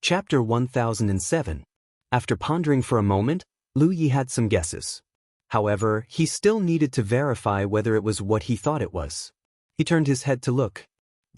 Chapter 1007. After pondering for a moment, Lu Yi had some guesses. However, he still needed to verify whether it was what he thought it was. He turned his head to look.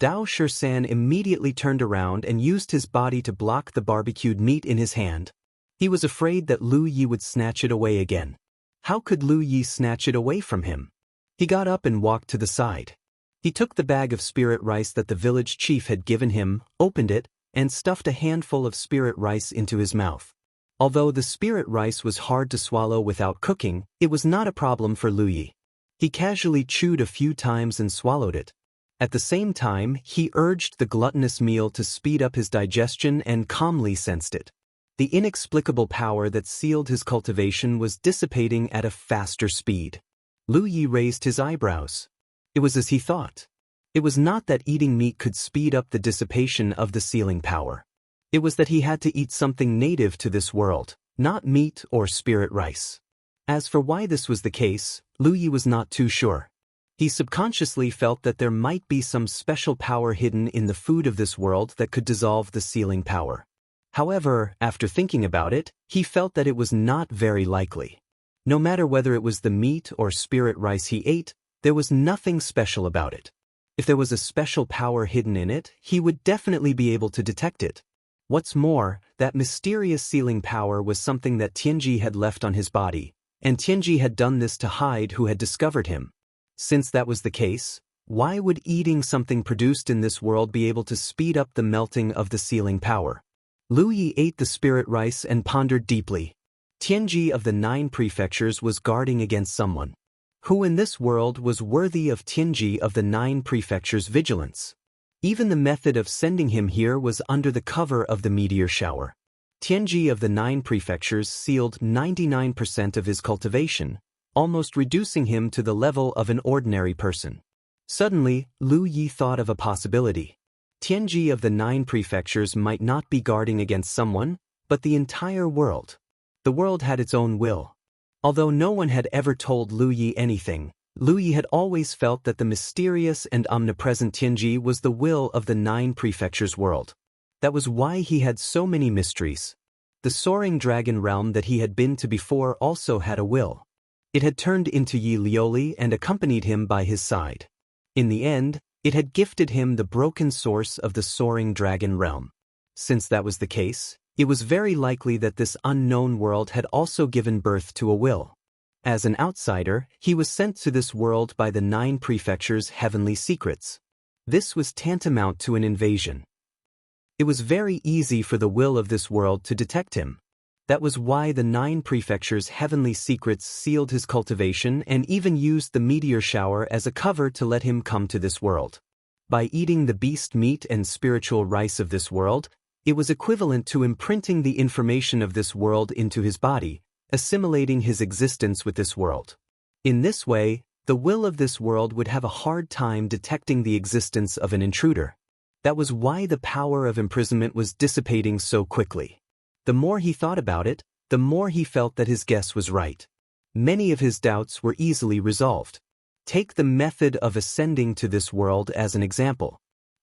Dao Shisan immediately turned around and used his body to block the barbecued meat in his hand. He was afraid that Lu Yi would snatch it away again. How could Lu Yi snatch it away from him? He got up and walked to the side. He took the bag of spirit rice that the village chief had given him, opened it, and stuffed a handful of spirit rice into his mouth. Although the spirit rice was hard to swallow without cooking, it was not a problem for Lu Yi. He casually chewed a few times and swallowed it. At the same time, he urged the gluttonous meal to speed up his digestion and calmly sensed it. The inexplicable power that sealed his cultivation was dissipating at a faster speed. Lu Yi raised his eyebrows. It was as he thought. It was not that eating meat could speed up the dissipation of the sealing power. It was that he had to eat something native to this world, not meat or spirit rice. As for why this was the case, Lu Yi was not too sure. He subconsciously felt that there might be some special power hidden in the food of this world that could dissolve the sealing power. However, after thinking about it, he felt that it was not very likely. No matter whether it was the meat or spirit rice he ate, there was nothing special about it. If there was a special power hidden in it, he would definitely be able to detect it. What's more, that mysterious sealing power was something that Tianji had left on his body, and Tianji had done this to hide who had discovered him. Since that was the case, why would eating something produced in this world be able to speed up the melting of the sealing power? Lu Yi ate the spirit rice and pondered deeply. Tianji of the 9 prefectures was guarding against someone. Who in this world was worthy of Tianji of the 9 prefectures' vigilance? Even the method of sending him here was under the cover of the meteor shower. Tianji of the 9 prefectures sealed 99% of his cultivation, almost reducing him to the level of an ordinary person. Suddenly, Lu Yi thought of a possibility. Tianji of the 9 prefectures might not be guarding against someone, but the entire world. The world had its own will. Although no one had ever told Lu Yi anything, Lu Yi had always felt that the mysterious and omnipresent Tianji was the will of the 9 prefectures world. That was why he had so many mysteries. The soaring dragon realm that he had been to before also had a will. It had turned into Yi Lioli and accompanied him by his side. In the end, it had gifted him the broken source of the soaring dragon realm. Since that was the case, it was very likely that this unknown world had also given birth to a will. As an outsider, he was sent to this world by the 9 prefectures' heavenly secrets. This was tantamount to an invasion. It was very easy for the will of this world to detect him. That was why the 9 prefectures' heavenly secrets sealed his cultivation and even used the meteor shower as a cover to let him come to this world. By eating the beast meat and spiritual rice of this world, it was equivalent to imprinting the information of this world into his body, assimilating his existence with this world. In this way, the will of this world would have a hard time detecting the existence of an intruder. That was why the power of imprisonment was dissipating so quickly. The more he thought about it, the more he felt that his guess was right. Many of his doubts were easily resolved. Take the method of ascending to this world as an example.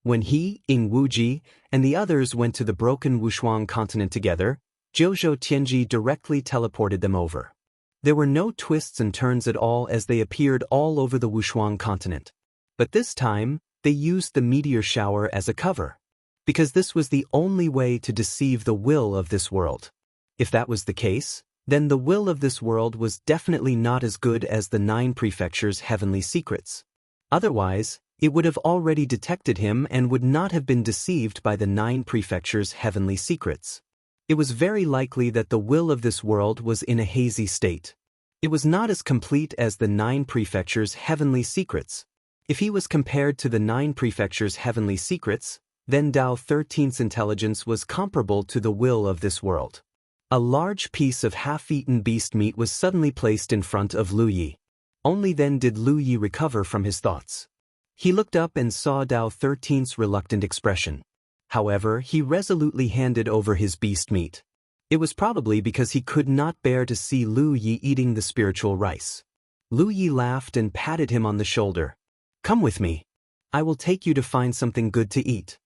When he, Ing Wuji, and the others went to the broken Wushuang continent together, Jouzhou Tianji directly teleported them over. There were no twists and turns at all as they appeared all over the Wushuang continent. But this time, they used the meteor shower as a cover. Because this was the only way to deceive the will of this world. If that was the case, then the will of this world was definitely not as good as the 9 prefectures' heavenly secrets. Otherwise, it would have already detected him and would not have been deceived by the 9 prefectures' heavenly secrets. It was very likely that the will of this world was in a hazy state. It was not as complete as the 9 prefectures' heavenly secrets. If he was compared to the 9 prefectures' heavenly secrets, then Dao 13's intelligence was comparable to the will of this world. A large piece of half-eaten beast meat was suddenly placed in front of Lu Yi. Only then did Lu Yi recover from his thoughts. He looked up and saw Dao 13's reluctant expression. However, he resolutely handed over his beast meat. It was probably because he could not bear to see Lu Yi eating the spiritual rice. Lu Yi laughed and patted him on the shoulder. "Come with me. I will take you to find something good to eat."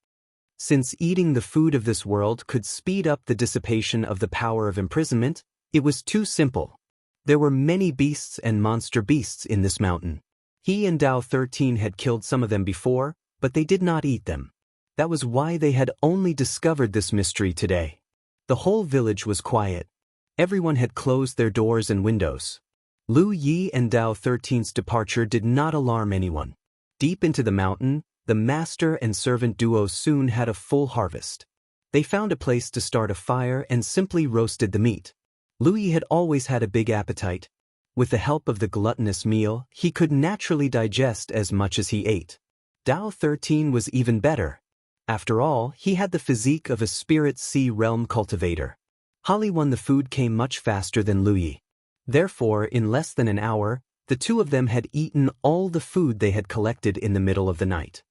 Since eating the food of this world could speed up the dissipation of the power of imprisonment, it was too simple. There were many beasts and monster beasts in this mountain. He and Tao 13 had killed some of them before, but they did not eat them. That was why they had only discovered this mystery today. The whole village was quiet. Everyone had closed their doors and windows. Lu Yi and Tao 13's departure did not alarm anyone. Deep into the mountain, the master and servant duo soon had a full harvest. They found a place to start a fire and simply roasted the meat. Lu Yi had always had a big appetite. With the help of the gluttonous meal, he could naturally digest as much as he ate. Tao 13 was even better. After all, he had the physique of a spirit sea realm cultivator. Holly won the food came much faster than Lu Yi. Therefore, in less than an hour, the two of them had eaten all the food they had collected in the middle of the night.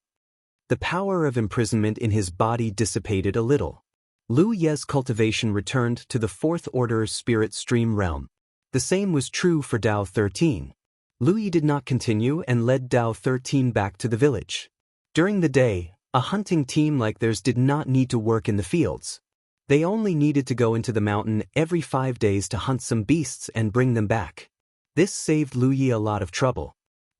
The power of imprisonment in his body dissipated a little. Lu Ye's cultivation returned to the fourth order's spirit stream realm. The same was true for Tao 13. Lu Yi did not continue and led Tao 13 back to the village. During the day, a hunting team like theirs did not need to work in the fields. They only needed to go into the mountain every 5 days to hunt some beasts and bring them back. This saved Lu Yi a lot of trouble.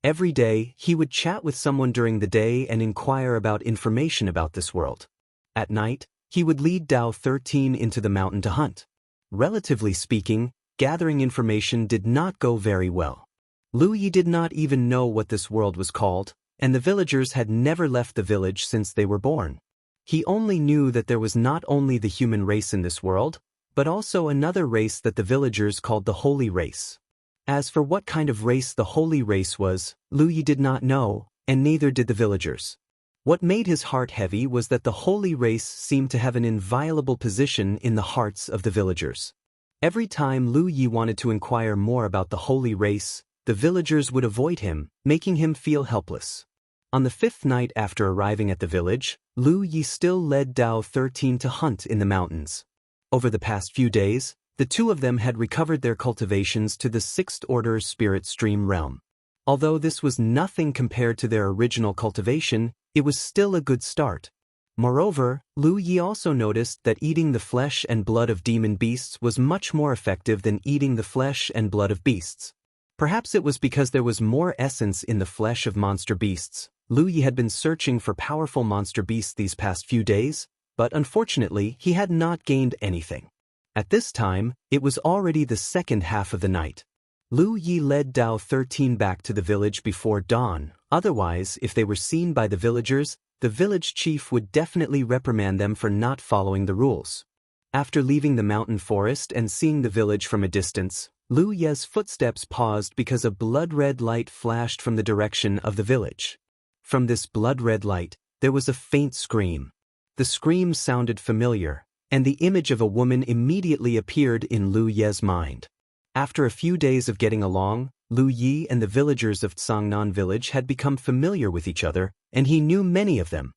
Every day, he would chat with someone during the day and inquire about information about this world. At night, he would lead Tao 13 into the mountain to hunt. Relatively speaking, gathering information did not go very well. Lu Yi did not even know what this world was called, and the villagers had never left the village since they were born. He only knew that there was not only the human race in this world, but also another race that the villagers called the holy race. As for what kind of race the holy race was, Lu Yi did not know, and neither did the villagers. What made his heart heavy was that the holy race seemed to have an inviolable position in the hearts of the villagers. Every time Lu Yi wanted to inquire more about the holy race, the villagers would avoid him, making him feel helpless. On the 5th night after arriving at the village, Lu Yi still led Tao 13 to hunt in the mountains. Over the past few days, the two of them had recovered their cultivations to the 6th order spirit stream realm. Although this was nothing compared to their original cultivation, it was still a good start. Moreover, Lu Yi also noticed that eating the flesh and blood of demon beasts was much more effective than eating the flesh and blood of beasts. Perhaps it was because there was more essence in the flesh of monster beasts. Lu Yi had been searching for powerful monster beasts these past few days, but unfortunately he had not gained anything. At this time, it was already the second half of the night. Lu Yi led Tao 13 back to the village before dawn, otherwise if they were seen by the villagers, the village chief would definitely reprimand them for not following the rules. After leaving the mountain forest and seeing the village from a distance, Lu Ye's footsteps paused because a blood-red light flashed from the direction of the village. From this blood-red light, there was a faint scream. The scream sounded familiar, and the image of a woman immediately appeared in Lu Ye's mind. After a few days of getting along, Lu Yi and the villagers of Tsangnan village had become familiar with each other, and he knew many of them.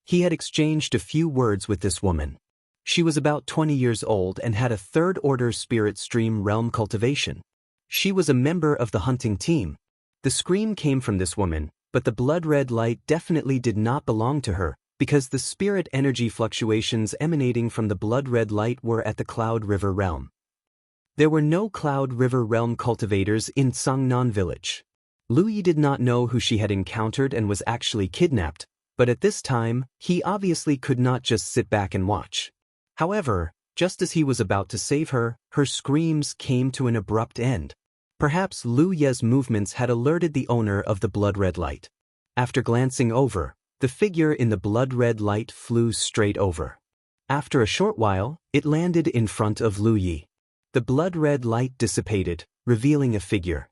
He had exchanged a few words with this woman. She was about 20 years old and had a 3rd order spirit stream realm cultivation. She was a member of the hunting team. The scream came from this woman, but the blood-red light definitely did not belong to her, because the spirit energy fluctuations emanating from the blood-red light were at the Cloud River realm. There were no Cloud River realm cultivators in Tsangnan village. Lu Yi did not know who she had encountered and was actually kidnapped, but at this time, he obviously could not just sit back and watch. However, just as he was about to save her, her screams came to an abrupt end. Perhaps Lu Ye's movements had alerted the owner of the blood-red light. After glancing over, the figure in the blood-red light flew straight over. After a short while, it landed in front of Lu Yi. The blood-red light dissipated, revealing a figure.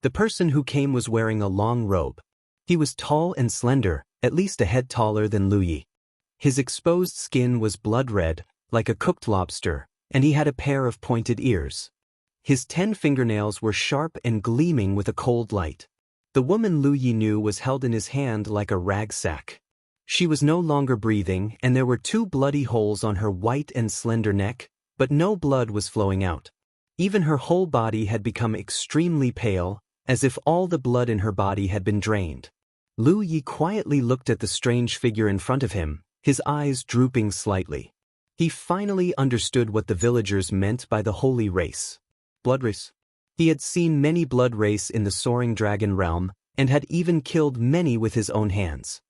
The person who came was wearing a long robe. He was tall and slender, at least a head taller than Lu Yi. His exposed skin was blood-red, like a cooked lobster, and he had a pair of pointed ears. His 10 fingernails were sharp and gleaming with a cold light. The woman Lu Yi knew was held in his hand like a rag sack. She was no longer breathing, and there were 2 bloody holes on her white and slender neck, but no blood was flowing out. Even her whole body had become extremely pale, as if all the blood in her body had been drained. Lu Yi quietly looked at the strange figure in front of him. his eyes drooping slightly. He finally understood what the villagers meant by the holy race. Blood race. He had seen many blood race in the soaring dragon realm, and had even killed many with his own hands.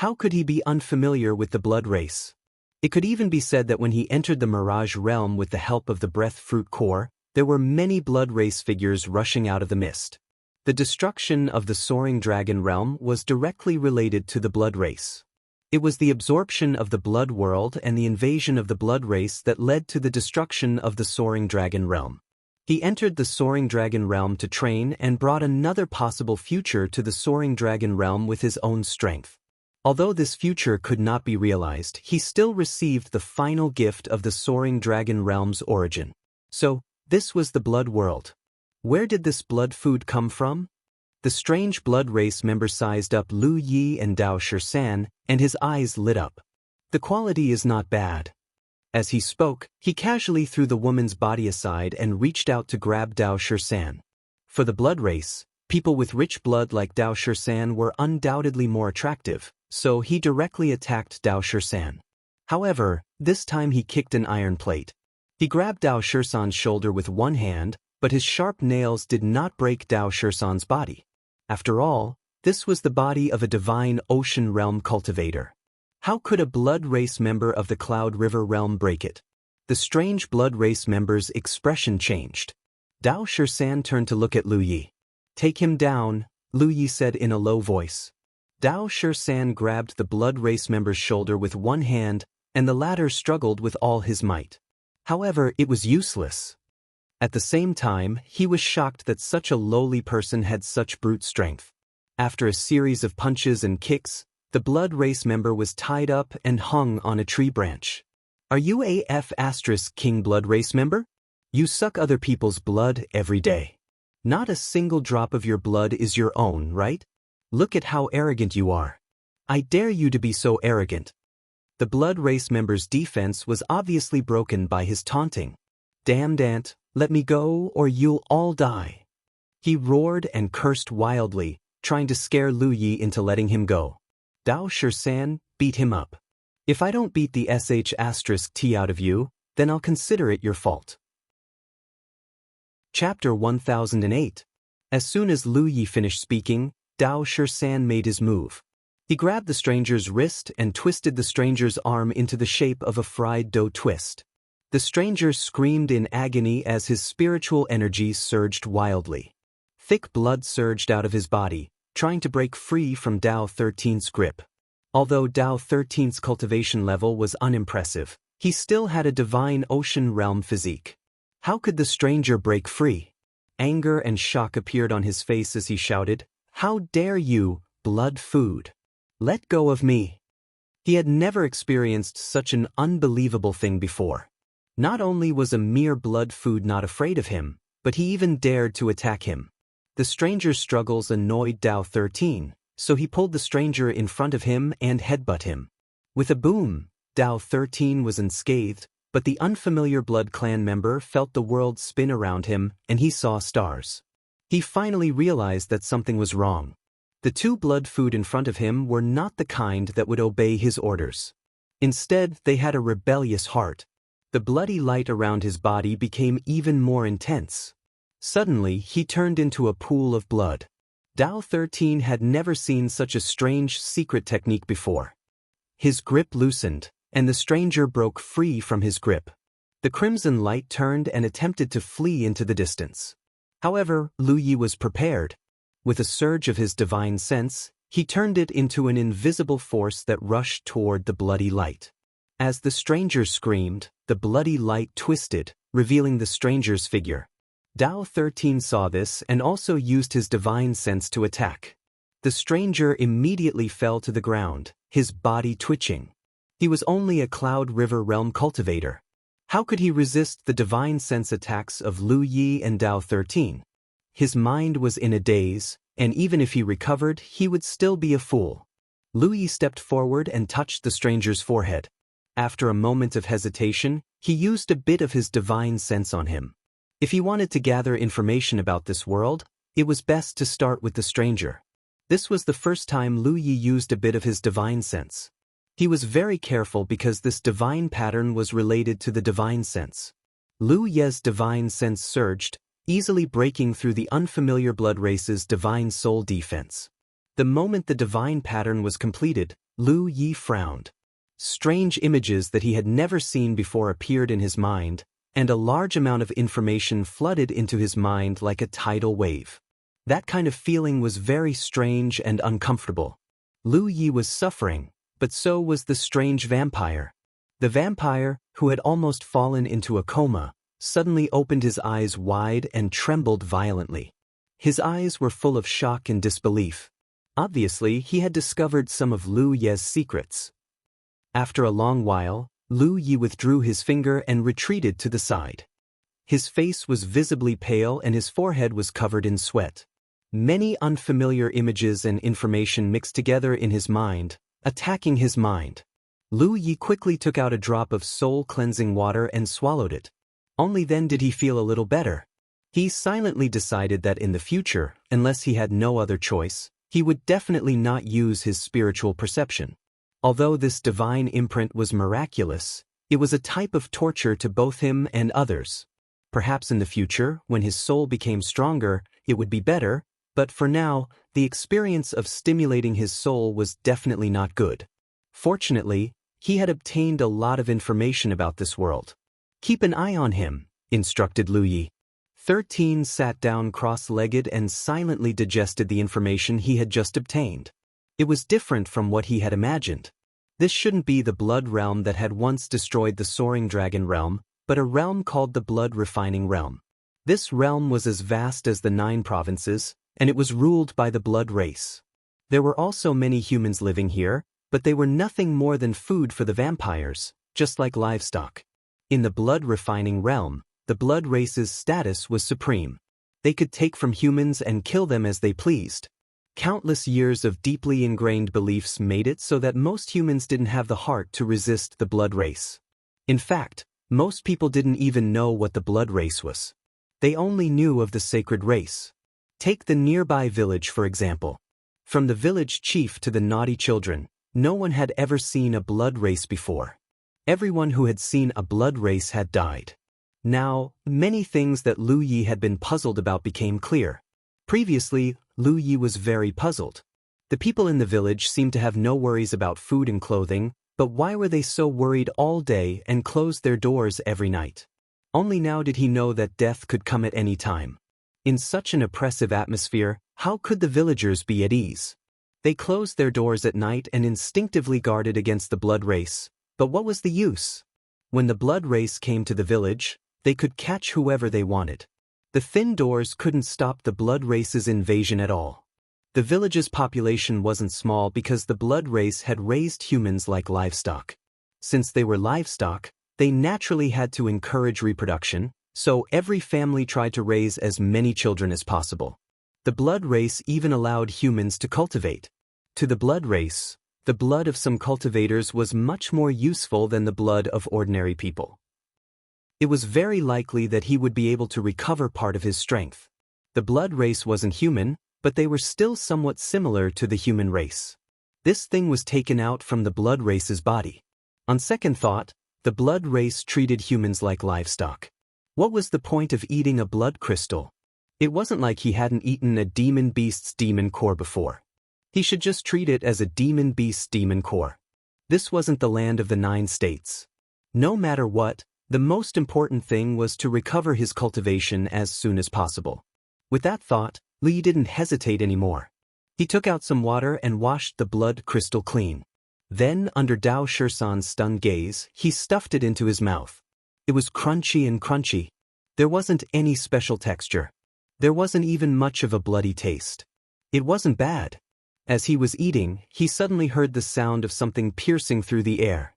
How could he be unfamiliar with the blood race? It could even be said that when he entered the Mirage realm with the help of the breath fruit core, there were many blood race figures rushing out of the mist. The destruction of the soaring dragon realm was directly related to the blood race. It was the absorption of the blood world and the invasion of the blood race that led to the destruction of the soaring dragon realm. He entered the soaring dragon realm to train and brought another possible future to the soaring dragon realm with his own strength. Although this future could not be realized, he still received the final gift of the soaring dragon realm's origin. So, this was the blood world. Where did this blood food come from? The strange blood race member sized up Lu Yi and Dao Shisan, and his eyes lit up. The quality is not bad. As he spoke, he casually threw the woman's body aside and reached out to grab Dao Shisan. For the blood race, people with rich blood like Dao Shisan were undoubtedly more attractive, so he directly attacked Dao Shisan. However, this time he kicked an iron plate. He grabbed Dao Shisan's shoulder with one hand, but his sharp nails did not break Dao Shisan's body. After all, this was the body of a divine ocean realm cultivator. How could a blood race member of the Cloud River realm break it? The strange blood race member's expression changed. Dao Shisan turned to look at Lu Yi. "Take him down," Lu Yi said in a low voice. Dao Shisan grabbed the blood race member's shoulder with one hand, and the latter struggled with all his might. However, it was useless. At the same time, he was shocked that such a lowly person had such brute strength. After a series of punches and kicks, the blood race member was tied up and hung on a tree branch. "Are you a King blood race member? You suck other people's blood every day. Not a single drop of your blood is your own, right? Look at how arrogant you are. I dare you to be so arrogant." The blood race member's defense was obviously broken by his taunting. "Damned ant, let me go or you'll all die." He roared and cursed wildly, trying to scare Lu Yi into letting him go. Dao Shisan, beat him up. "If I don't beat the *T out of you, then I'll consider it your fault." Chapter 1008. As soon as Lu Yi finished speaking, Dao Shisan made his move. He grabbed the stranger's wrist and twisted the stranger's arm into the shape of a fried dough twist. The stranger screamed in agony as his spiritual energy surged wildly. Thick blood surged out of his body, trying to break free from Dao 13's grip. Although Dao 13's cultivation level was unimpressive, he still had a divine ocean realm physique. How could the stranger break free? Anger and shock appeared on his face as he shouted, "How dare you, blood food! Let go of me!" He had never experienced such an unbelievable thing before. Not only was a mere blood food not afraid of him, but he even dared to attack him. The stranger's struggles annoyed Dao 13, so he pulled the stranger in front of him and headbutt him. With a boom, Dao 13 was unscathed, but the unfamiliar Blood Clan member felt the world spin around him and he saw stars. He finally realized that something was wrong. The two blood food in front of him were not the kind that would obey his orders. Instead, they had a rebellious heart. The bloody light around his body became even more intense. Suddenly, he turned into a pool of blood. Dao 13 had never seen such a strange secret technique before. His grip loosened, and the stranger broke free from his grip. The crimson light turned and attempted to flee into the distance. However, Lu Yi was prepared. With a surge of his divine sense, he turned it into an invisible force that rushed toward the bloody light. As the stranger screamed, the bloody light twisted, revealing the stranger's figure. Dao 13 saw this and also used his divine sense to attack. The stranger immediately fell to the ground, his body twitching. He was only a Cloud River realm cultivator. How could he resist the divine sense attacks of Lu Yi and Dao 13? His mind was in a daze, and even if he recovered, he would still be a fool. Lu Yi stepped forward and touched the stranger's forehead. After a moment of hesitation, he used a bit of his divine sense on him. If he wanted to gather information about this world, it was best to start with the stranger. This was the first time Lu Yi used a bit of his divine sense. He was very careful because this divine pattern was related to the divine sense. Lu Ye's divine sense surged, easily breaking through the unfamiliar blood race's divine soul defense. The moment the divine pattern was completed, Lu Yi frowned. Strange images that he had never seen before appeared in his mind, and a large amount of information flooded into his mind like a tidal wave. That kind of feeling was very strange and uncomfortable. Lu Yi was suffering, but so was the strange vampire. The vampire, who had almost fallen into a coma, suddenly opened his eyes wide and trembled violently. His eyes were full of shock and disbelief. Obviously, he had discovered some of Lu Ye's secrets. After a long while, Lu Yi withdrew his finger and retreated to the side. His face was visibly pale and his forehead was covered in sweat. Many unfamiliar images and information mixed together in his mind, attacking his mind. Lu Yi quickly took out a drop of soul-cleansing water and swallowed it. Only then did he feel a little better. He silently decided that in the future, unless he had no other choice, he would definitely not use his spiritual perception. Although this divine imprint was miraculous, it was a type of torture to both him and others. Perhaps in the future, when his soul became stronger, it would be better, but for now, the experience of stimulating his soul was definitely not good. Fortunately, he had obtained a lot of information about this world. "Keep an eye on him," instructed Lu Yi. 13 sat down cross-legged and silently digested the information he had just obtained. It was different from what he had imagined. This shouldn't be the blood realm that had once destroyed the soaring dragon realm, but a realm called the blood refining realm. This realm was as vast as the 9 provinces, and it was ruled by the blood race. There were also many humans living here, but they were nothing more than food for the vampires, just like livestock. In the blood refining realm, the blood race's status was supreme. They could take from humans and kill them as they pleased. Countless years of deeply ingrained beliefs made it so that most humans didn't have the heart to resist the blood race. In fact, most people didn't even know what the blood race was. They only knew of the sacred race. Take the nearby village, for example. From the village chief to the naughty children, no one had ever seen a blood race before. Everyone who had seen a blood race had died. Now, many things that Lu Yi had been puzzled about became clear. Previously, Lu Yi was very puzzled. The people in the village seemed to have no worries about food and clothing, but why were they so worried all day and closed their doors every night? Only now did he know that death could come at any time. In such an oppressive atmosphere, how could the villagers be at ease? They closed their doors at night and instinctively guarded against the blood race, but what was the use? When the blood race came to the village, they could catch whoever they wanted. The thin doors couldn't stop the blood race's invasion at all. The village's population wasn't small because the blood race had raised humans like livestock. Since they were livestock, they naturally had to encourage reproduction, so every family tried to raise as many children as possible. The blood race even allowed humans to cultivate. To the blood race, the blood of some cultivators was much more useful than the blood of ordinary people. It was very likely that he would be able to recover part of his strength. The blood race wasn't human, but they were still somewhat similar to the human race. This thing was taken out from the blood race's body. On second thought, the blood race treated humans like livestock. What was the point of eating a blood crystal? It wasn't like he hadn't eaten a demon beast's demon core before. He should just treat it as a demon beast's demon core. This wasn't the land of the 9 states. No matter what, the most important thing was to recover his cultivation as soon as possible. With that thought, Li didn't hesitate anymore. He took out some water and washed the blood crystal clean. Then, under Dao Shirsan's stunned gaze, he stuffed it into his mouth. It was crunchy and crunchy. There wasn't any special texture. There wasn't even much of a bloody taste. It wasn't bad. As he was eating, he suddenly heard the sound of something piercing through the air.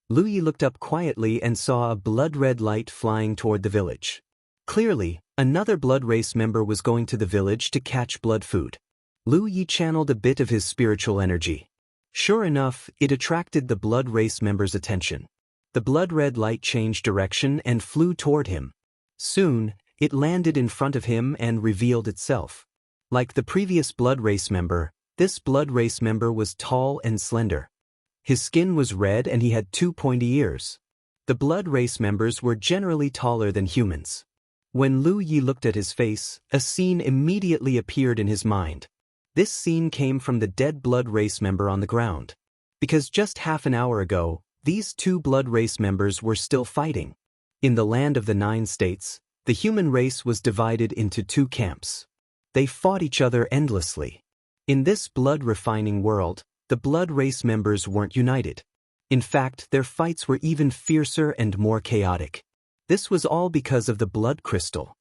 Lu Yi looked up quietly and saw a blood-red light flying toward the village. Clearly, another blood race member was going to the village to catch blood food. Lu Yi channeled a bit of his spiritual energy. Sure enough, it attracted the blood race member's attention. The blood-red light changed direction and flew toward him. Soon, it landed in front of him and revealed itself. Like the previous blood race member, this blood race member was tall and slender. His skin was red and he had 2 pointy ears. The blood race members were generally taller than humans. When Lu Yi looked at his face, a scene immediately appeared in his mind. This scene came from the dead blood race member on the ground. Because just half an hour ago, these two blood race members were still fighting. In the land of the 9 states, the human race was divided into 2 camps. They fought each other endlessly. In this blood-refining world, the blood race members weren't united. In fact, their fights were even fiercer and more chaotic. This was all because of the blood crystal.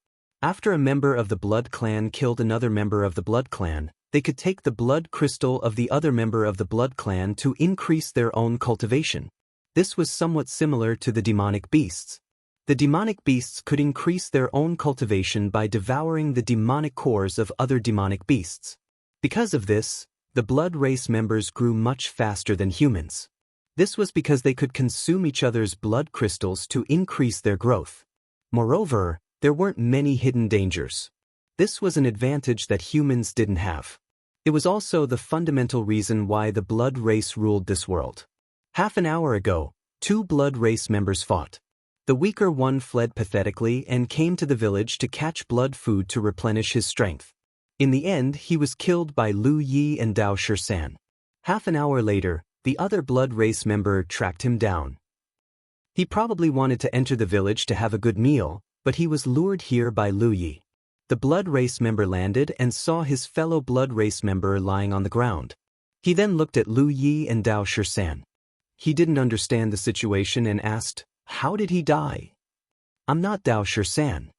After a member of the blood clan killed another member of the blood clan, they could take the blood crystal of the other member of the blood clan to increase their own cultivation. This was somewhat similar to the demonic beasts. The demonic beasts could increase their own cultivation by devouring the demonic cores of other demonic beasts. Because of this, the blood race members grew much faster than humans. This was because they could consume each other's blood crystals to increase their growth. Moreover, there weren't many hidden dangers. This was an advantage that humans didn't have. It was also the fundamental reason why the blood race ruled this world. Half an hour ago, 2 blood race members fought. The weaker one fled pathetically and came to the village to catch blood food to replenish his strength. In the end, he was killed by Lu Yi and Dao Shisan. Half an hour later, the other blood race member tracked him down. He probably wanted to enter the village to have a good meal, but he was lured here by Lu Yi. The blood race member landed and saw his fellow blood race member lying on the ground. He then looked at Lu Yi and Dao Shisan. He didn't understand the situation and asked, "How did he die?" "I'm not Dao Shisan."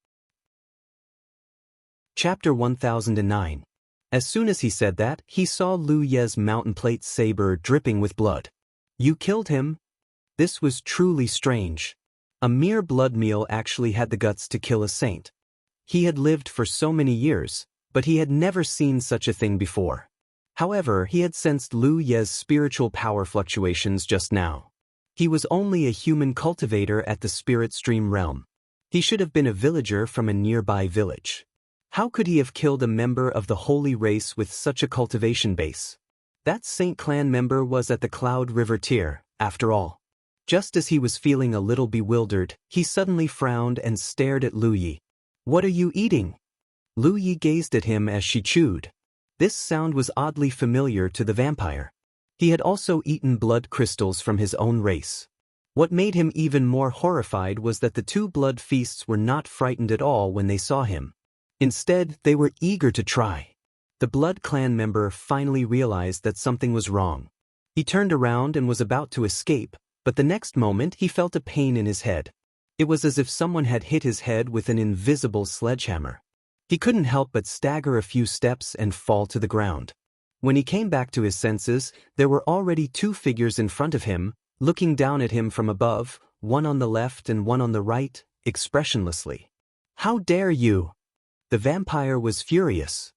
Chapter 1009. As soon as he said that, he saw Lu Ye's mountain plate saber dripping with blood. "You killed him?" This was truly strange. A mere blood meal actually had the guts to kill a saint. He had lived for so many years, but he had never seen such a thing before. However, he had sensed Lu Ye's spiritual power fluctuations just now. He was only a human cultivator at the spirit stream realm. He should have been a villager from a nearby village. How could he have killed a member of the holy race with such a cultivation base? That Saint Clan member was at the Cloud River tier, after all. Just as he was feeling a little bewildered, he suddenly frowned and stared at Lu Yi. "What are you eating?" Lu Yi gazed at him as she chewed. This sound was oddly familiar to the vampire. He had also eaten blood crystals from his own race. What made him even more horrified was that the 2 blood feasts were not frightened at all when they saw him. Instead, they were eager to try. The blood clan member finally realized that something was wrong. He turned around and was about to escape, but the next moment he felt a pain in his head. It was as if someone had hit his head with an invisible sledgehammer. He couldn't help but stagger a few steps and fall to the ground. When he came back to his senses, there were already 2 figures in front of him, looking down at him from above, one on the left and one on the right, expressionlessly. "How dare you!" The vampire was furious.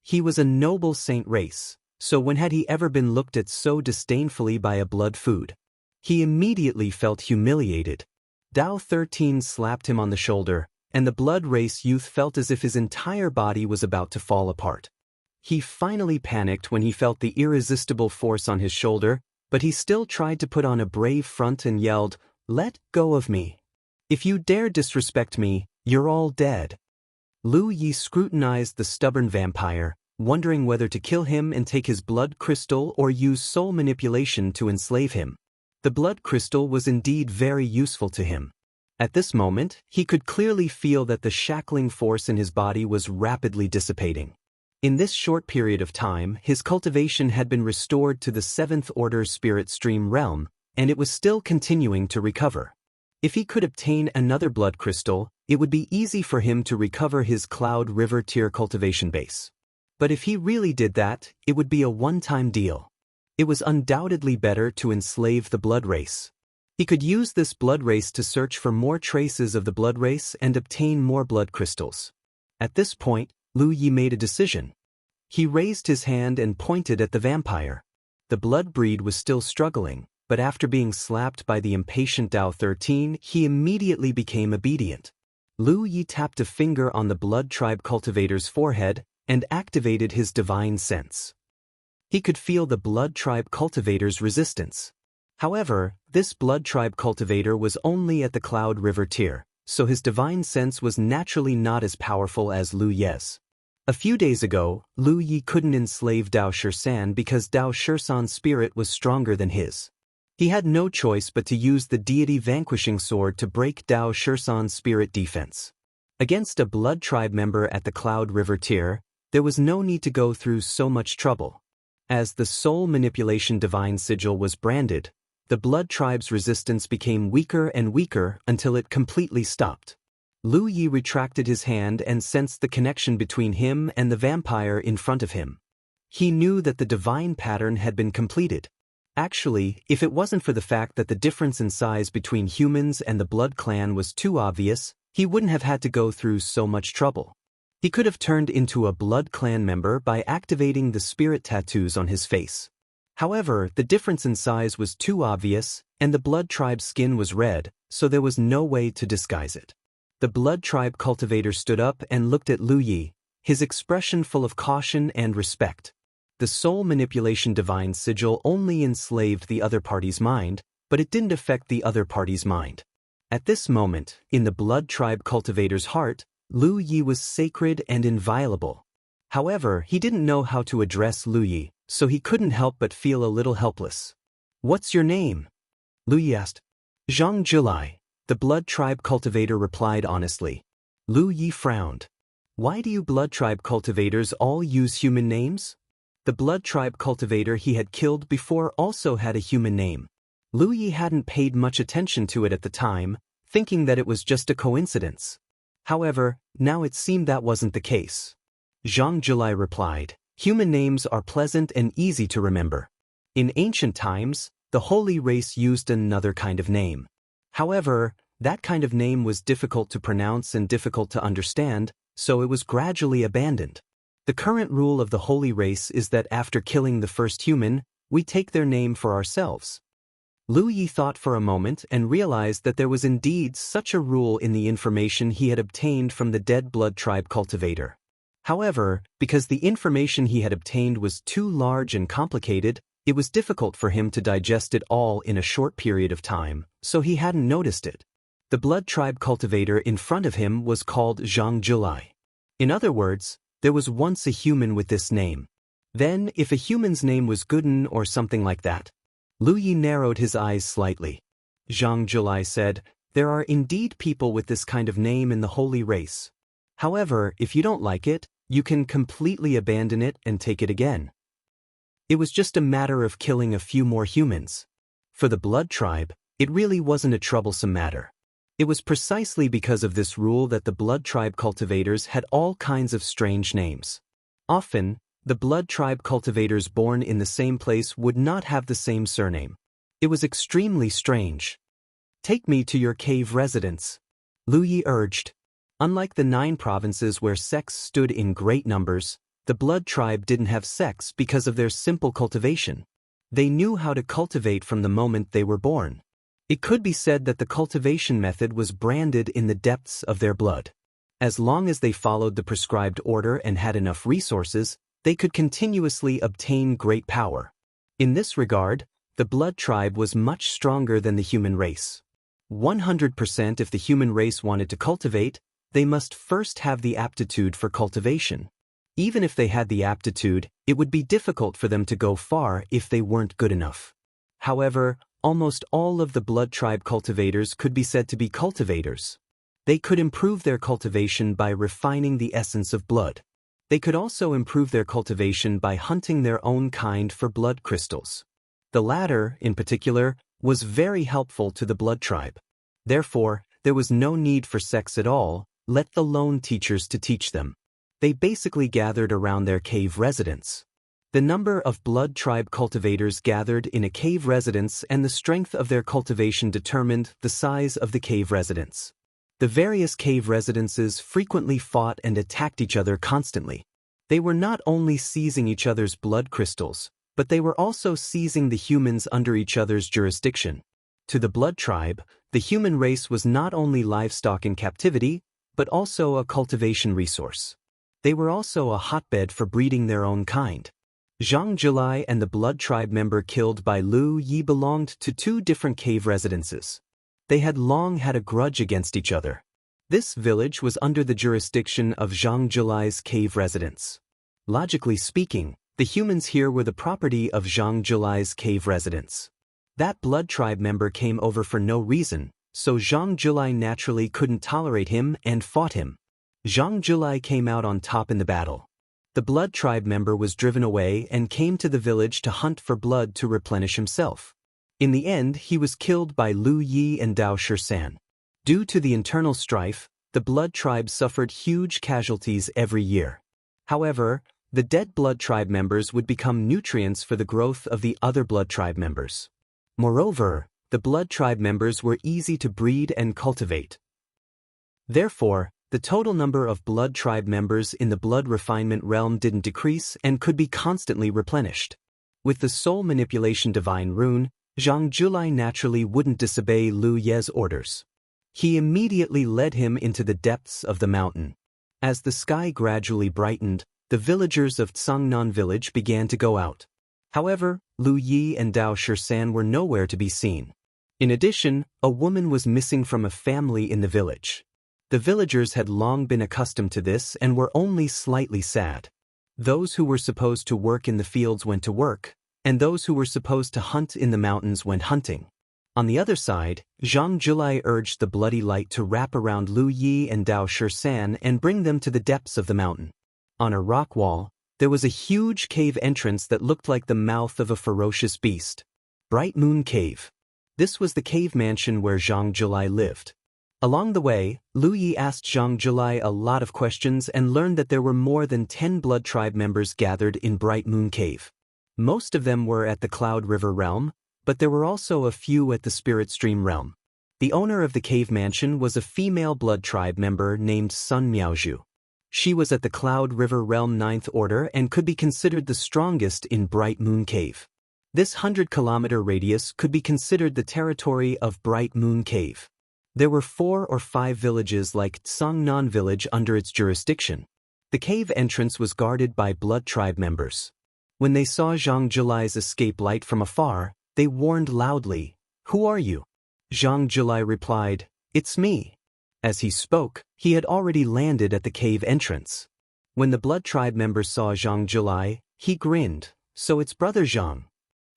He was a noble saint race, so when had he ever been looked at so disdainfully by a blood food? He immediately felt humiliated. Dao 13 slapped him on the shoulder, and the blood race youth felt as if his entire body was about to fall apart. He finally panicked when he felt the irresistible force on his shoulder, but he still tried to put on a brave front and yelled, "Let go of me. If you dare disrespect me, you're all dead." Lu Yi scrutinized the stubborn vampire, wondering whether to kill him and take his blood crystal or use soul manipulation to enslave him. The blood crystal was indeed very useful to him. At this moment, he could clearly feel that the shackling force in his body was rapidly dissipating. In this short period of time, his cultivation had been restored to the 7th order spirit stream realm, and it was still continuing to recover. If he could obtain another blood crystal, it would be easy for him to recover his Cloud River tier cultivation base. But if he really did that, it would be a one-time deal. It was undoubtedly better to enslave the blood race. He could use this blood race to search for more traces of the blood race and obtain more blood crystals. At this point, Lu Yi made a decision. He raised his hand and pointed at the vampire. The blood breed was still struggling, but after being slapped by the impatient Dao 13, he immediately became obedient. Lu Yi tapped a finger on the blood tribe cultivator's forehead and activated his divine sense. He could feel the blood tribe cultivator's resistance. However, this blood tribe cultivator was only at the Cloud River tier, so his divine sense was naturally not as powerful as Lu Ye's. A few days ago, Lu Yi couldn't enslave Dao Shisan because Dao Shisan's spirit was stronger than his. He had no choice but to use the deity vanquishing sword to break Dao Shisan's spirit defense. Against a blood tribe member at the Cloud River tier, there was no need to go through so much trouble. As the soul manipulation divine sigil was branded, the blood tribe's resistance became weaker and weaker until it completely stopped. Lu Yi retracted his hand and sensed the connection between him and the vampire in front of him. He knew that the divine pattern had been completed. Actually, if it wasn't for the fact that the difference in size between humans and the blood clan was too obvious, he wouldn't have had to go through so much trouble. He could have turned into a blood clan member by activating the spirit tattoos on his face. However, the difference in size was too obvious, and the blood tribe's skin was red, so there was no way to disguise it. The blood tribe cultivator stood up and looked at Lu Yi, his expression full of caution and respect. The soul manipulation divine sigil only enslaved the other party's mind, but it didn't affect the other party's mind. At this moment, in the blood tribe cultivator's heart, Lu Yi was sacred and inviolable. However, he didn't know how to address Lu Yi, so he couldn't help but feel a little helpless. "What's your name?" Lu Yi asked. "Zhang Jilai," the blood tribe cultivator replied honestly. Lu Yi frowned. "Why do you blood tribe cultivators all use human names?" The blood tribe cultivator he had killed before also had a human name. Lu Yi hadn't paid much attention to it at the time, thinking that it was just a coincidence. However, now it seemed that wasn't the case. Zhang Jilai replied, "Human names are pleasant and easy to remember. In ancient times, the holy race used another kind of name. However, that kind of name was difficult to pronounce and difficult to understand, so it was gradually abandoned. The current rule of the holy race is that after killing the first human, we take their name for ourselves." Lu Yi thought for a moment and realized that there was indeed such a rule in the information he had obtained from the dead blood tribe cultivator. However, because the information he had obtained was too large and complicated, it was difficult for him to digest it all in a short period of time, so he hadn't noticed it. The blood tribe cultivator in front of him was called Zhang Jilai. In other words, there was once a human with this name. Then, if a human's name was Gooden or something like that. Lu Yi narrowed his eyes slightly. Zhang Jilai said, "There are indeed people with this kind of name in the holy race. However, if you don't like it, you can completely abandon it and take it again." It was just a matter of killing a few more humans. For the blood tribe, it really wasn't a troublesome matter. It was precisely because of this rule that the blood tribe cultivators had all kinds of strange names. Often, the blood tribe cultivators born in the same place would not have the same surname. It was extremely strange. "Take me to your cave residence," Lu Yi urged. Unlike the 9 provinces where sects stood in great numbers, the blood tribe didn't have sects because of their simple cultivation. They knew how to cultivate from the moment they were born. It could be said that the cultivation method was branded in the depths of their blood. As long as they followed the prescribed order and had enough resources, they could continuously obtain great power. In this regard, the blood tribe was much stronger than the human race. 100% if the human race wanted to cultivate, they must first have the aptitude for cultivation. Even if they had the aptitude, it would be difficult for them to go far if they weren't good enough. However, almost all of the blood tribe cultivators could be said to be cultivators. They could improve their cultivation by refining the essence of blood. They could also improve their cultivation by hunting their own kind for blood crystals. The latter, in particular, was very helpful to the blood tribe. Therefore, there was no need for sects at all, let alone teachers to teach them. They basically gathered around their cave residence. The number of blood tribe cultivators gathered in a cave residence and the strength of their cultivation determined the size of the cave residence. The various cave residences frequently fought and attacked each other constantly. They were not only seizing each other's blood crystals, but they were also seizing the humans under each other's jurisdiction. To the blood tribe, the human race was not only livestock in captivity, but also a cultivation resource. They were also a hotbed for breeding their own kind. Zhang Jilai and the blood tribe member killed by Lu Yi belonged to two different cave residences. They had long had a grudge against each other. This village was under the jurisdiction of Zhang Jilai's cave residence. Logically speaking, the humans here were the property of Zhang Jilai's cave residence. That blood tribe member came over for no reason, so Zhang Jilai naturally couldn't tolerate him and fought him. Zhang Jilai came out on top in the battle. The blood tribe member was driven away and came to the village to hunt for blood to replenish himself. In the end, he was killed by Lu Yi and Dao Shisan. Due to the internal strife, the blood tribe suffered huge casualties every year. However, the dead blood tribe members would become nutrients for the growth of the other blood tribe members. Moreover, the blood tribe members were easy to breed and cultivate. Therefore, the total number of blood tribe members in the blood refinement realm didn't decrease and could be constantly replenished. With the soul manipulation divine rune, Zhang Jilai naturally wouldn't disobey Lu Ye's orders. He immediately led him into the depths of the mountain. As the sky gradually brightened, the villagers of Tsangnan village began to go out. However, Lu Yi and Dao Shisan were nowhere to be seen. In addition, a woman was missing from a family in the village. The villagers had long been accustomed to this and were only slightly sad. Those who were supposed to work in the fields went to work, and those who were supposed to hunt in the mountains went hunting. On the other side, Zhang Jilai urged the bloody light to wrap around Lu Yi and Dao Shisan and bring them to the depths of the mountain. On a rock wall, there was a huge cave entrance that looked like the mouth of a ferocious beast. Bright Moon Cave. This was the cave mansion where Zhang Jilai lived. Along the way, Lu Yi asked Zhang Jilai a lot of questions and learned that there were more than 10 blood tribe members gathered in Bright Moon Cave. Most of them were at the Cloud River realm, but there were also a few at the Spirit Stream realm. The owner of the cave mansion was a female blood tribe member named Sun Miaozhu. She was at the Cloud River realm 9th order and could be considered the strongest in Bright Moon Cave. This 100-kilometer radius could be considered the territory of Bright Moon Cave. There were 4 or 5 villages like Tsangnan village under its jurisdiction. The cave entrance was guarded by blood tribe members. When they saw Zhang Jilai's escape light from afar, they warned loudly, "Who are you?" Zhang Jilai replied, "It's me." As he spoke, he had already landed at the cave entrance. When the blood tribe member saw Zhang Jilai, he grinned, "So it's brother Zhang."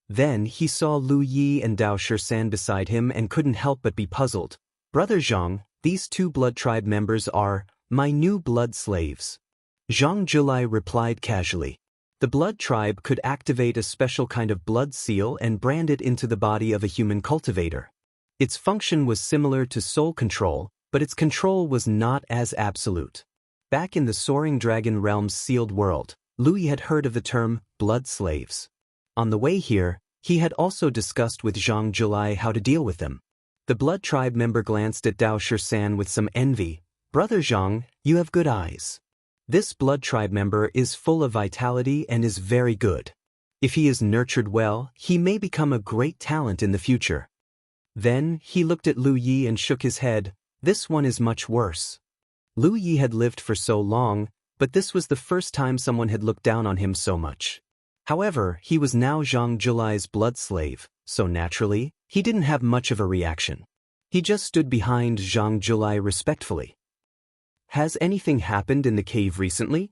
Then he saw Lu Yi and Dao Shisan beside him and couldn't help but be puzzled. "Brother Zhang, these 2 blood tribe members are my new blood slaves." Zhang Jilai replied casually. The blood tribe could activate a special kind of blood seal and brand it into the body of a human cultivator. Its function was similar to soul control, but its control was not as absolute. Back in the Soaring Dragon Realm's sealed world, Lu Yi had heard of the term blood slaves. On the way here, he had also discussed with Zhang Jilai how to deal with them. The blood tribe member glanced at Dao Shisan with some envy. "Brother Zhang, you have good eyes. This blood tribe member is full of vitality and is very good. If he is nurtured well, he may become a great talent in the future." Then he looked at Lu Yi and shook his head. "This one is much worse." Lu Yi had lived for so long, but this was the first time someone had looked down on him so much. However, he was now Zhang Jilai's blood slave, so naturally, he didn't have much of a reaction. He just stood behind Zhang Jilai respectfully. "Has anything happened in the cave recently?"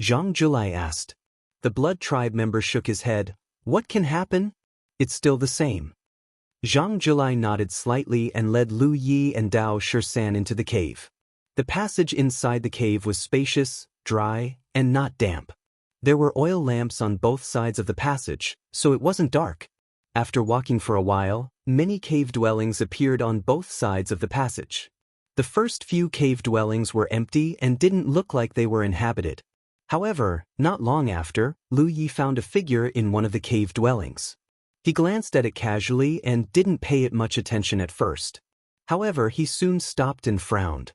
Zhang Jilai asked. The blood tribe member shook his head. "What can happen? It's still the same." Zhang Jilai nodded slightly and led Lu Yi and Dao Shisan into the cave. The passage inside the cave was spacious, dry, and not damp. There were oil lamps on both sides of the passage, so it wasn't dark. After walking for a while, many cave dwellings appeared on both sides of the passage. The first few cave dwellings were empty and didn't look like they were inhabited. However, not long after, Lu Yi found a figure in one of the cave dwellings. He glanced at it casually and didn't pay it much attention at first. However, he soon stopped and frowned.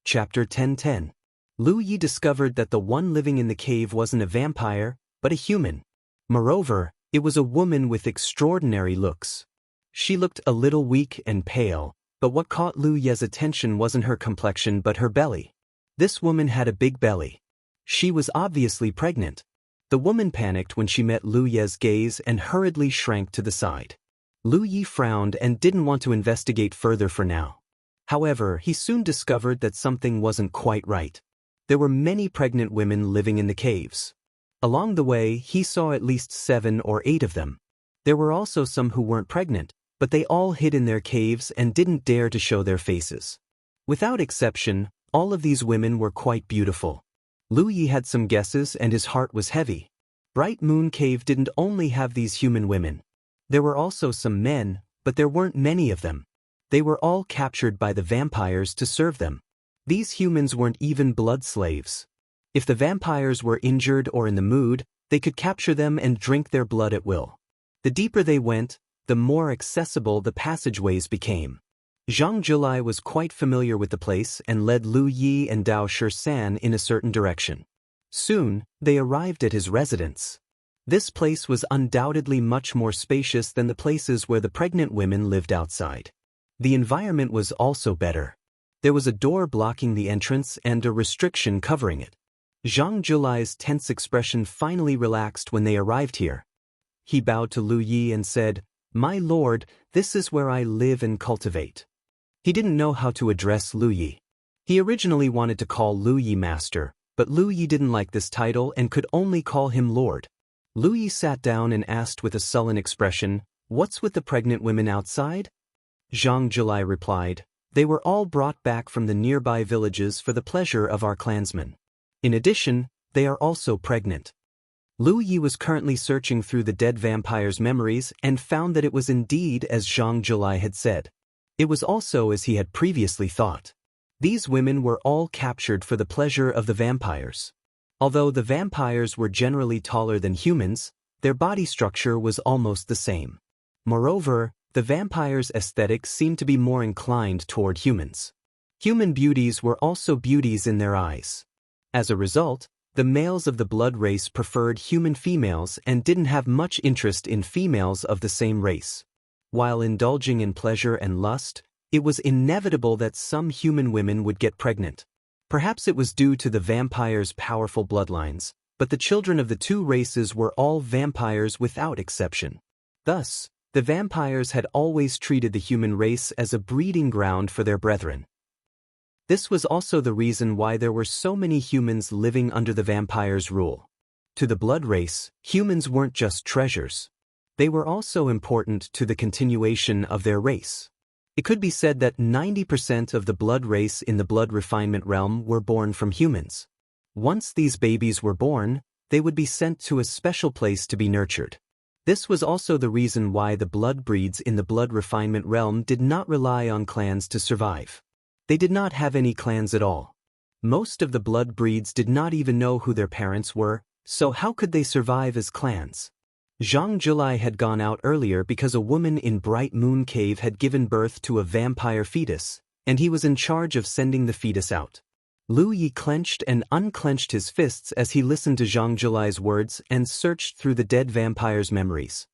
Chapter 10:10. Lu Yi discovered that the one living in the cave wasn't a vampire, but a human. Moreover, it was a woman with extraordinary looks. She looked a little weak and pale, but what caught Lu Yi's attention wasn't her complexion but her belly. This woman had a big belly. She was obviously pregnant. The woman panicked when she met Lu Ye's gaze and hurriedly shrank to the side. Lu Yi frowned and didn't want to investigate further for now. However, he soon discovered that something wasn't quite right. There were many pregnant women living in the caves. Along the way, he saw at least 7 or 8 of them. There were also some who weren't pregnant, but they all hid in their caves and didn't dare to show their faces. Without exception, all of these women were quite beautiful. Lu Yi had some guesses and his heart was heavy. Bright Moon Cave didn't only have these human women. There were also some men, but there weren't many of them. They were all captured by the vampires to serve them. These humans weren't even blood slaves. If the vampires were injured or in the mood, they could capture them and drink their blood at will. The deeper they went, the more accessible the passageways became. Zhang Julai was quite familiar with the place and led Lu Yi and Dao Shisan in a certain direction. Soon, they arrived at his residence. This place was undoubtedly much more spacious than the places where the pregnant women lived outside. The environment was also better. There was a door blocking the entrance and a restriction covering it. Zhang Julai's tense expression finally relaxed when they arrived here. He bowed to Lu Yi and said, "My lord, this is where I live and cultivate." He didn't know how to address Lu Yi. He originally wanted to call Lu Yi master, but Lu Yi didn't like this title and could only call him lord. Lu Yi sat down and asked with a sullen expression, "What's with the pregnant women outside?" Zhang Julai replied, "They were all brought back from the nearby villages for the pleasure of our clansmen. In addition, they are also pregnant." Lu Yi was currently searching through the dead vampire's memories and found that it was indeed as Zhang Julai had said. It was also as he had previously thought. These women were all captured for the pleasure of the vampires. Although the vampires were generally taller than humans, their body structure was almost the same. Moreover, the vampires' aesthetics seemed to be more inclined toward humans. Human beauties were also beauties in their eyes. As a result, the males of the blood race preferred human females and didn't have much interest in females of the same race. While indulging in pleasure and lust, it was inevitable that some human women would get pregnant. Perhaps it was due to the vampires' powerful bloodlines, but the children of the two races were all vampires without exception. Thus, the vampires had always treated the human race as a breeding ground for their brethren. This was also the reason why there were so many humans living under the vampires' rule. To the blood race, humans weren't just treasures. They were also important to the continuation of their race. It could be said that 90% of the blood race in the blood refinement realm were born from humans. Once these babies were born, they would be sent to a special place to be nurtured. This was also the reason why the blood breeds in the blood refinement realm did not rely on clans to survive. They did not have any clans at all. Most of the blood breeds did not even know who their parents were, so how could they survive as clans? Zhang Julai had gone out earlier because a woman in Bright Moon Cave had given birth to a vampire fetus, and he was in charge of sending the fetus out. Lu Yi clenched and unclenched his fists as he listened to Zhang Julai's words and searched through the dead vampire's memories.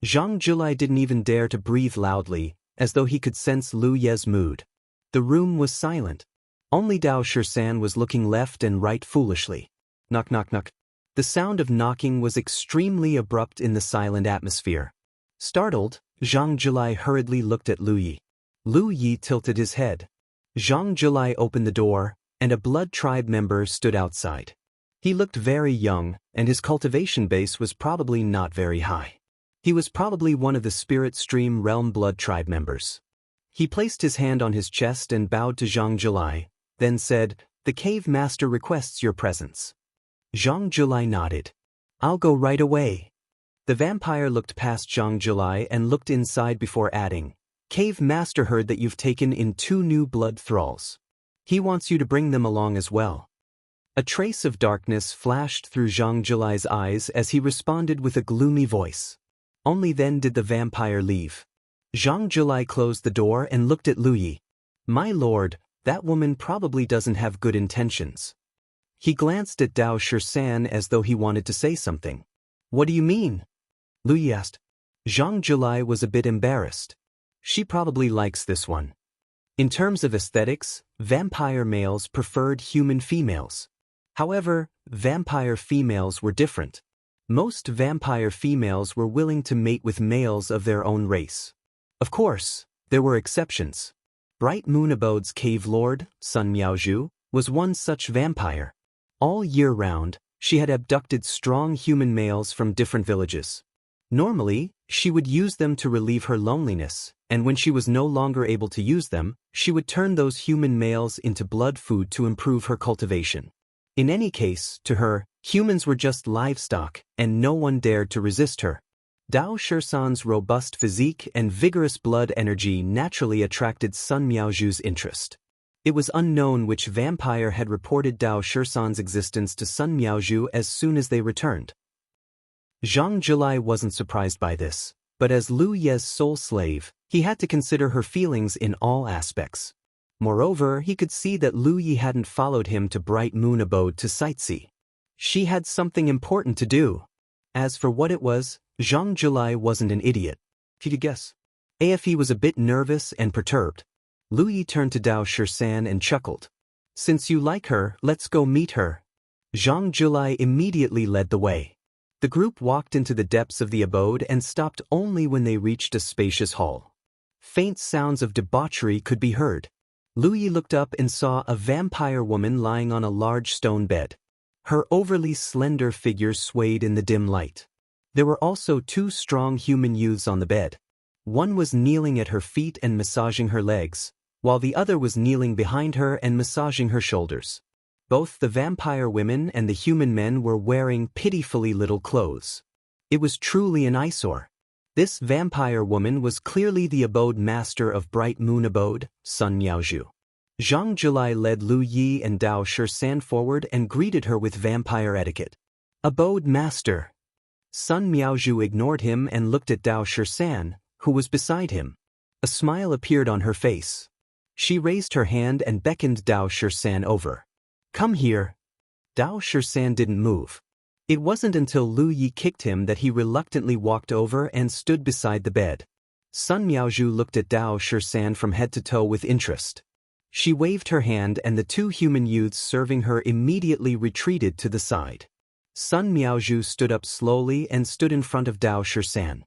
Zhang Julai didn't even dare to breathe loudly, as though he could sense Lu Ye's mood. The room was silent. Only Dao Shisan was looking left and right foolishly. Knock knock knock. The sound of knocking was extremely abrupt in the silent atmosphere. Startled, Zhang Julai hurriedly looked at Lu Yi. Lu Yi tilted his head. Zhang Julai opened the door, and a blood tribe member stood outside. He looked very young, and his cultivation base was probably not very high. He was probably one of the Spirit Stream Realm blood tribe members. He placed his hand on his chest and bowed to Zhang Julai, then said, "The cave master requests your presence." Zhang Julai nodded. "I'll go right away." The vampire looked past Zhang Julai and looked inside before adding, "Cave master heard that you've taken in 2 new blood thralls. He wants you to bring them along as well." A trace of darkness flashed through Zhang Julai's eyes as he responded with a gloomy voice. Only then did the vampire leave. Zhang Julai closed the door and looked at Lu Yi. "My lord, that woman probably doesn't have good intentions." He glanced at Dao Shisan as though he wanted to say something. "What do you mean?" Lu Yi asked. Zhang Julai was a bit embarrassed. She probably likes this one. In terms of aesthetics, vampire males preferred human females. However, vampire females were different. Most vampire females were willing to mate with males of their own race. Of course, there were exceptions. Bright Moon Abode's cave lord, Sun Miaozhu, was one such vampire. All year round, she had abducted strong human males from different villages. Normally, she would use them to relieve her loneliness, and when she was no longer able to use them, she would turn those human males into blood food to improve her cultivation. In any case, to her, humans were just livestock, and no one dared to resist her. Dao Shirsan's robust physique and vigorous blood energy naturally attracted Sun Miaozhu's interest. It was unknown which vampire had reported Dao Shirsan's existence to Sun Miaozhu as soon as they returned. Zhang Jilai wasn't surprised by this, but as Lu Ye's sole slave, he had to consider her feelings in all aspects. Moreover, he could see that Lu Yi hadn't followed him to Bright Moon Abode to sightsee. She had something important to do. As for what it was, Zhang Jilai wasn't an idiot. He could guess. Afe was a bit nervous and perturbed. Lu Yi turned to Dao Shirsan and chuckled. "Since you like her, let's go meet her." Zhang Jilai immediately led the way. The group walked into the depths of the abode and stopped only when they reached a spacious hall. Faint sounds of debauchery could be heard. Lu Yi looked up and saw a vampire woman lying on a large stone bed. Her overly slender figure swayed in the dim light. There were also two strong human youths on the bed. One was kneeling at her feet and massaging her legs, while the other was kneeling behind her and massaging her shoulders. Both the vampire women and the human men were wearing pitifully little clothes. It was truly an eyesore. This vampire woman was clearly the abode master of Bright Moon Abode, Sun Miaozhu. Zhang Jilai led Lu Yi and Dao Shirsan forward and greeted her with vampire etiquette. "Abode master." Sun Miaozhu ignored him and looked at Dao Shirsan, who was beside him. A smile appeared on her face. She raised her hand and beckoned Dao Shirsan over. "Come here." Dao Shirsan didn't move. It wasn't until Lu Yi kicked him that he reluctantly walked over and stood beside the bed. Sun Miaozhu looked at Dao Shirsan from head to toe with interest. She waved her hand and the two human youths serving her immediately retreated to the side. Sun Miaozhu stood up slowly and stood in front of Dao Shirsan.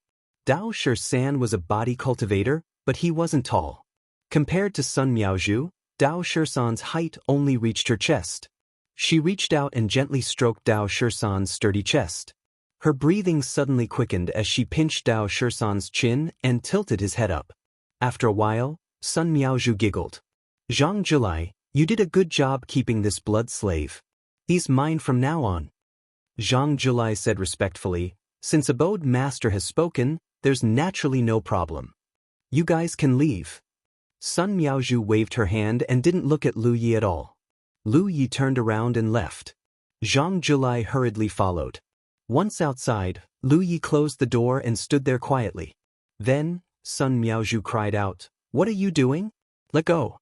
Dao Shirsan was a body cultivator, but he wasn't tall. Compared to Sun Miaozhu, Dao Shirsan's height only reached her chest. She reached out and gently stroked Dao Shirsan's sturdy chest. Her breathing suddenly quickened as she pinched Dao Shirsan's chin and tilted his head up. After a while, Sun Miaozhu giggled. "Zhang Jilai, you did a good job keeping this blood slave. He's mine from now on." Zhang Jilai said respectfully, "Since Abode Master has spoken, there's naturally no problem. You guys can leave." Sun Miaozhu waved her hand and didn't look at Lu Yi at all. Lu Yi turned around and left. Zhang Jilai hurriedly followed. Once outside, Lu Yi closed the door and stood there quietly. Then, Sun Miaozhu cried out, "What are you doing? Let go."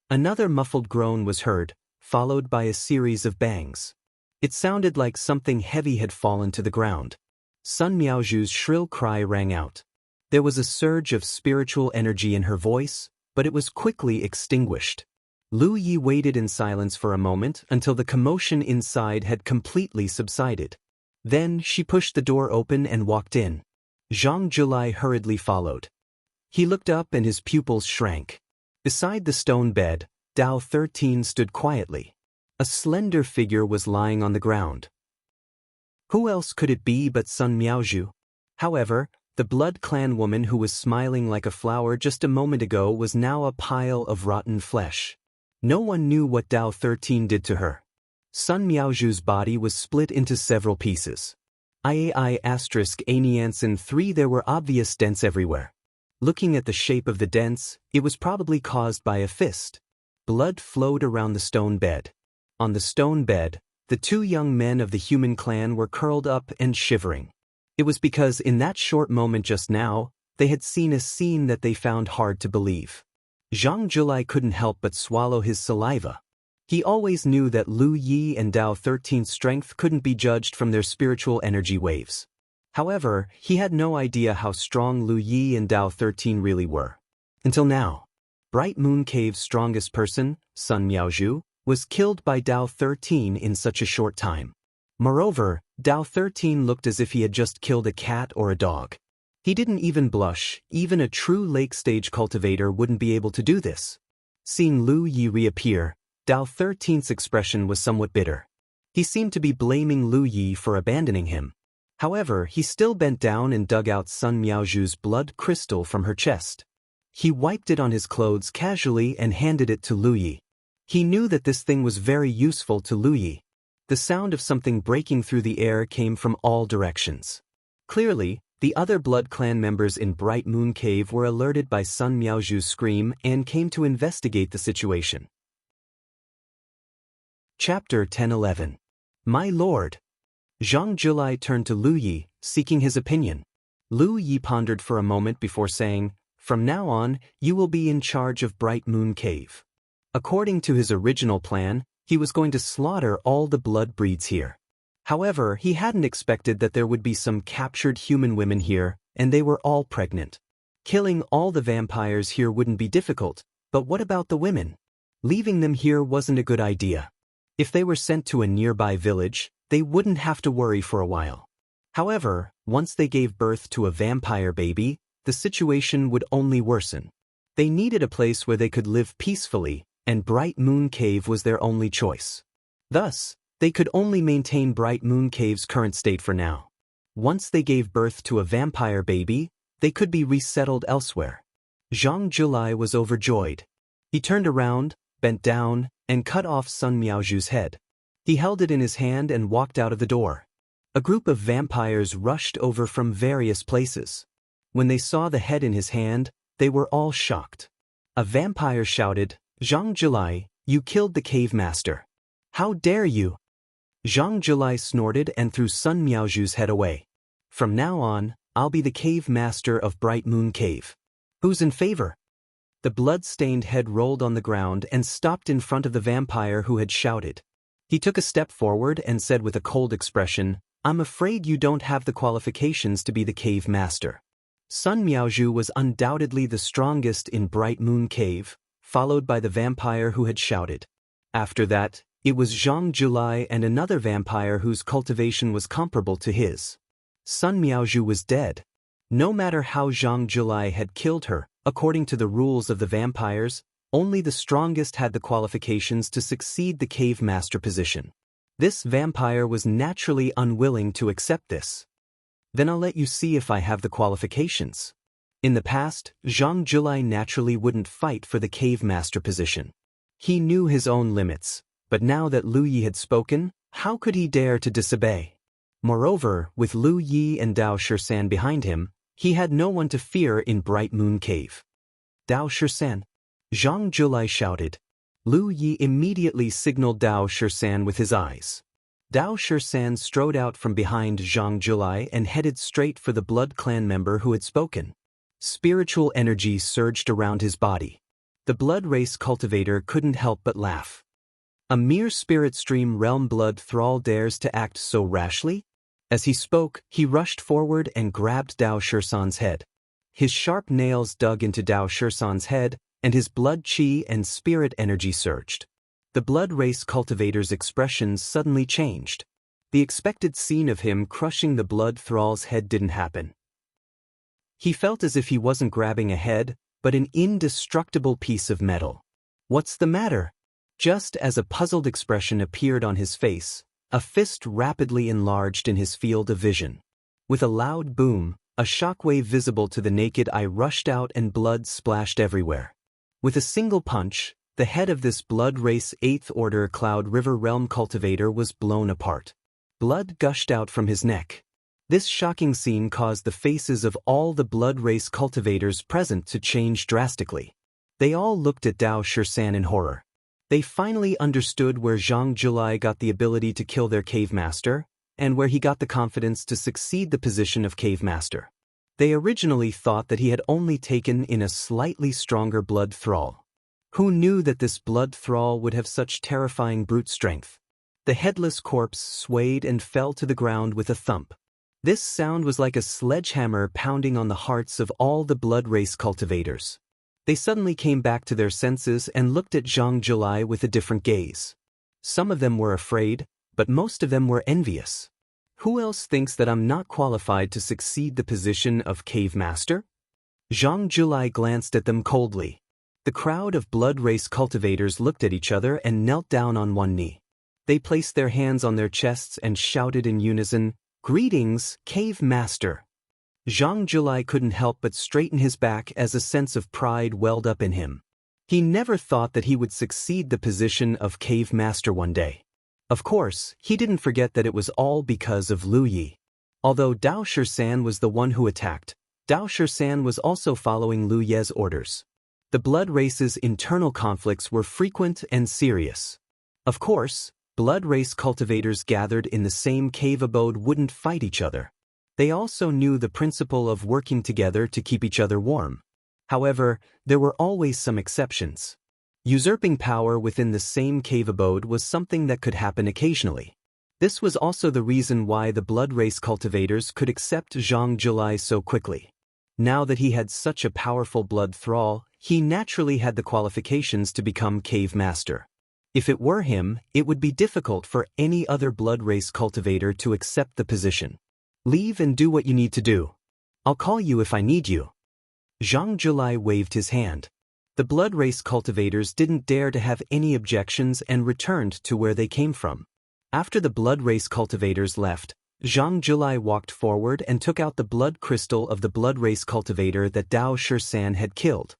Another muffled groan was heard, followed by a series of bangs. It sounded like something heavy had fallen to the ground. Sun Miaozhu's shrill cry rang out. There was a surge of spiritual energy in her voice, but it was quickly extinguished. Lu Yi waited in silence for a moment until the commotion inside had completely subsided. Then she pushed the door open and walked in. Zhang Jilai hurriedly followed. He looked up and his pupils shrank. Beside the stone bed, Dao 13 stood quietly. A slender figure was lying on the ground. Who else could it be but Sun Miaozhu? However, the Blood Clan woman who was smiling like a flower just a moment ago was now a pile of rotten flesh. No one knew what Dao 13 did to her. Sun Miaozhu's body was split into several pieces. *Aniansin 3 There were obvious dents everywhere. Looking at the shape of the dents, it was probably caused by a fist. Blood flowed around the stone bed. On the stone bed, the two young men of the human clan were curled up and shivering. It was because in that short moment just now, they had seen a scene that they found hard to believe. Zhang Jilai couldn't help but swallow his saliva. He always knew that Lu Yi and Dao 13's strength couldn't be judged from their spiritual energy waves. However, he had no idea how strong Lu Yi and Dao 13 really were. Until now. Bright Moon Cave's strongest person, Sun Miaozhu, was killed by Dao 13 in such a short time. Moreover, Dao 13 looked as if he had just killed a cat or a dog. He didn't even blush. Even a true lake-stage cultivator wouldn't be able to do this. Seeing Lu Yi reappear, Dao 13's expression was somewhat bitter. He seemed to be blaming Lu Yi for abandoning him. However, he still bent down and dug out Sun Miaozhu's blood crystal from her chest. He wiped it on his clothes casually and handed it to Lu Yi. He knew that this thing was very useful to Lu Yi. The sound of something breaking through the air came from all directions. Clearly, the other Blood Clan members in Bright Moon Cave were alerted by Sun Miaozhu's scream and came to investigate the situation. Chapter 1011. My lord. Zhang Julai turned to Lu Yi, seeking his opinion. Lu Yi pondered for a moment before saying, "From now on, you will be in charge of Bright Moon Cave." According to his original plan, he was going to slaughter all the blood breeds here. However, he hadn't expected that there would be some captured human women here, and they were all pregnant. Killing all the vampires here wouldn't be difficult, but what about the women? Leaving them here wasn't a good idea. If they were sent to a nearby village, they wouldn't have to worry for a while. However, once they gave birth to a vampire baby, the situation would only worsen. They needed a place where they could live peacefully, and Bright Moon Cave was their only choice. Thus, they could only maintain Bright Moon Cave's current state for now. Once they gave birth to a vampire baby, they could be resettled elsewhere. Zhang Julai was overjoyed. He turned around, bent down, and cut off Sun Miaozhu's head. He held it in his hand and walked out of the door. A group of vampires rushed over from various places. When they saw the head in his hand, they were all shocked. A vampire shouted, "Zhang Julai, you killed the cave master. How dare you?" Zhang Julai snorted and threw Sun Miaozhu's head away. "From now on, I'll be the cave master of Bright Moon Cave. Who's in favor?" The blood-stained head rolled on the ground and stopped in front of the vampire who had shouted. He took a step forward and said with a cold expression, "I'm afraid you don't have the qualifications to be the cave master." Sun Miaozhu was undoubtedly the strongest in Bright Moon Cave, followed by the vampire who had shouted. After that, it was Zhang Julai and another vampire whose cultivation was comparable to his. Sun Miaozhu was dead. No matter how Zhang Julai had killed her, according to the rules of the vampires, only the strongest had the qualifications to succeed the cave master position. This vampire was naturally unwilling to accept this. "Then I'll let you see if I have the qualifications." In the past, Zhang Julai naturally wouldn't fight for the cave master position. He knew his own limits, but now that Lu Yi had spoken, how could he dare to disobey? Moreover, with Lu Yi and Dao Shisan behind him, he had no one to fear in Bright Moon Cave. "Dao Shisan!" Zhang Julai shouted. Lu Yi immediately signaled Dao Shisan with his eyes. Dao Shisan strode out from behind Zhang Julai and headed straight for the Blood Clan member who had spoken. Spiritual energy surged around his body. The blood race cultivator couldn't help but laugh. A mere spirit stream realm blood thrall dares to act so rashly? As he spoke, he rushed forward and grabbed Dao Shisan's head. His sharp nails dug into Dao Shisan's head, and his blood chi and spirit energy surged. The blood race cultivator's expression suddenly changed. The expected scene of him crushing the blood thrall's head didn't happen. He felt as if he wasn't grabbing a head, but an indestructible piece of metal. "What's the matter?" Just as a puzzled expression appeared on his face, a fist rapidly enlarged in his field of vision. With a loud boom, a shockwave visible to the naked eye rushed out and blood splashed everywhere. With a single punch, the head of this blood race 8th Order Cloud River Realm cultivator was blown apart. Blood gushed out from his neck. This shocking scene caused the faces of all the blood race cultivators present to change drastically. They all looked at Dao Shisan in horror. They finally understood where Zhang Julai got the ability to kill their cave master, and where he got the confidence to succeed the position of cave master. They originally thought that he had only taken in a slightly stronger blood thrall. Who knew that this blood thrall would have such terrifying brute strength? The headless corpse swayed and fell to the ground with a thump. This sound was like a sledgehammer pounding on the hearts of all the blood race cultivators. They suddenly came back to their senses and looked at Zhang Julai with a different gaze. Some of them were afraid, but most of them were envious. Who else thinks that I'm not qualified to succeed the position of cave master? Zhang Julai glanced at them coldly. The crowd of blood race cultivators looked at each other and knelt down on one knee. They placed their hands on their chests and shouted in unison, "Greetings, cave master." Zhang Julai couldn't help but straighten his back as a sense of pride welled up in him. He never thought that he would succeed the position of cave master one day. Of course, he didn't forget that it was all because of Lu Yi. Although Dao Shisan was the one who attacked, Dao Shisan was also following Lu Ye's orders. The blood race's internal conflicts were frequent and serious. Of course, blood race cultivators gathered in the same cave abode wouldn't fight each other. They also knew the principle of working together to keep each other warm. However, there were always some exceptions. Usurping power within the same cave abode was something that could happen occasionally. This was also the reason why the blood race cultivators could accept Zhang Julai so quickly. Now that he had such a powerful blood thrall, he naturally had the qualifications to become cave master. If it were him, it would be difficult for any other blood race cultivator to accept the position. Leave and do what you need to do. I'll call you if I need you. Zhang Julai waved his hand. The blood race cultivators didn't dare to have any objections and returned to where they came from. After the blood race cultivators left, Zhang Julai walked forward and took out the blood crystal of the blood race cultivator that Dao Shisan had killed.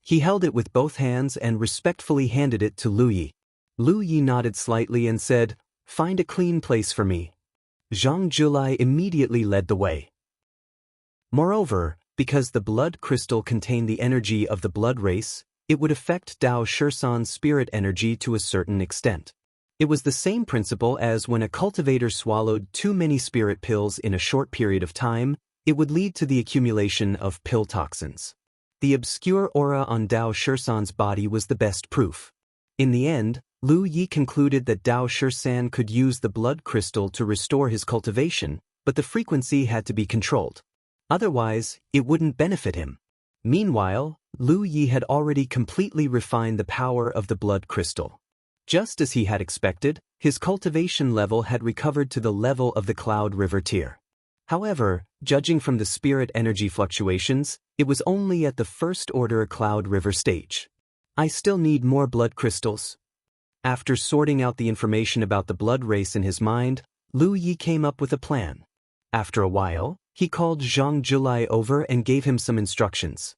He held it with both hands and respectfully handed it to Lu Yi. Lu Yi nodded slightly and said, "Find a clean place for me." Zhang Julai immediately led the way. Moreover, because the blood crystal contained the energy of the blood race, it would affect Dao Shisan's spirit energy to a certain extent. It was the same principle as when a cultivator swallowed too many spirit pills in a short period of time, it would lead to the accumulation of pill toxins. The obscure aura on Dao Shisan's body was the best proof. In the end, Lu Yi concluded that Dao Shisan could use the blood crystal to restore his cultivation, but the frequency had to be controlled. Otherwise, it wouldn't benefit him. Meanwhile, Lu Yi had already completely refined the power of the blood crystal. Just as he had expected, his cultivation level had recovered to the level of the Cloud River tier. However, judging from the spirit energy fluctuations, it was only at the first order Cloud River stage. I still need more blood crystals. After sorting out the information about the blood race in his mind, Lu Yi came up with a plan. After a while, he called Zhang Julai over and gave him some instructions.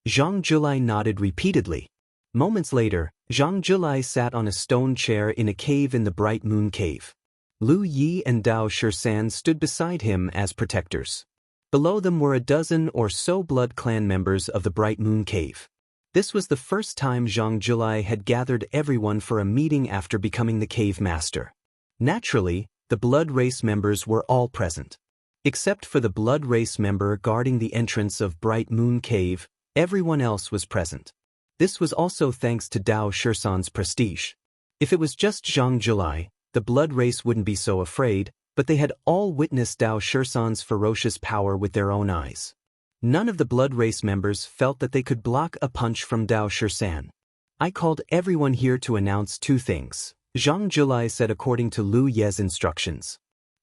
Zhang Julai nodded repeatedly. Moments later, Zhang Julai sat on a stone chair in a cave in the Bright Moon Cave. Lu Yi and Dao Shisan stood beside him as protectors. Below them were a dozen or so blood clan members of the Bright Moon Cave. This was the first time Zhang Julai had gathered everyone for a meeting after becoming the cave master. Naturally, the blood race members were all present. Except for the blood race member guarding the entrance of Bright Moon Cave, everyone else was present. This was also thanks to Dao Shisan's prestige. If it was just Zhang Julai, the blood race wouldn't be so afraid, but they had all witnessed Dao Shisan's ferocious power with their own eyes. None of the blood race members felt that they could block a punch from Dao Shisan. I called everyone here to announce two things, Zhang Julai said according to Lu Ye's instructions.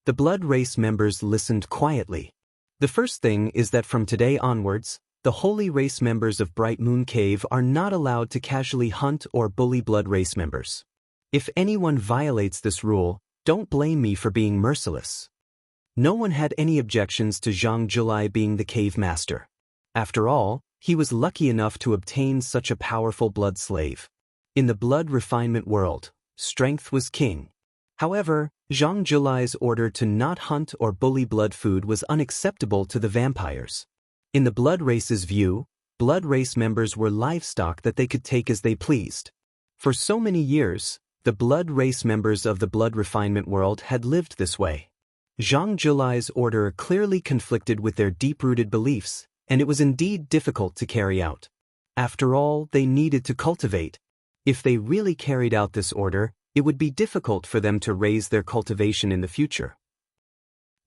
The blood race members listened quietly. The first thing is that from today onwards, the holy race members of Bright Moon Cave are not allowed to casually hunt or bully blood race members. If anyone violates this rule, don't blame me for being merciless. No one had any objections to Zhang Julai being the cave master. After all, he was lucky enough to obtain such a powerful blood slave. In the blood refinement world, strength was king. However, Zhang Julai's order to not hunt or bully blood food was unacceptable to the vampires. In the blood race's view, blood race members were livestock that they could take as they pleased. For so many years, the blood race members of the blood refinement world had lived this way. Zhang Julai's order clearly conflicted with their deep-rooted beliefs, and it was indeed difficult to carry out. After all, they needed to cultivate. If they really carried out this order, it would be difficult for them to raise their cultivation in the future.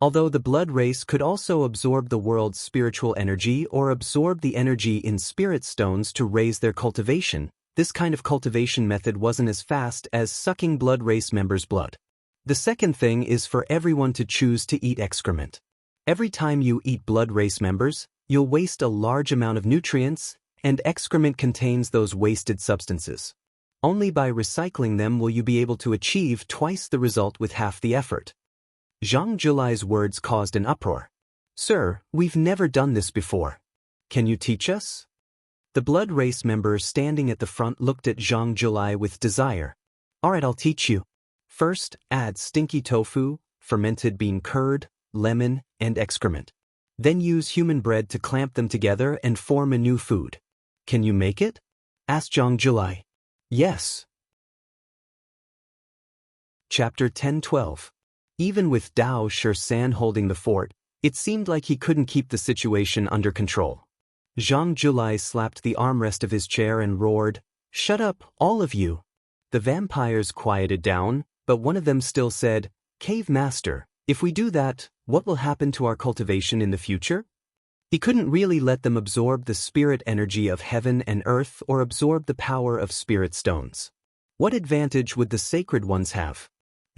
Although the blood race could also absorb the world's spiritual energy or absorb the energy in spirit stones to raise their cultivation, this kind of cultivation method wasn't as fast as sucking blood race members' blood. The second thing is for everyone to choose to eat excrement. Every time you eat blood race members, you'll waste a large amount of nutrients, and excrement contains those wasted substances. Only by recycling them will you be able to achieve twice the result with half the effort. Zhang Julai's words caused an uproar. Sir, we've never done this before. Can you teach us? The blood race member standing at the front looked at Zhang Julai with desire. Alright, I'll teach you. First, add stinky tofu, fermented bean curd, lemon, and excrement. Then use human bread to clamp them together and form a new food. Can you make it? Asked Zhang Julai. Yes. Chapter 10-12. Even with Dao Shisan holding the fort, it seemed like he couldn't keep the situation under control. Zhang Julai slapped the armrest of his chair and roared, Shut up, all of you. The vampires quieted down, but one of them still said, Cave Master, if we do that, what will happen to our cultivation in the future? He couldn't really let them absorb the spirit energy of heaven and earth or absorb the power of spirit stones. What advantage would the sacred ones have?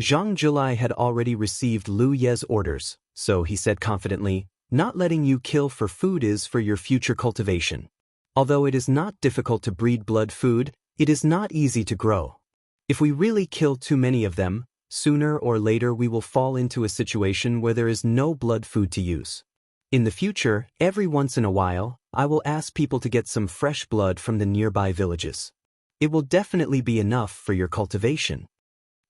Zhang Julai had already received Lu Ye's orders, so he said confidently, Not letting you kill for food is for your future cultivation. Although it is not difficult to breed blood food, it is not easy to grow. If we really kill too many of them, sooner or later we will fall into a situation where there is no blood food to use. In the future, every once in a while, I will ask people to get some fresh blood from the nearby villages. It will definitely be enough for your cultivation.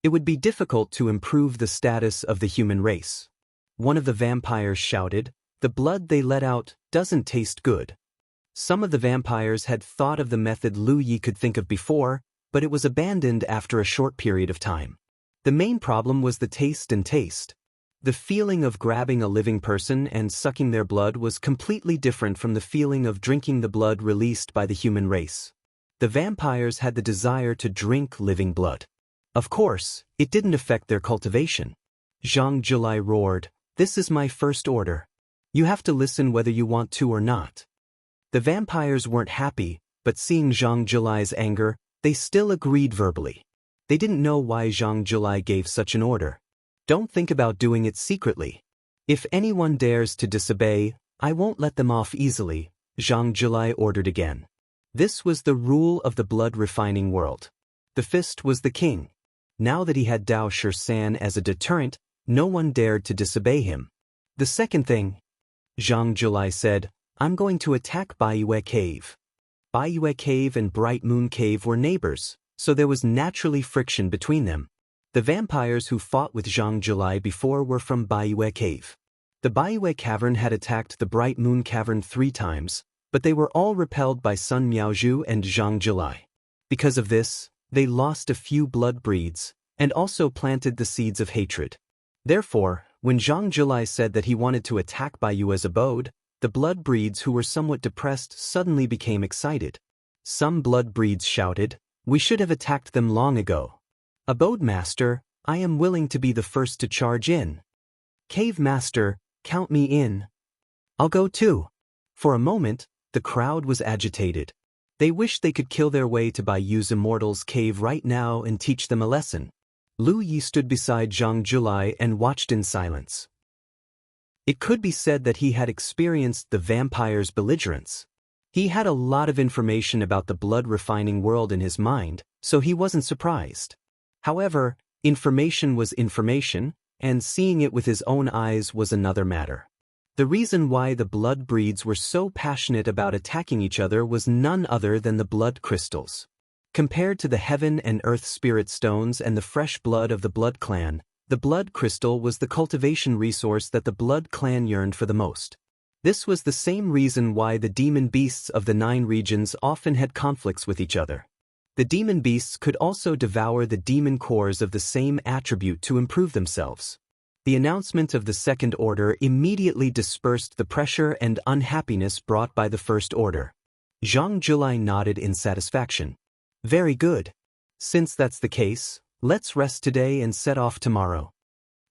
It would be difficult to improve the status of the human race. One of the vampires shouted, The blood they let out doesn't taste good. Some of the vampires had thought of the method Lu Yi could think of before, but it was abandoned after a short period of time. The main problem was the taste. The feeling of grabbing a living person and sucking their blood was completely different from the feeling of drinking the blood released by the human race. The vampires had the desire to drink living blood. Of course, it didn't affect their cultivation. Zhang Julai roared, This is my first order. You have to listen whether you want to or not. The vampires weren't happy, but seeing Zhang Julai's anger, they still agreed verbally. They didn't know why Zhang Julai gave such an order. Don't think about doing it secretly. If anyone dares to disobey, I won't let them off easily, Zhang Julai ordered again. This was the rule of the blood refining world. The fist was the king. Now that he had Dao Shisan as a deterrent, no one dared to disobey him. The second thing, Zhang Julai said, I'm going to attack Baiyue Cave. Baiyue Cave and Bright Moon Cave were neighbors, so there was naturally friction between them. The vampires who fought with Zhang Julai before were from Baiyue Cave. The Baiyue Cavern had attacked the Bright Moon Cavern 3 times, but they were all repelled by Sun Miaozhu and Zhang Julai. Because of this, they lost a few blood breeds, and also planted the seeds of hatred. Therefore, when Zhang Julai said that he wanted to attack Baiyue's abode, the blood breeds who were somewhat depressed suddenly became excited. Some blood breeds shouted, We should have attacked them long ago. Abode Master, I am willing to be the first to charge in. Cave Master, count me in. I'll go too. For a moment, the crowd was agitated. They wished they could kill their way to Baiyu's Immortal's cave right now and teach them a lesson. Lu Yi stood beside Zhang Julai and watched in silence. It could be said that he had experienced the vampire's belligerence. He had a lot of information about the blood-refining world in his mind, so he wasn't surprised. However, information was information, and seeing it with his own eyes was another matter. The reason why the blood breeds were so passionate about attacking each other was none other than the blood crystals. Compared to the heaven and earth spirit stones and the fresh blood of the blood clan, the blood crystal was the cultivation resource that the blood clan yearned for the most. This was the same reason why the demon beasts of the 9 regions often had conflicts with each other. The demon beasts could also devour the demon cores of the same attribute to improve themselves. The announcement of the Second Order immediately dispersed the pressure and unhappiness brought by the First Order. Zhang Julai nodded in satisfaction. Very good. Since that's the case, let's rest today and set off tomorrow.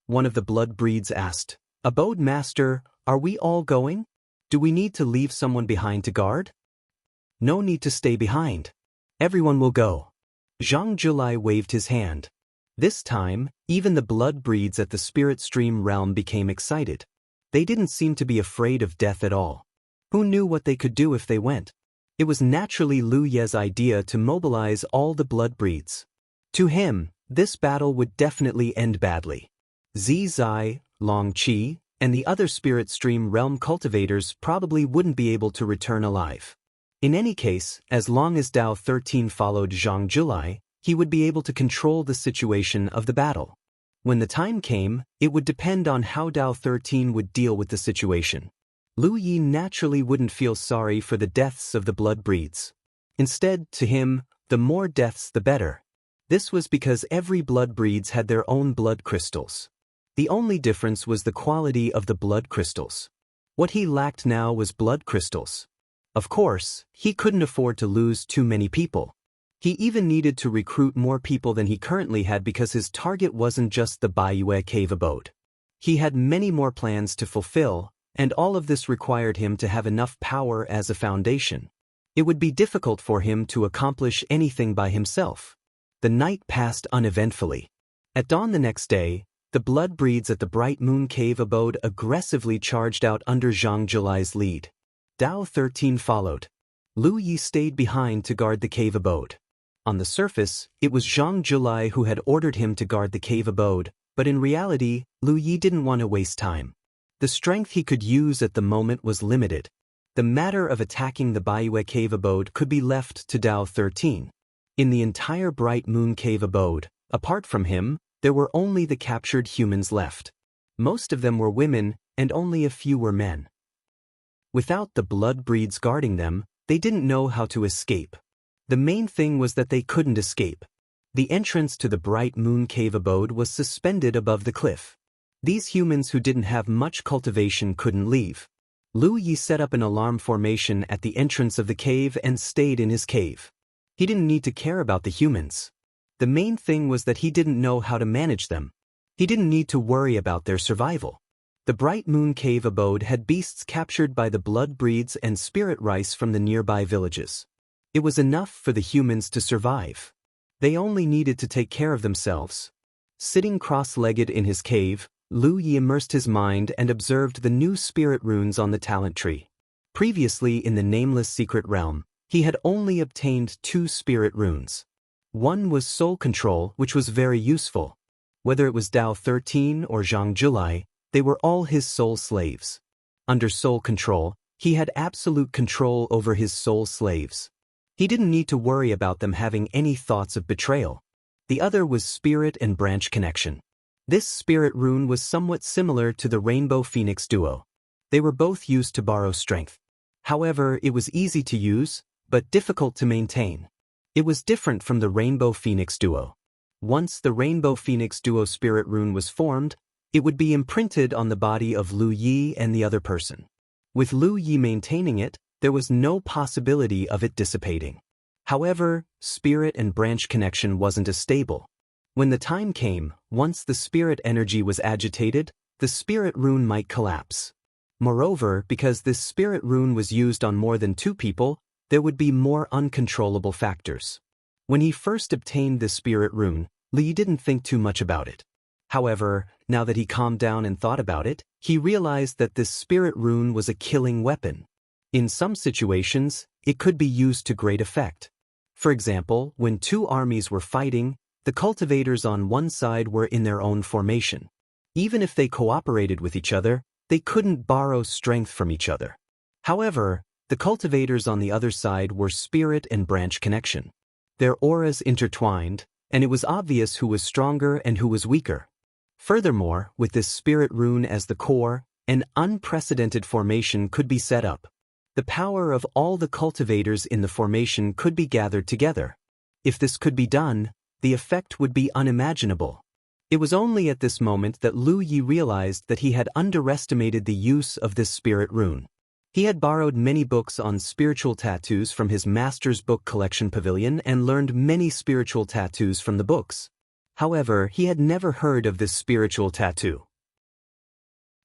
One of the blood breeds asked, Abode Master, are we all going? Do we need to leave someone behind to guard? No need to stay behind. Everyone will go. Zhang Julai waved his hand. This time, even the blood breeds at the spirit stream realm became excited. They didn't seem to be afraid of death at all. Who knew what they could do if they went? It was naturally Lu Ye's idea to mobilize all the blood breeds. To him, this battle would definitely end badly. Zai, Long Qi, and the other spirit stream realm cultivators probably wouldn't be able to return alive. In any case, as long as Dao 13 followed Zhang Julai, he would be able to control the situation of the battle. When the time came, it would depend on how Dao 13 would deal with the situation. Lu Yi naturally wouldn't feel sorry for the deaths of the blood breeds. Instead, to him, the more deaths the better. This was because every blood breeds had their own blood crystals. The only difference was the quality of the blood crystals. What he lacked now was blood crystals. Of course, he couldn't afford to lose too many people. He even needed to recruit more people than he currently had because his target wasn't just the Baiyue cave abode. He had many more plans to fulfill, and all of this required him to have enough power as a foundation. It would be difficult for him to accomplish anything by himself. The night passed uneventfully. At dawn the next day, the blood breeds at the Bright Moon Cave abode aggressively charged out under Zhang Julai's lead. Dao 13 followed. Lu Yi stayed behind to guard the cave abode. On the surface, it was Zhang Julai who had ordered him to guard the cave abode, but in reality, Lu Yi didn't want to waste time. The strength he could use at the moment was limited. The matter of attacking the Baiyue cave abode could be left to Dao 13. In the entire Bright Moon Cave abode, apart from him, there were only the captured humans left. Most of them were women, and only a few were men. Without the blood breeds guarding them, they didn't know how to escape. The main thing was that they couldn't escape. The entrance to the Bright Moon Cave abode was suspended above the cliff. These humans who didn't have much cultivation couldn't leave. Lu Yi set up an alarm formation at the entrance of the cave and stayed in his cave. He didn't need to care about the humans. The main thing was that he didn't know how to manage them. He didn't need to worry about their survival. The Bright Moon Cave abode had beasts captured by the blood breeds and spirit rice from the nearby villages. It was enough for the humans to survive. They only needed to take care of themselves. Sitting cross-legged in his cave, Lu Yi immersed his mind and observed the new spirit runes on the talent tree. Previously in the nameless secret realm, he had only obtained 2 spirit runes. One was soul control, which was very useful. Whether it was Dao 13 or Zhang Julai, they were all his soul slaves. Under soul control, he had absolute control over his soul slaves. He didn't need to worry about them having any thoughts of betrayal. The other was spirit and branch connection. This spirit rune was somewhat similar to the Rainbow Phoenix duo. They were both used to borrow strength. However, it was easy to use, but difficult to maintain. It was different from the Rainbow Phoenix duo. Once the Rainbow Phoenix duo spirit rune was formed, it would be imprinted on the body of Lu Yi and the other person. With Lu Yi maintaining it, there was no possibility of it dissipating. However, spirit and branch connection wasn't as stable. When the time came, once the spirit energy was agitated, the spirit rune might collapse. Moreover, because this spirit rune was used on more than 2 people, there would be more uncontrollable factors. When he first obtained the spirit rune, Li didn't think too much about it. However, now that he calmed down and thought about it, he realized that this spirit rune was a killing weapon. In some situations, it could be used to great effect. For example, when 2 armies were fighting, the cultivators on one side were in their own formation. Even if they cooperated with each other, they couldn't borrow strength from each other. However, the cultivators on the other side were spirit and branch connection. Their auras intertwined, and it was obvious who was stronger and who was weaker. Furthermore, with this spirit rune as the core, an unprecedented formation could be set up. The power of all the cultivators in the formation could be gathered together. If this could be done, the effect would be unimaginable. It was only at this moment that Lu Yi realized that he had underestimated the use of this spirit rune. He had borrowed many books on spiritual tattoos from his master's book collection pavilion and learned many spiritual tattoos from the books. However, he had never heard of this spiritual tattoo.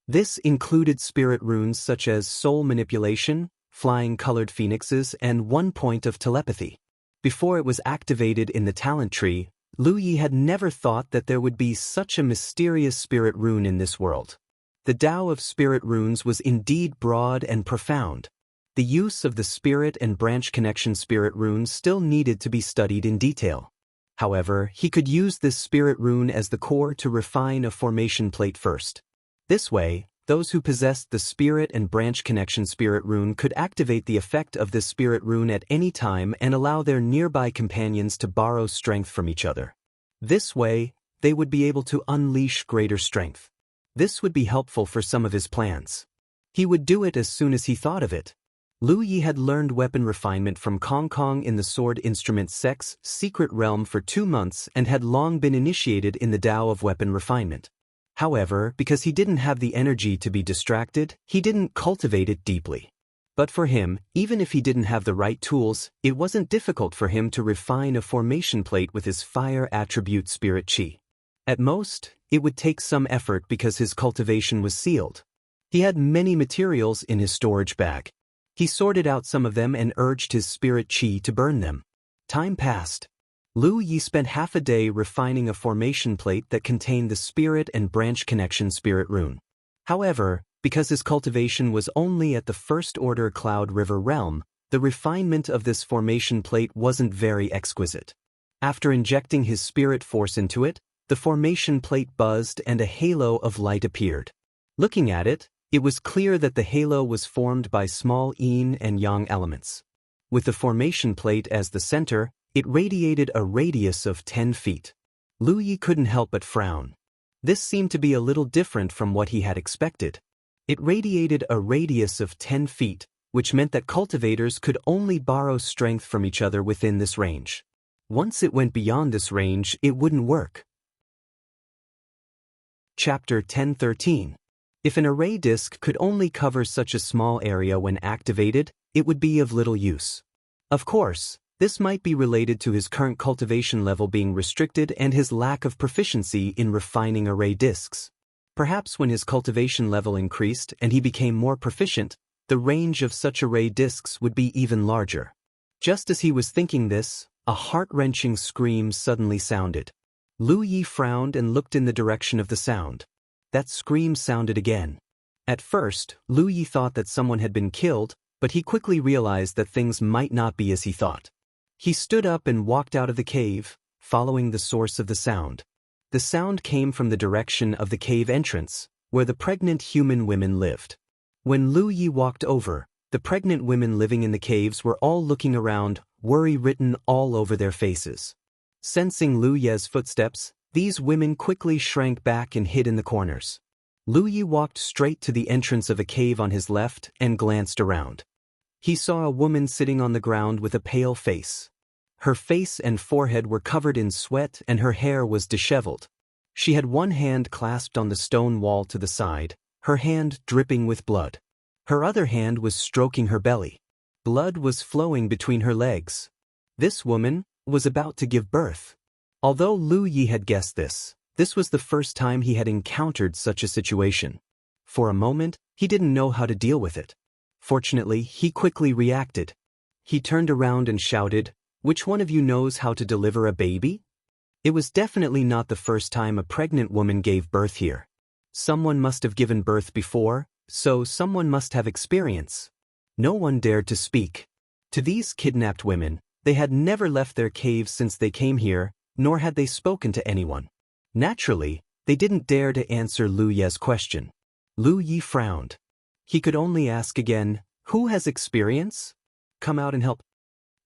This included spirit runes such as soul manipulation, flying colored phoenixes, and 1 point of telepathy. Before it was activated in the talent tree, Lu Yi had never thought that there would be such a mysterious spirit rune in this world. The Tao of spirit runes was indeed broad and profound. The use of the spirit and branch connection spirit runes still needed to be studied in detail. However, he could use this spirit rune as the core to refine a formation plate first. This way, those who possessed the spirit and branch connection spirit rune could activate the effect of this spirit rune at any time and allow their nearby companions to borrow strength from each other. This way, they would be able to unleash greater strength. This would be helpful for some of his plans. He would do it as soon as he thought of it. Lu Yi had learned weapon refinement from Kong Kong in the Sword Instrument Sect's secret realm for 2 months and had long been initiated in the Tao of weapon refinement. However, because he didn't have the energy to be distracted, he didn't cultivate it deeply. But for him, even if he didn't have the right tools, it wasn't difficult for him to refine a formation plate with his fire attribute spirit chi. At most, it would take some effort because his cultivation was sealed. He had many materials in his storage bag. He sorted out some of them and urged his spirit chi to burn them. Time passed. Lu Yi spent half a day refining a formation plate that contained the spirit and branch connection spirit rune. However, because his cultivation was only at the first order Cloud River realm, the refinement of this formation plate wasn't very exquisite. After injecting his spirit force into it, the formation plate buzzed and a halo of light appeared. Looking at it, it was clear that the halo was formed by small yin and yang elements. With the formation plate as the center, it radiated a radius of 10 feet. Lu Yi couldn't help but frown. This seemed to be a little different from what he had expected. It radiated a radius of 10 feet, which meant that cultivators could only borrow strength from each other within this range. Once it went beyond this range, it wouldn't work. Chapter 1013. If an array disk could only cover such a small area when activated, it would be of little use. Of course, this might be related to his current cultivation level being restricted and his lack of proficiency in refining array disks. Perhaps when his cultivation level increased and he became more proficient, the range of such array disks would be even larger. Just as he was thinking this, a heart-wrenching scream suddenly sounded. Lu Yi frowned and looked in the direction of the sound. That scream sounded again. At first, Lu Yi thought that someone had been killed, but he quickly realized that things might not be as he thought. He stood up and walked out of the cave, following the source of the sound. The sound came from the direction of the cave entrance, where the pregnant human women lived. When Lu Yi walked over, the pregnant women living in the caves were all looking around, worry written all over their faces. Sensing Lu Yi's footsteps, these women quickly shrank back and hid in the corners. Lu Yi walked straight to the entrance of a cave on his left and glanced around. He saw a woman sitting on the ground with a pale face. Her face and forehead were covered in sweat and her hair was disheveled. She had one hand clasped on the stone wall to the side, her hand dripping with blood. Her other hand was stroking her belly. Blood was flowing between her legs. This woman was about to give birth. Although Lu Yi had guessed this was the first time he had encountered such a situation. For a moment, he didn't know how to deal with it. Fortunately, he quickly reacted. He turned around and shouted, "Which one of you knows how to deliver a baby?" It was definitely not the first time a pregnant woman gave birth here. Someone must have given birth before, so someone must have experience. No one dared to speak. To these kidnapped women, they had never left their caves since they came here, nor had they spoken to anyone. Naturally, they didn't dare to answer Lu Yi's question. Lu Yi frowned. He could only ask again, "Who has experience? Come out and help."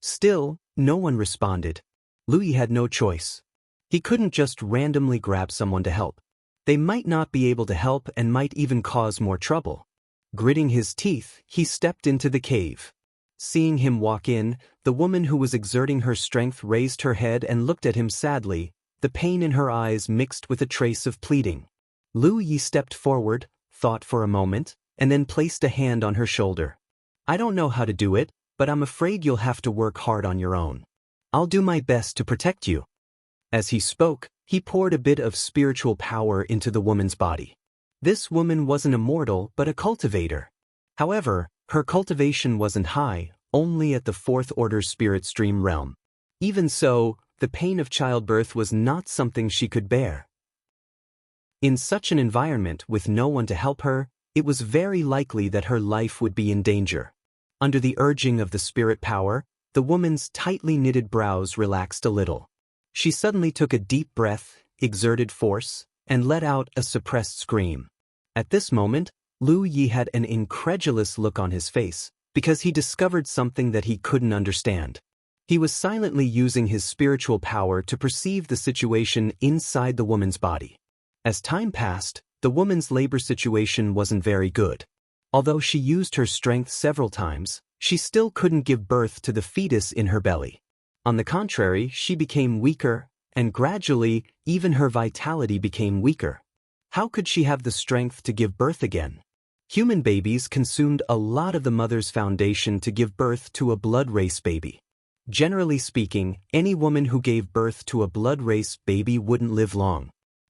Still, no one responded. Lu Yi had no choice. He couldn't just randomly grab someone to help. They might not be able to help and might even cause more trouble. Gritting his teeth, he stepped into the cave. Seeing him walk in, the woman who was exerting her strength raised her head and looked at him sadly, the pain in her eyes mixed with a trace of pleading. Lu Yi stepped forward, thought for a moment, and then placed a hand on her shoulder. "I don't know how to do it, but I'm afraid you'll have to work hard on your own. I'll do my best to protect you." As he spoke, he poured a bit of spiritual power into the woman's body. This woman wasn't a mortal but a cultivator. However, her cultivation wasn't high, only at the fourth order spirit stream realm. Even so, the pain of childbirth was not something she could bear. In such an environment with no one to help her, it was very likely that her life would be in danger. Under the urging of the spirit power, the woman's tightly knitted brows relaxed a little. She suddenly took a deep breath, exerted force, and let out a suppressed scream. At this moment, Lu Yi had an incredulous look on his face, because he discovered something that he couldn't understand. He was silently using his spiritual power to perceive the situation inside the woman's body. As time passed, the woman's labor situation wasn't very good. Although she used her strength several times, she still couldn't give birth to the fetus in her belly. On the contrary, she became weaker, and gradually, even her vitality became weaker. How could she have the strength to give birth again? Human babies consumed a lot of the mother's foundation to give birth to a blood race baby. Generally speaking, any woman who gave birth to a blood race baby wouldn't live long.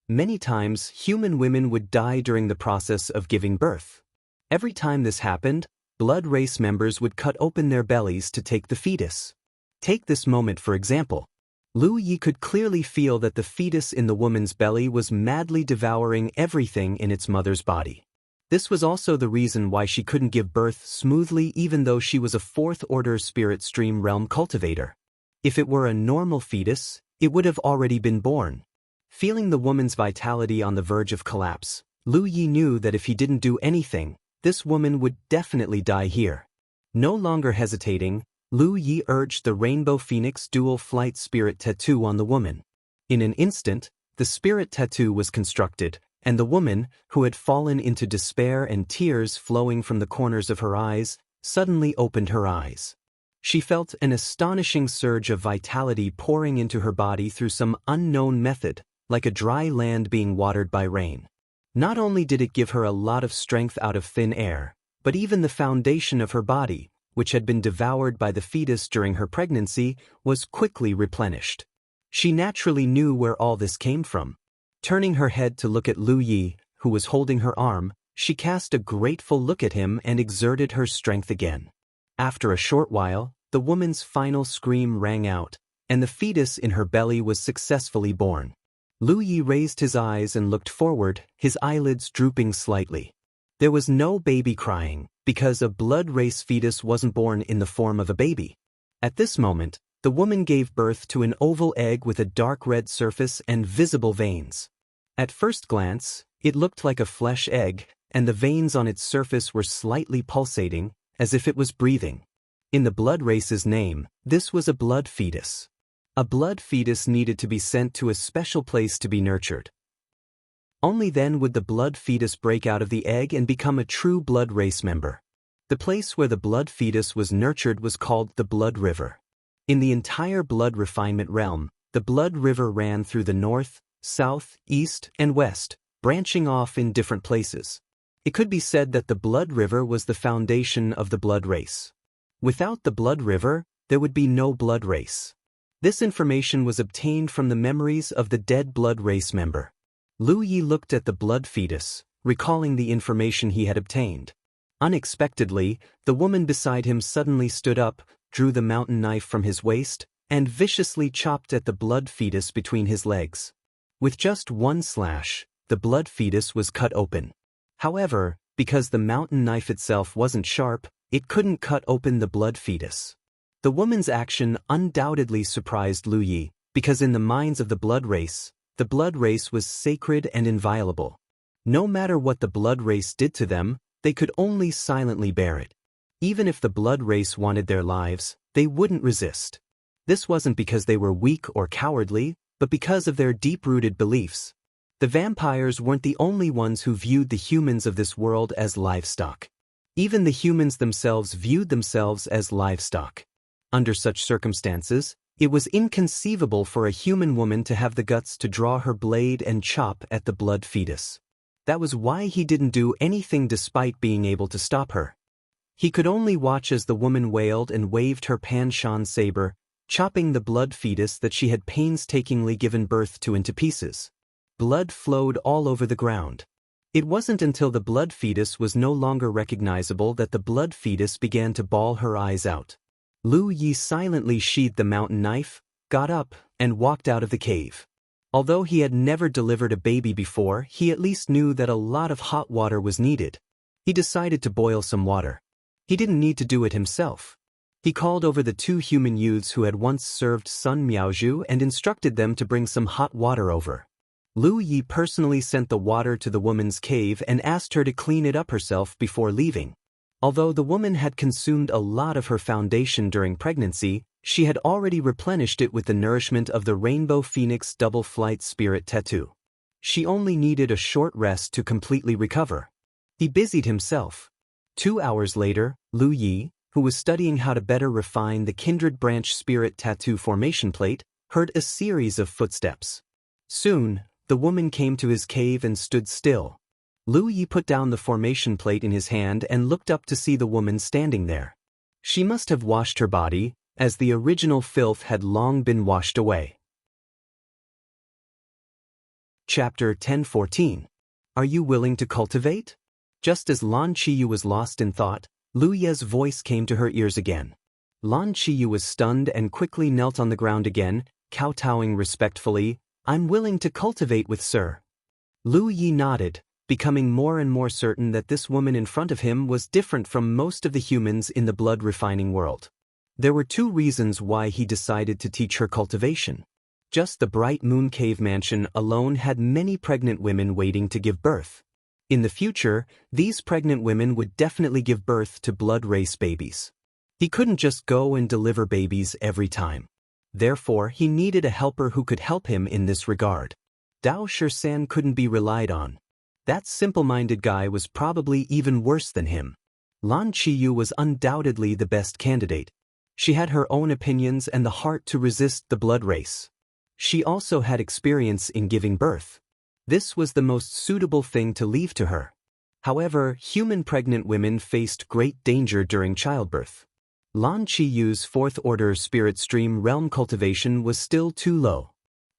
Many times, human women would die during the process of giving birth. Every time this happened, blood race members would cut open their bellies to take the fetus. Take this moment for example. Lu Yi could clearly feel that the fetus in the woman's belly was madly devouring everything in its mother's body. This was also the reason why she couldn't give birth smoothly even though she was a fourth-order spirit stream realm cultivator. If it were a normal fetus, it would have already been born. Feeling the woman's vitality on the verge of collapse, Lu Yi knew that if he didn't do anything, this woman would definitely die here. No longer hesitating, Lu Yi urged the Rainbow Phoenix Dual Flight Spirit Tattoo on the woman. In an instant, the spirit tattoo was constructed, and the woman, who had fallen into despair and tears flowing from the corners of her eyes, suddenly opened her eyes. She felt an astonishing surge of vitality pouring into her body through some unknown method, like a dry land being watered by rain. Not only did it give her a lot of strength out of thin air, but even the foundation of her body, which had been devoured by the fetus during her pregnancy, was quickly replenished. She naturally knew where all this came from. Turning her head to look at Lu Yi, who was holding her arm, she cast a grateful look at him and exerted her strength again. After a short while, the woman's final scream rang out, and the fetus in her belly was successfully born. Lu Yi raised his eyes and looked forward, his eyelids drooping slightly. There was no baby crying, because a blood race fetus wasn't born in the form of a baby. At this moment, the woman gave birth to an oval egg with a dark red surface and visible veins. At first glance, it looked like a flesh egg, and the veins on its surface were slightly pulsating, as if it was breathing. In the blood race's name, this was a blood fetus. A blood fetus needed to be sent to a special place to be nurtured. Only then would the blood fetus break out of the egg and become a true blood race member. The place where the blood fetus was nurtured was called the blood river. In the entire blood refinement realm, the blood river ran through the north, south, east, and west, branching off in different places. It could be said that the blood river was the foundation of the blood race. Without the blood river, there would be no blood race. This information was obtained from the memories of the dead blood race member. Lu Yi looked at the blood fetus, recalling the information he had obtained. Unexpectedly, the woman beside him suddenly stood up, drew the mountain knife from his waist, and viciously chopped at the blood fetus between his legs. With just one slash, the blood fetus was cut open. However, because the mountain knife itself wasn't sharp, it couldn't cut open the blood fetus. The woman's action undoubtedly surprised Lu Yi, because in the minds of the blood race was sacred and inviolable. No matter what the blood race did to them, they could only silently bear it. Even if the blood race wanted their lives, they wouldn't resist. This wasn't because they were weak or cowardly, but because of their deep-rooted beliefs. The vampires weren't the only ones who viewed the humans of this world as livestock. Even the humans themselves viewed themselves as livestock. Under such circumstances, it was inconceivable for a human woman to have the guts to draw her blade and chop at the blood fetus. That was why he didn't do anything despite being able to stop her. He could only watch as the woman wailed and waved her Pan-Shan saber, chopping the blood fetus that she had painstakingly given birth to into pieces. Blood flowed all over the ground. It wasn't until the blood fetus was no longer recognizable that the blood fetus began to bawl her eyes out. Lu Yi silently sheathed the mountain knife, got up, and walked out of the cave. Although he had never delivered a baby before, he at least knew that a lot of hot water was needed. He decided to boil some water. He didn't need to do it himself. He called over the 2 human youths who had once served Sun Miaozhu and instructed them to bring some hot water over. Lu Yi personally sent the water to the woman's cave and asked her to clean it up herself before leaving. Although the woman had consumed a lot of her foundation during pregnancy, she had already replenished it with the nourishment of the Rainbow Phoenix Double Flight Spirit Tattoo. She only needed a short rest to completely recover. He busied himself. 2 hours later, Lu Yi, who was studying how to better refine the Kindred Branch Spirit Tattoo formation plate, heard a series of footsteps. Soon, the woman came to his cave and stood still. Lu Yi put down the formation plate in his hand and looked up to see the woman standing there. She must have washed her body, as the original filth had long been washed away. Chapter 10:14. Are you willing to cultivate? Just as Lan Qiyu was lost in thought, Lu Ye's voice came to her ears again. Lan Qiyu was stunned and quickly knelt on the ground again, kowtowing respectfully, I'm willing to cultivate with sir. Lu Yi nodded, becoming more and more certain that this woman in front of him was different from most of the humans in the blood-refining world. There were 2 reasons why he decided to teach her cultivation. Just the Bright Moon Cave mansion alone had many pregnant women waiting to give birth. In the future, these pregnant women would definitely give birth to blood race babies. He couldn't just go and deliver babies every time. Therefore, he needed a helper who could help him in this regard. Dao Shisan couldn't be relied on. That simple-minded guy was probably even worse than him. Lan Qiyu was undoubtedly the best candidate. She had her own opinions and the heart to resist the blood race. She also had experience in giving birth. This was the most suitable thing to leave to her. However, human pregnant women faced great danger during childbirth. Lan Qiyu's 4th order spirit stream realm cultivation was still too low.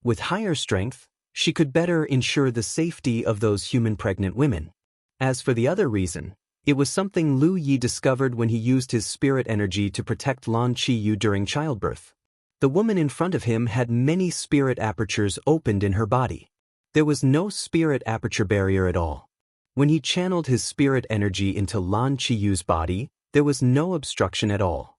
With higher strength, she could better ensure the safety of those human pregnant women. As for the other reason, it was something Lu Yi discovered when he used his spirit energy to protect Lan Qiyu during childbirth. The woman in front of him had many spirit apertures opened in her body. There was no spirit aperture barrier at all. When he channeled his spirit energy into Lan Qiyu's body, there was no obstruction at all.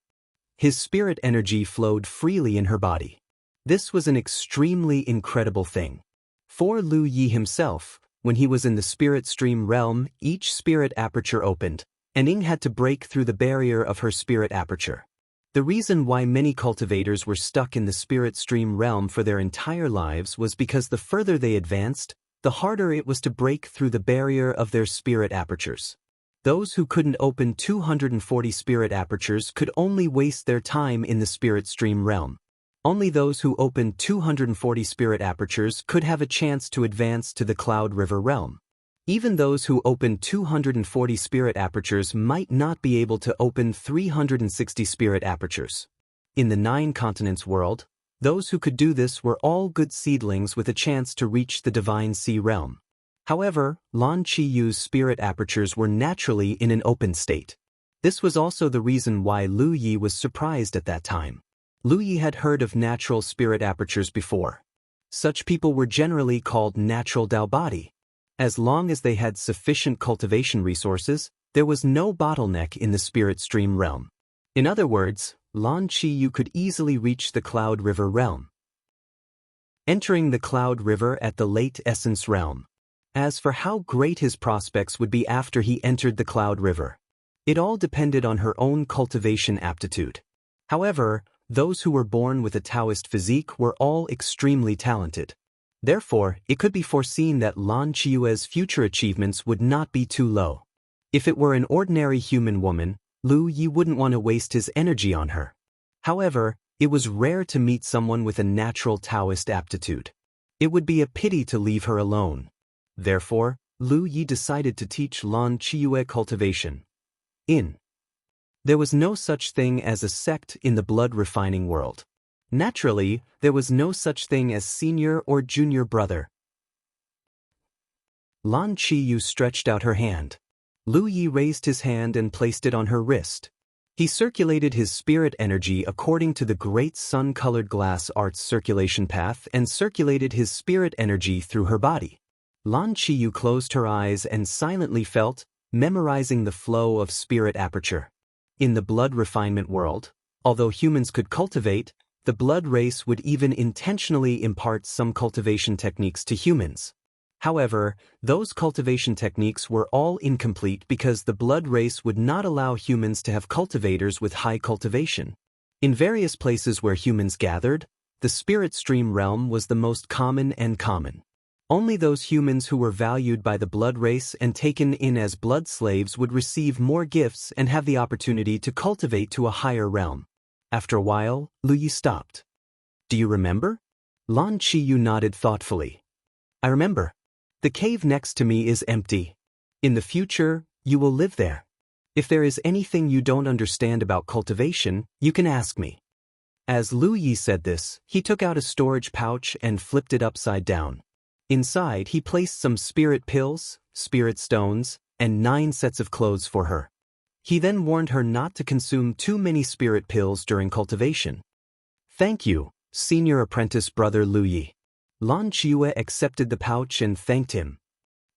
His spirit energy flowed freely in her body. This was an extremely incredible thing. For Lu Yi himself, when he was in the spirit stream realm, each spirit aperture opened, and Ying had to break through the barrier of her spirit aperture. The reason why many cultivators were stuck in the spirit stream realm for their entire lives was because the further they advanced, the harder it was to break through the barrier of their spirit apertures. Those who couldn't open 240 spirit apertures could only waste their time in the spirit stream realm. Only those who opened 240 spirit apertures could have a chance to advance to the Cloud River realm. Even those who opened 240 spirit apertures might not be able to open 360 spirit apertures. In the 9 continents world, those who could do this were all good seedlings with a chance to reach the Divine Sea realm. However, Lan Qiyu's spirit apertures were naturally in an open state. This was also the reason why Lu Yi was surprised at that time. Lu Yi had heard of natural spirit apertures before. Such people were generally called natural Dao body. As long as they had sufficient cultivation resources, there was no bottleneck in the spirit stream realm. In other words, Lan Qiyu could easily reach the Cloud River realm. Entering the Cloud River at the late Essence realm. As for how great his prospects would be after he entered the Cloud River, it all depended on her own cultivation aptitude. However, those who were born with a Taoist physique were all extremely talented. Therefore, it could be foreseen that Lan Qiyue's future achievements would not be too low. If it were an ordinary human woman, Lu Yi wouldn't want to waste his energy on her. However, it was rare to meet someone with a natural Taoist aptitude. It would be a pity to leave her alone. Therefore, Lu Yi decided to teach Lan Qiyue cultivation. There was no such thing as a sect in the blood-refining world. Naturally, there was no such thing as senior or junior brother. Lan Qiyu stretched out her hand. Lu Yi raised his hand and placed it on her wrist. He circulated his spirit energy according to the great sun-colored glass art's circulation path and circulated his spirit energy through her body. Lan Qiyu closed her eyes and silently felt, memorizing the flow of spirit aperture. In the blood refinement world, although humans could cultivate, the blood race would even intentionally impart some cultivation techniques to humans. However, those cultivation techniques were all incomplete because the blood race would not allow humans to have cultivators with high cultivation. In various places where humans gathered, the spirit stream realm was the most common and common. Only those humans who were valued by the blood race and taken in as blood slaves would receive more gifts and have the opportunity to cultivate to a higher realm. After a while, Lu Yi stopped. Do you remember? Lan Qiyu nodded thoughtfully. I remember. The cave next to me is empty. In the future, you will live there. If there is anything you don't understand about cultivation, you can ask me. As Lu Yi said this, he took out a storage pouch and flipped it upside down. Inside, he placed some spirit pills, spirit stones, and 9 sets of clothes for her. He then warned her not to consume too many spirit pills during cultivation. Thank you, senior apprentice brother Lu Yi. Lan Qiyu accepted the pouch and thanked him.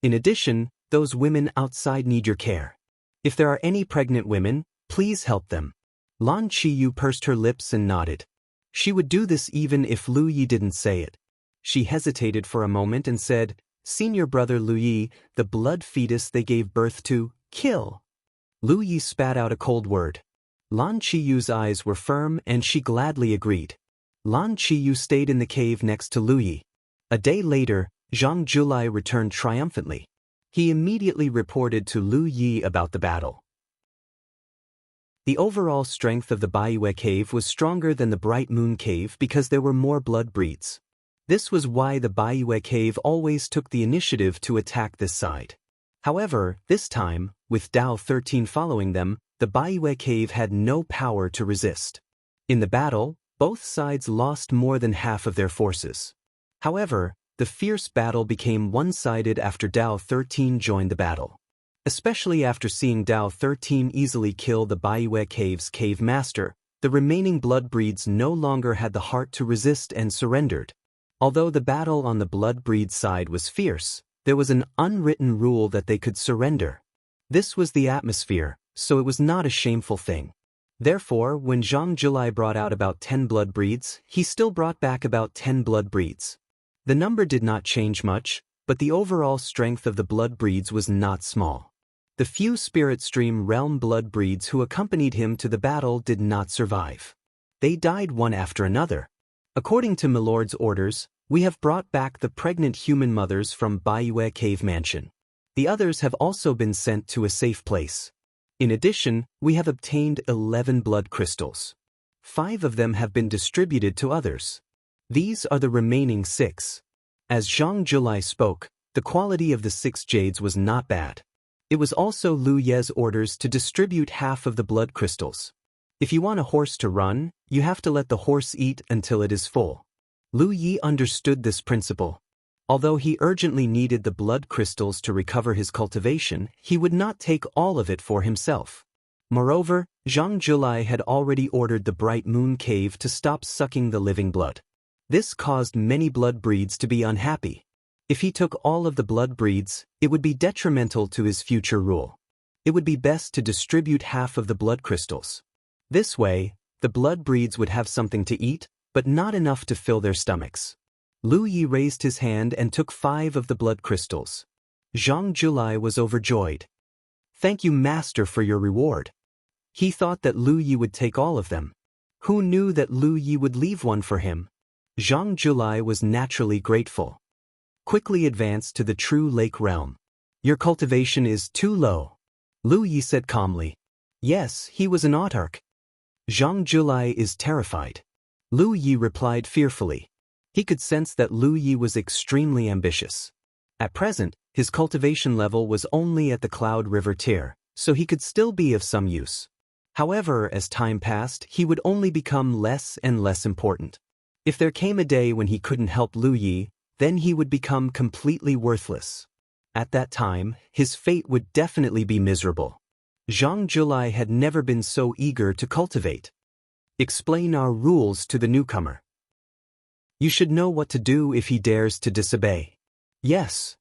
In addition, those women outside need your care. If there are any pregnant women, please help them. Lan Qiyu pursed her lips and nodded. She would do this even if Lu Yi didn't say it. She hesitated for a moment and said, Senior brother Lu Yi, the blood fetus they gave birth to, kill. Lu Yi spat out a cold word. Lan Qiyu's eyes were firm and she gladly agreed. Lan Qiyu stayed in the cave next to Lu Yi. A day later, Zhang Julai returned triumphantly. He immediately reported to Lu Yi about the battle. The overall strength of the Baiyue cave was stronger than the Bright Moon cave because there were more blood breeds. This was why the Baiyue cave always took the initiative to attack this side. However, this time, with Dao 13 following them, the Baiyue cave had no power to resist. In the battle, both sides lost more than half of their forces. However, the fierce battle became one-sided after Dao 13 joined the battle. Especially after seeing Dao 13 easily kill the Baiyue cave's cave master, the remaining blood breeds no longer had the heart to resist and surrendered. Although the battle on the blood breed side was fierce, there was an unwritten rule that they could surrender. This was the atmosphere, so it was not a shameful thing. Therefore, when Zhang Julai brought out about 10 blood breeds, he still brought back about 10 blood breeds. The number did not change much, but the overall strength of the blood breeds was not small. The few spirit stream realm blood breeds who accompanied him to the battle did not survive. They died one after another. According to Milord's orders, we have brought back the pregnant human mothers from Baiyue Cave Mansion. The others have also been sent to a safe place. In addition, we have obtained 11 blood crystals. 5 of them have been distributed to others. These are the remaining 6. As Zhang Julai spoke, the quality of the 6 jades was not bad. It was also Lu Ye's orders to distribute half of the blood crystals. If you want a horse to run, you have to let the horse eat until it is full. Lu Yi understood this principle. Although he urgently needed the blood crystals to recover his cultivation, he would not take all of it for himself. Moreover, Zhang Julai had already ordered the Bright Moon Cave to stop sucking the living blood. This caused many blood breeds to be unhappy. If he took all of the blood breeds, it would be detrimental to his future rule. It would be best to distribute half of the blood crystals. This way, the blood breeds would have something to eat, but not enough to fill their stomachs. Lu Yi raised his hand and took 5 of the blood crystals. Zhang Julai was overjoyed. Thank you, Master, for your reward. He thought that Lu Yi would take all of them. Who knew that Lu Yi would leave one for him? Zhang Julai was naturally grateful. Quickly advance to the true lake realm. Your cultivation is too low. Lu Yi said calmly. Yes, he was an autarch. Zhang Julai is terrified. Lu Yi replied fearfully. He could sense that Lu Yi was extremely ambitious. At present, his cultivation level was only at the Cloud River tier, so he could still be of some use. However, as time passed, he would only become less and less important. If there came a day when he couldn't help Lu Yi, then he would become completely worthless. At that time, his fate would definitely be miserable. Zhang Julai had never been so eager to cultivate. Explain our rules to the newcomer. You should know what to do if he dares to disobey. Yes.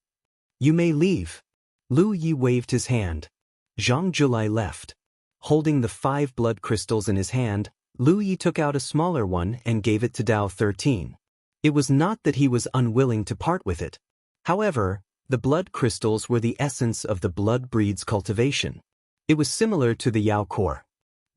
You may leave. Lu Yi waved his hand. Zhang Julai left. Holding the 5 blood crystals in his hand, Lu Yi took out a smaller one and gave it to Dao 13. It was not that he was unwilling to part with it. However, the blood crystals were the essence of the blood breed's cultivation. It was similar to the Yao core.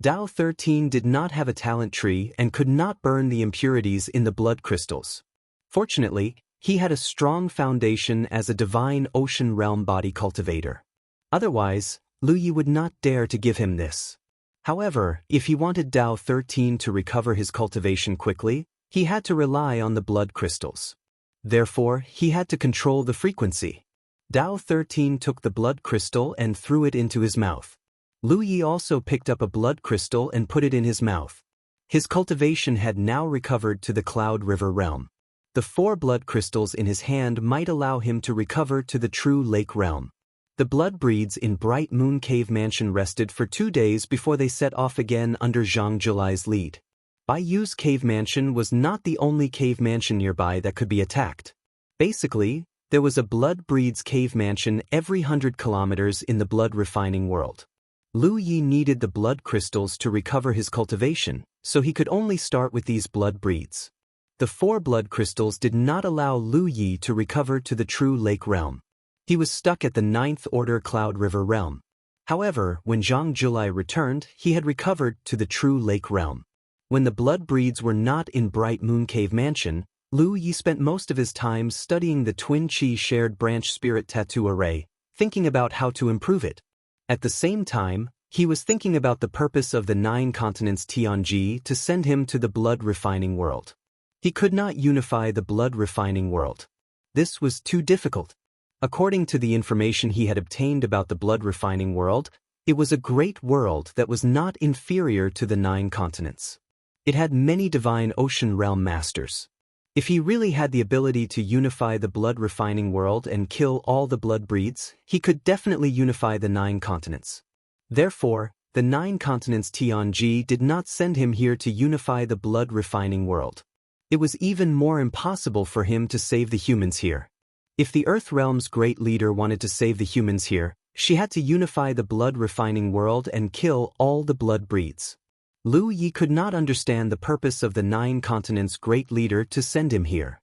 Dao 13 did not have a talent tree and could not burn the impurities in the blood crystals. Fortunately, he had a strong foundation as a divine ocean realm body cultivator. Otherwise, Lu Yi would not dare to give him this. However, if he wanted Dao 13 to recover his cultivation quickly, he had to rely on the blood crystals. Therefore, he had to control the frequency. Dao 13 took the blood crystal and threw it into his mouth. Lu Yi also picked up a blood crystal and put it in his mouth. His cultivation had now recovered to the Cloud River realm. The 4 blood crystals in his hand might allow him to recover to the true lake realm. The blood breeds in Bright Moon Cave Mansion rested for 2 days before they set off again under Zhang Julai's lead. Baiyu's cave mansion was not the only cave mansion nearby that could be attacked. Basically, there was a blood breeds cave mansion every 100 kilometers in the blood refining world. Lu Yi needed the blood crystals to recover his cultivation, so he could only start with these blood breeds. The 4 blood crystals did not allow Lu Yi to recover to the true lake realm. He was stuck at the 9th order Cloud River realm. However, when Zhang Julai returned, he had recovered to the true lake realm. When the blood breeds were not in Bright Moon Cave Mansion, Lu Yi spent most of his time studying the Twin Chi Shared Branch Spirit Tattoo Array, thinking about how to improve it. At the same time, he was thinking about the purpose of the 9 continents Tianji to send him to the blood refining world. He could not unify the blood refining world. This was too difficult. According to the information he had obtained about the blood refining world, it was a great world that was not inferior to the 9 continents. It had many divine ocean realm masters. If he really had the ability to unify the blood refining world and kill all the blood breeds, he could definitely unify the 9 continents. Therefore, the 9 continents Tianji did not send him here to unify the blood refining world. It was even more impossible for him to save the humans here. If the Earth Realm's great leader wanted to save the humans here, she had to unify the blood refining world and kill all the blood breeds. Lu Yi could not understand the purpose of the 9 continents' great leader to send him here.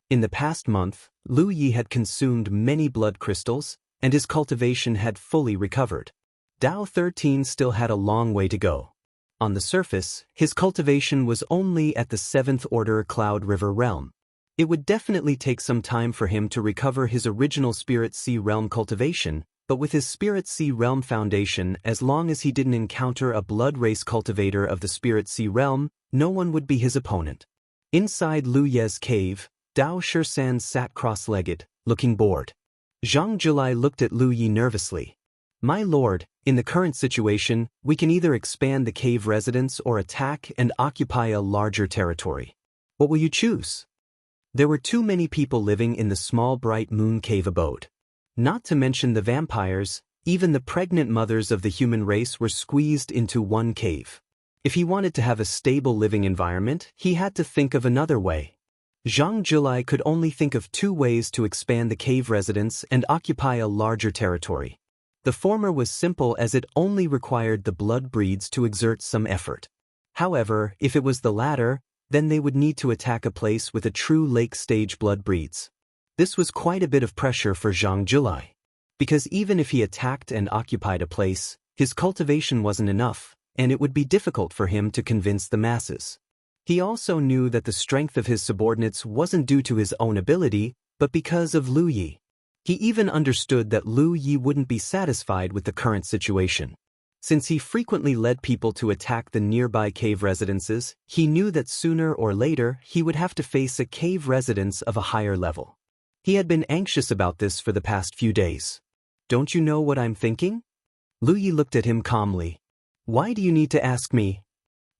In the past month, Lu Yi had consumed many blood crystals, and his cultivation had fully recovered. Dao 13 still had a long way to go. On the surface, his cultivation was only at the 7th order Cloud River realm. It would definitely take some time for him to recover his original Spirit Sea realm cultivation, but with his Spirit Sea realm foundation, as long as he didn't encounter a blood race cultivator of the Spirit Sea realm, no one would be his opponent. Inside Lu Ye's cave, Dao Shisan sat cross-legged, looking bored. Zhang Julai looked at Lu Yi nervously. My lord, in the current situation, we can either expand the cave residence or attack and occupy a larger territory. What will you choose? There were too many people living in the small Bright Moon Cave abode. Not to mention the vampires, even the pregnant mothers of the human race were squeezed into one cave. If he wanted to have a stable living environment, he had to think of another way. Zhang Julai could only think of 2 ways to expand the cave residence and occupy a larger territory. The former was simple as it only required the blood breeds to exert some effort. However, if it was the latter, then they would need to attack a place with a true lake-stage blood breeds. This was quite a bit of pressure for Zhang Julai. Because even if he attacked and occupied a place, his cultivation wasn't enough, and it would be difficult for him to convince the masses. He also knew that the strength of his subordinates wasn't due to his own ability, but because of Lu Yi. He even understood that Lu Yi wouldn't be satisfied with the current situation. Since he frequently led people to attack the nearby cave residences, he knew that sooner or later he would have to face a cave residence of a higher level. He had been anxious about this for the past few days. Don't you know what I'm thinking? Lu Yi looked at him calmly. Why do you need to ask me?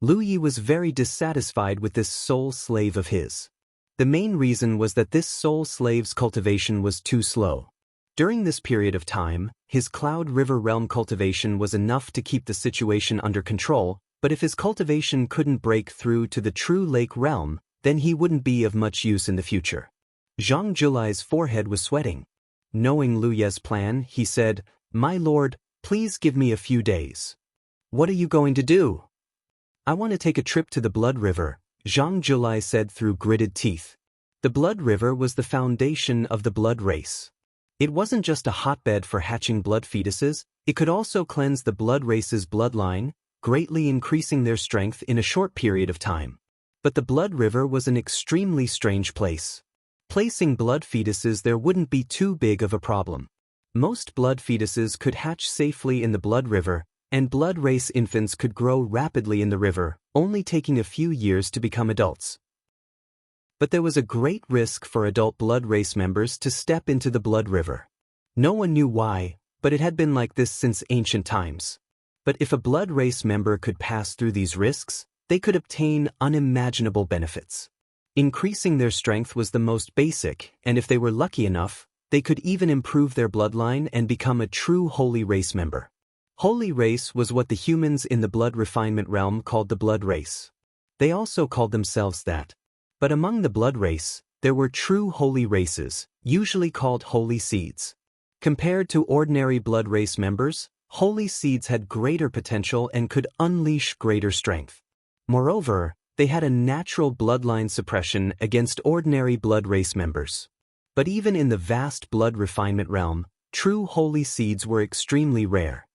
Lu Yi was very dissatisfied with this soul slave of his. The main reason was that this soul slave's cultivation was too slow. During this period of time, his Cloud River realm cultivation was enough to keep the situation under control, but if his cultivation couldn't break through to the true lake realm, then he wouldn't be of much use in the future. Zhang Julai's forehead was sweating. Knowing Lu Ye's plan, he said, "My lord, please give me a few days." "What are you going to do?" "I want to take a trip to the Blood River," Zhang Julai said through gritted teeth. The Blood River was the foundation of the blood race. It wasn't just a hotbed for hatching blood fetuses, it could also cleanse the blood race's bloodline, greatly increasing their strength in a short period of time. But the Blood River was an extremely strange place. Placing blood fetuses there wouldn't be too big of a problem. Most blood fetuses could hatch safely in the Blood River, and blood race infants could grow rapidly in the river, only taking a few years to become adults. But there was a great risk for adult blood race members to step into the Blood River. No one knew why, but it had been like this since ancient times. But if a blood race member could pass through these risks, they could obtain unimaginable benefits. Increasing their strength was the most basic, and if they were lucky enough, they could even improve their bloodline and become a true holy race member. Holy race was what the humans in the blood refinement realm called the blood race. They also called themselves that. But among the blood race, there were true holy races, usually called holy seeds. Compared to ordinary blood race members, holy seeds had greater potential and could unleash greater strength. Moreover, they had a natural bloodline suppression against ordinary blood race members. But even in the vast blood refinement realm, true holy seeds were extremely rare.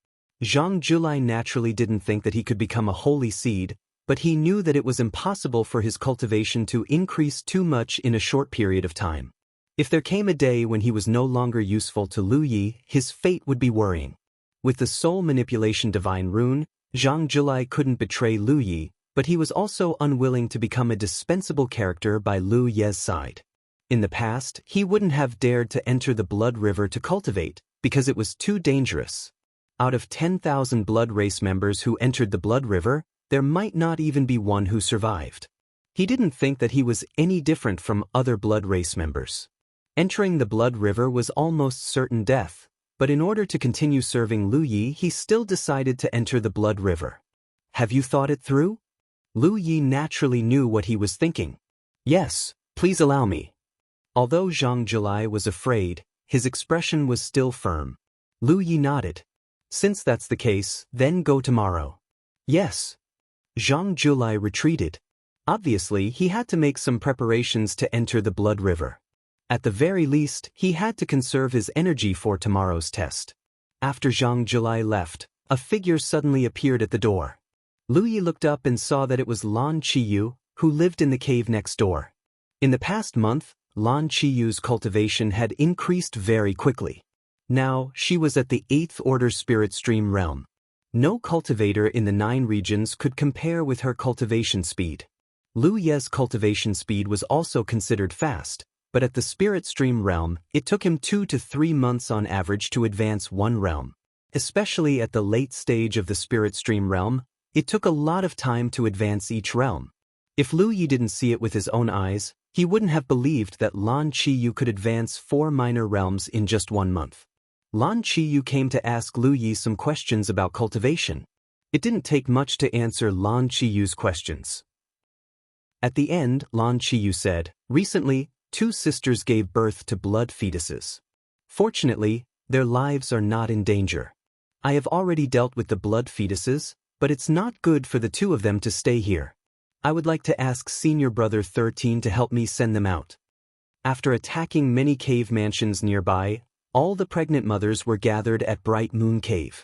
Zhang Julai naturally didn't think that he could become a holy seed, but he knew that it was impossible for his cultivation to increase too much in a short period of time. If there came a day when he was no longer useful to Lu Yi, his fate would be worrying. With the soul manipulation divine rune, Zhang Julai couldn't betray Lu Yi, but he was also unwilling to become a dispensable character by Lu Ye's side. In the past, he wouldn't have dared to enter the Blood River to cultivate, because it was too dangerous. Out of 10,000 blood race members who entered the Blood River, there might not even be one who survived. He didn't think that he was any different from other blood race members. Entering the Blood River was almost certain death, but in order to continue serving Lu Yi, he still decided to enter the Blood River. "Have you thought it through?" Lu Yi naturally knew what he was thinking. "Yes, please allow me." Although Zhang Julai was afraid, his expression was still firm. Lu Yi nodded. "Since that's the case, then go tomorrow." "Yes." Zhang Julai retreated. Obviously, he had to make some preparations to enter the Blood River. At the very least, he had to conserve his energy for tomorrow's test. After Zhang Julai left, a figure suddenly appeared at the door. Lu Yi looked up and saw that it was Lan Qiyu, who lived in the cave next door. In the past month, Lan Qiyu's cultivation had increased very quickly. Now, she was at the 8th order spirit stream realm. No cultivator in the 9 regions could compare with her cultivation speed. Lu Ye's cultivation speed was also considered fast, but at the spirit stream realm, it took him 2 to 3 months on average to advance one realm. Especially at the late stage of the spirit stream realm, it took a lot of time to advance each realm. If Lu Yi didn't see it with his own eyes, he wouldn't have believed that Lan Qiyu could advance 4 minor realms in just 1 month. Lan Qiyu came to ask Lu Yi some questions about cultivation. It didn't take much to answer Lan Qiyu's questions. At the end, Lan Qiyu said, "Recently, 2 sisters gave birth to blood fetuses. Fortunately, their lives are not in danger. I have already dealt with the blood fetuses, but it's not good for the 2 of them to stay here. I would like to ask Senior Brother 13 to help me send them out." After attacking many cave mansions nearby, all the pregnant mothers were gathered at Bright Moon Cave.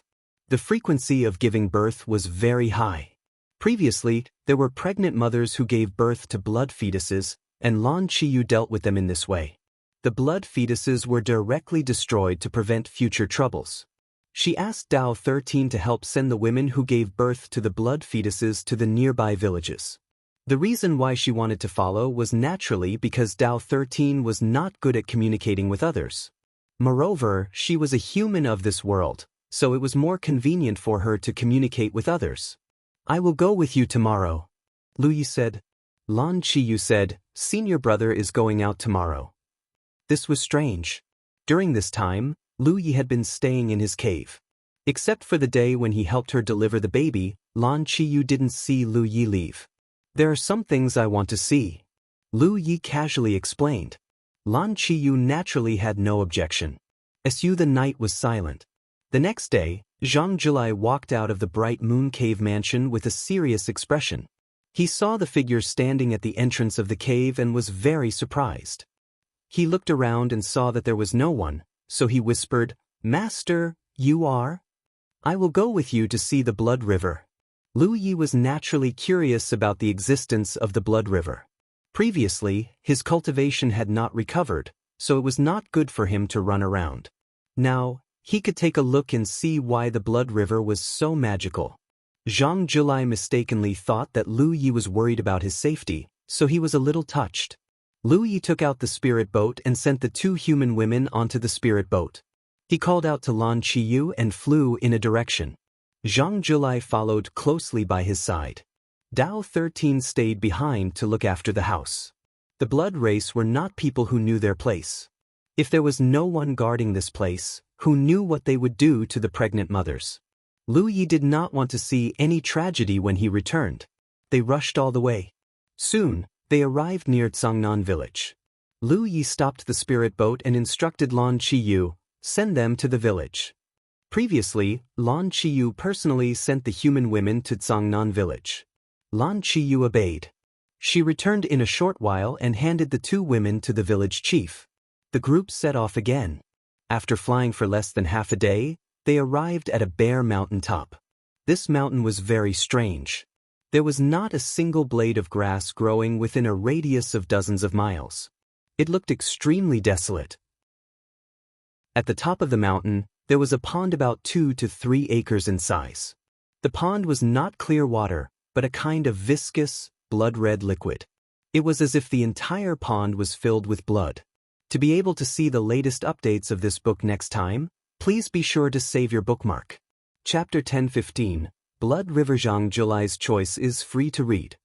The frequency of giving birth was very high. Previously, there were pregnant mothers who gave birth to blood fetuses, and Lan Qiyu dealt with them in this way. The blood fetuses were directly destroyed to prevent future troubles. She asked Dao 13 to help send the women who gave birth to the blood fetuses to the nearby villages. The reason why she wanted to follow was naturally because Dao 13 was not good at communicating with others. Moreover, she was a human of this world, so it was more convenient for her to communicate with others. "I will go with you tomorrow," Lu Yi said. Lan Qiyu said, "Senior brother is going out tomorrow." This was strange. During this time, Lu Yi had been staying in his cave. Except for the day when he helped her deliver the baby, Lan Qiyu didn't see Lu Yi leave. "There are some things I want to see," Lu Yi casually explained. Lan Qiyu naturally had no objection. The night was silent. The next day, Zhang Jilai walked out of the bright moon cave mansion with a serious expression. He saw the figure standing at the entrance of the cave and was very surprised. He looked around and saw that there was no one, so he whispered, "Master, you are? I will go with you to see the blood river." Lu Yi was naturally curious about the existence of the blood river. Previously, his cultivation had not recovered, so it was not good for him to run around. Now, he could take a look and see why the blood river was so magical. Zhang Jilai mistakenly thought that Lu Yi was worried about his safety, so he was a little touched. Lu Yi took out the spirit boat and sent the two human women onto the spirit boat. He called out to Lan Qiyu and flew in a direction. Zhang Jilai followed closely by his side. Dao 13 stayed behind to look after the house. The blood race were not people who knew their place. If there was no one guarding this place, who knew what they would do to the pregnant mothers? Lu Yi did not want to see any tragedy when he returned. They rushed all the way. Soon, they arrived near Cangnan village. Lu Yi stopped the spirit boat and instructed Lan Qiyu, "Send them to the village." Previously, Lan Qiyu personally sent the human women to Cangnan village. Lan Qiyu obeyed. She returned in a short while and handed the two women to the village chief. The group set off again. After flying for less than half a day, they arrived at a bare mountain top. This mountain was very strange. There was not a single blade of grass growing within a radius of dozens of miles. It looked extremely desolate. At the top of the mountain, there was a pond about 2 to 3 acres in size. The pond was not clear water, but a kind of viscous, blood-red liquid. It was as if the entire pond was filled with blood. To be able to see the latest updates of this book next time, please be sure to save your bookmark. Chapter 10-15, Blood River. Zhang Jilai's choice is free to read.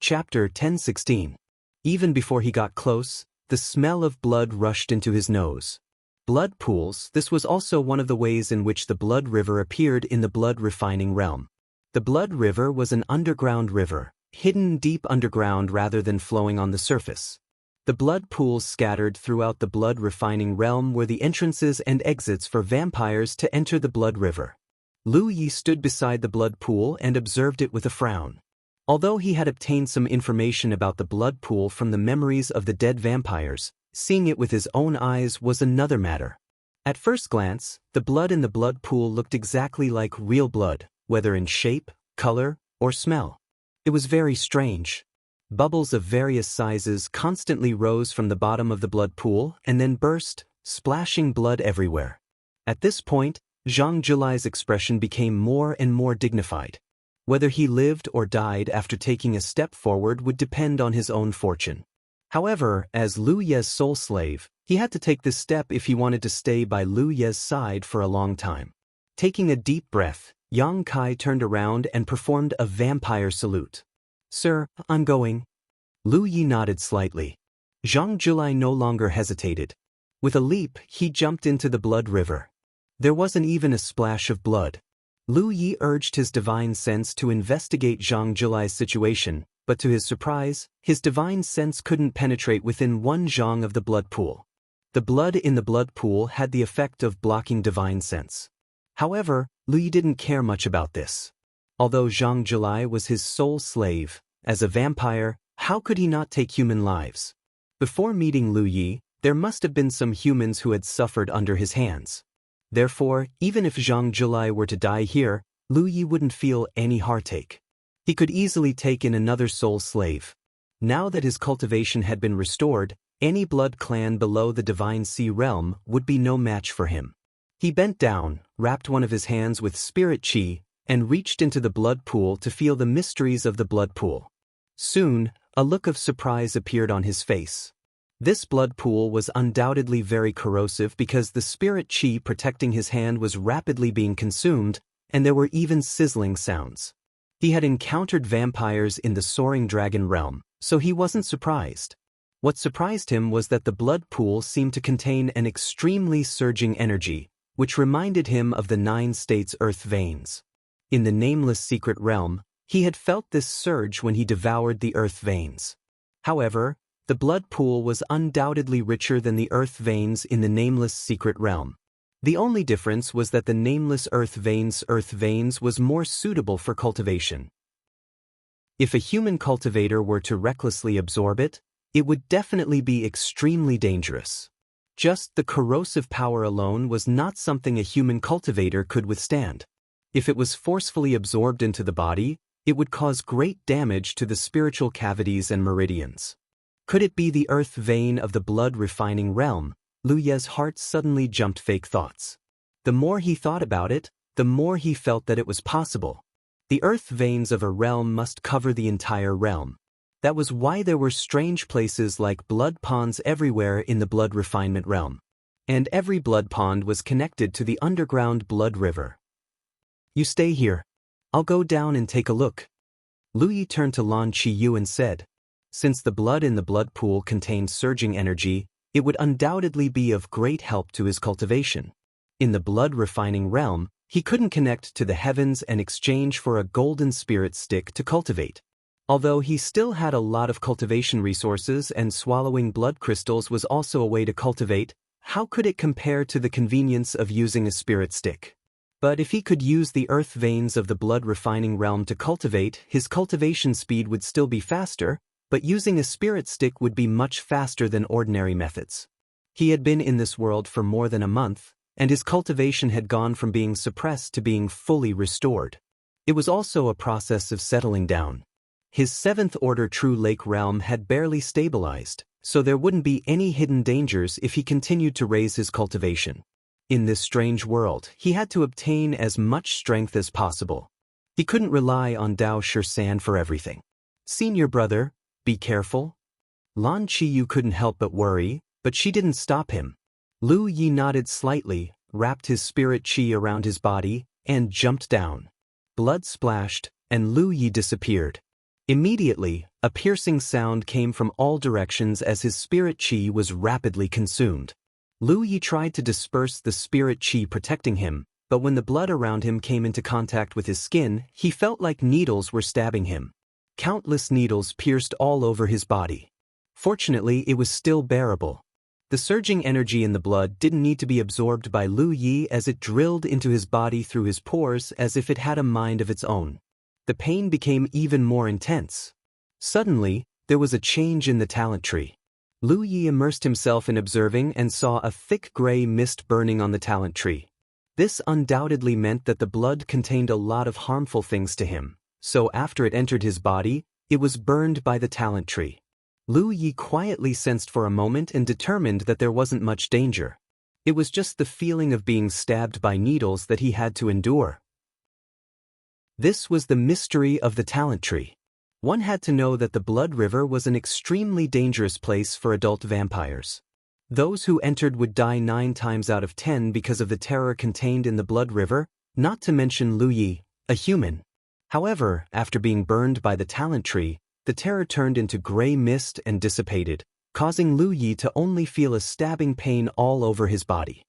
Chapter 10-16. Even before he got close, the smell of blood rushed into his nose. Blood pools. This was also one of the ways in which the blood river appeared in the blood refining realm. The blood river was an underground river, hidden deep underground rather than flowing on the surface. The blood pools scattered throughout the blood refining realm were the entrances and exits for vampires to enter the blood river. Lu Yi stood beside the blood pool and observed it with a frown. Although he had obtained some information about the blood pool from the memories of the dead vampires, seeing it with his own eyes was another matter. At first glance, the blood in the blood pool looked exactly like real blood, whether in shape, color, or smell. It was very strange. Bubbles of various sizes constantly rose from the bottom of the blood pool and then burst, splashing blood everywhere. At this point, Zhang Jilai's expression became more and more dignified. Whether he lived or died after taking a step forward would depend on his own fortune. However, as Lu Ye's soul slave, he had to take this step if he wanted to stay by Lu Ye's side for a long time. Taking a deep breath, Yang Kai turned around and performed a vampire salute. "Sir, I'm going." Lu Yi nodded slightly. Zhang Jilai no longer hesitated. With a leap, he jumped into the blood river. There wasn't even a splash of blood. Lu Yi urged his divine sense to investigate Zhang Jilai's situation, but to his surprise, his divine sense couldn't penetrate within 1 zhang of the blood pool. The blood in the blood pool had the effect of blocking divine sense. However, Lu Yi didn't care much about this. Although Zhang Jilai was his sole slave, as a vampire, how could he not take human lives? Before meeting Lu Yi, there must have been some humans who had suffered under his hands. Therefore, even if Zhang Jilai were to die here, Lu Yi wouldn't feel any heartache. He could easily take in another soul slave. Now that his cultivation had been restored, any blood clan below the divine sea realm would be no match for him. He bent down, wrapped one of his hands with spirit chi, and reached into the blood pool to feel the mysteries of the blood pool. Soon, a look of surprise appeared on his face. This blood pool was undoubtedly very corrosive because the spirit chi protecting his hand was rapidly being consumed, and there were even sizzling sounds. He had encountered vampires in the soaring dragon realm, so he wasn't surprised. What surprised him was that the blood pool seemed to contain an extremely surging energy, which reminded him of the 9 states earth veins. In the nameless secret realm, he had felt this surge when he devoured the earth veins. However, the blood pool was undoubtedly richer than the earth veins in the nameless secret realm. The only difference was that the nameless earth veins was more suitable for cultivation. If a human cultivator were to recklessly absorb it, it would definitely be extremely dangerous. Just the corrosive power alone was not something a human cultivator could withstand. If it was forcefully absorbed into the body, it would cause great damage to the spiritual cavities and meridians. Could it be the earth vein of the blood-refining realm? Lu Ye's heart suddenly jumped fake thoughts. The more he thought about it, the more he felt that it was possible. The earth veins of a realm must cover the entire realm. That was why there were strange places like blood ponds everywhere in the blood refinement realm. And every blood pond was connected to the underground blood river. "You stay here. I'll go down and take a look." Lu Yi turned to Lan Qiyu and said, since the blood in the blood pool contained surging energy, it would undoubtedly be of great help to his cultivation. In the blood refining realm, he couldn't connect to the heavens and exchange for a golden spirit stick to cultivate. Although he still had a lot of cultivation resources and swallowing blood crystals was also a way to cultivate, how could it compare to the convenience of using a spirit stick? But if he could use the earth veins of the blood refining realm to cultivate, his cultivation speed would still be faster, but using a spirit stick would be much faster than ordinary methods. He had been in this world for more than a month, and his cultivation had gone from being suppressed to being fully restored. It was also a process of settling down. His 7th order true lake realm had barely stabilized, so there wouldn't be any hidden dangers if he continued to raise his cultivation. In this strange world, he had to obtain as much strength as possible. He couldn't rely on Dao Shisan for everything. "Senior brother, be careful." Lan Qiyu couldn't help but worry, but she didn't stop him. Lu Yi nodded slightly, wrapped his spirit qi around his body, and jumped down. Blood splashed, and Lu Yi disappeared. Immediately, a piercing sound came from all directions as his spirit qi was rapidly consumed. Lu Yi tried to disperse the spirit qi protecting him, but when the blood around him came into contact with his skin, he felt like needles were stabbing him. Countless needles pierced all over his body. Fortunately, it was still bearable. The surging energy in the blood didn't need to be absorbed by Lu Yi as it drilled into his body through his pores as if it had a mind of its own. The pain became even more intense. Suddenly, there was a change in the talent tree. Lu Yi immersed himself in observing and saw a thick gray mist burning on the talent tree. This undoubtedly meant that the blood contained a lot of harmful things to him. So after it entered his body, it was burned by the talent tree. Lu Yi quietly sensed for a moment and determined that there wasn't much danger. It was just the feeling of being stabbed by needles that he had to endure. This was the mystery of the talent tree. One had to know that the blood river was an extremely dangerous place for adult vampires. Those who entered would die 9 times out of 10 because of the terror contained in the blood river, not to mention Lu Yi, a human. However, after being burned by the talent tree, the terror turned into gray mist and dissipated, causing Lu Yi to only feel a stabbing pain all over his body.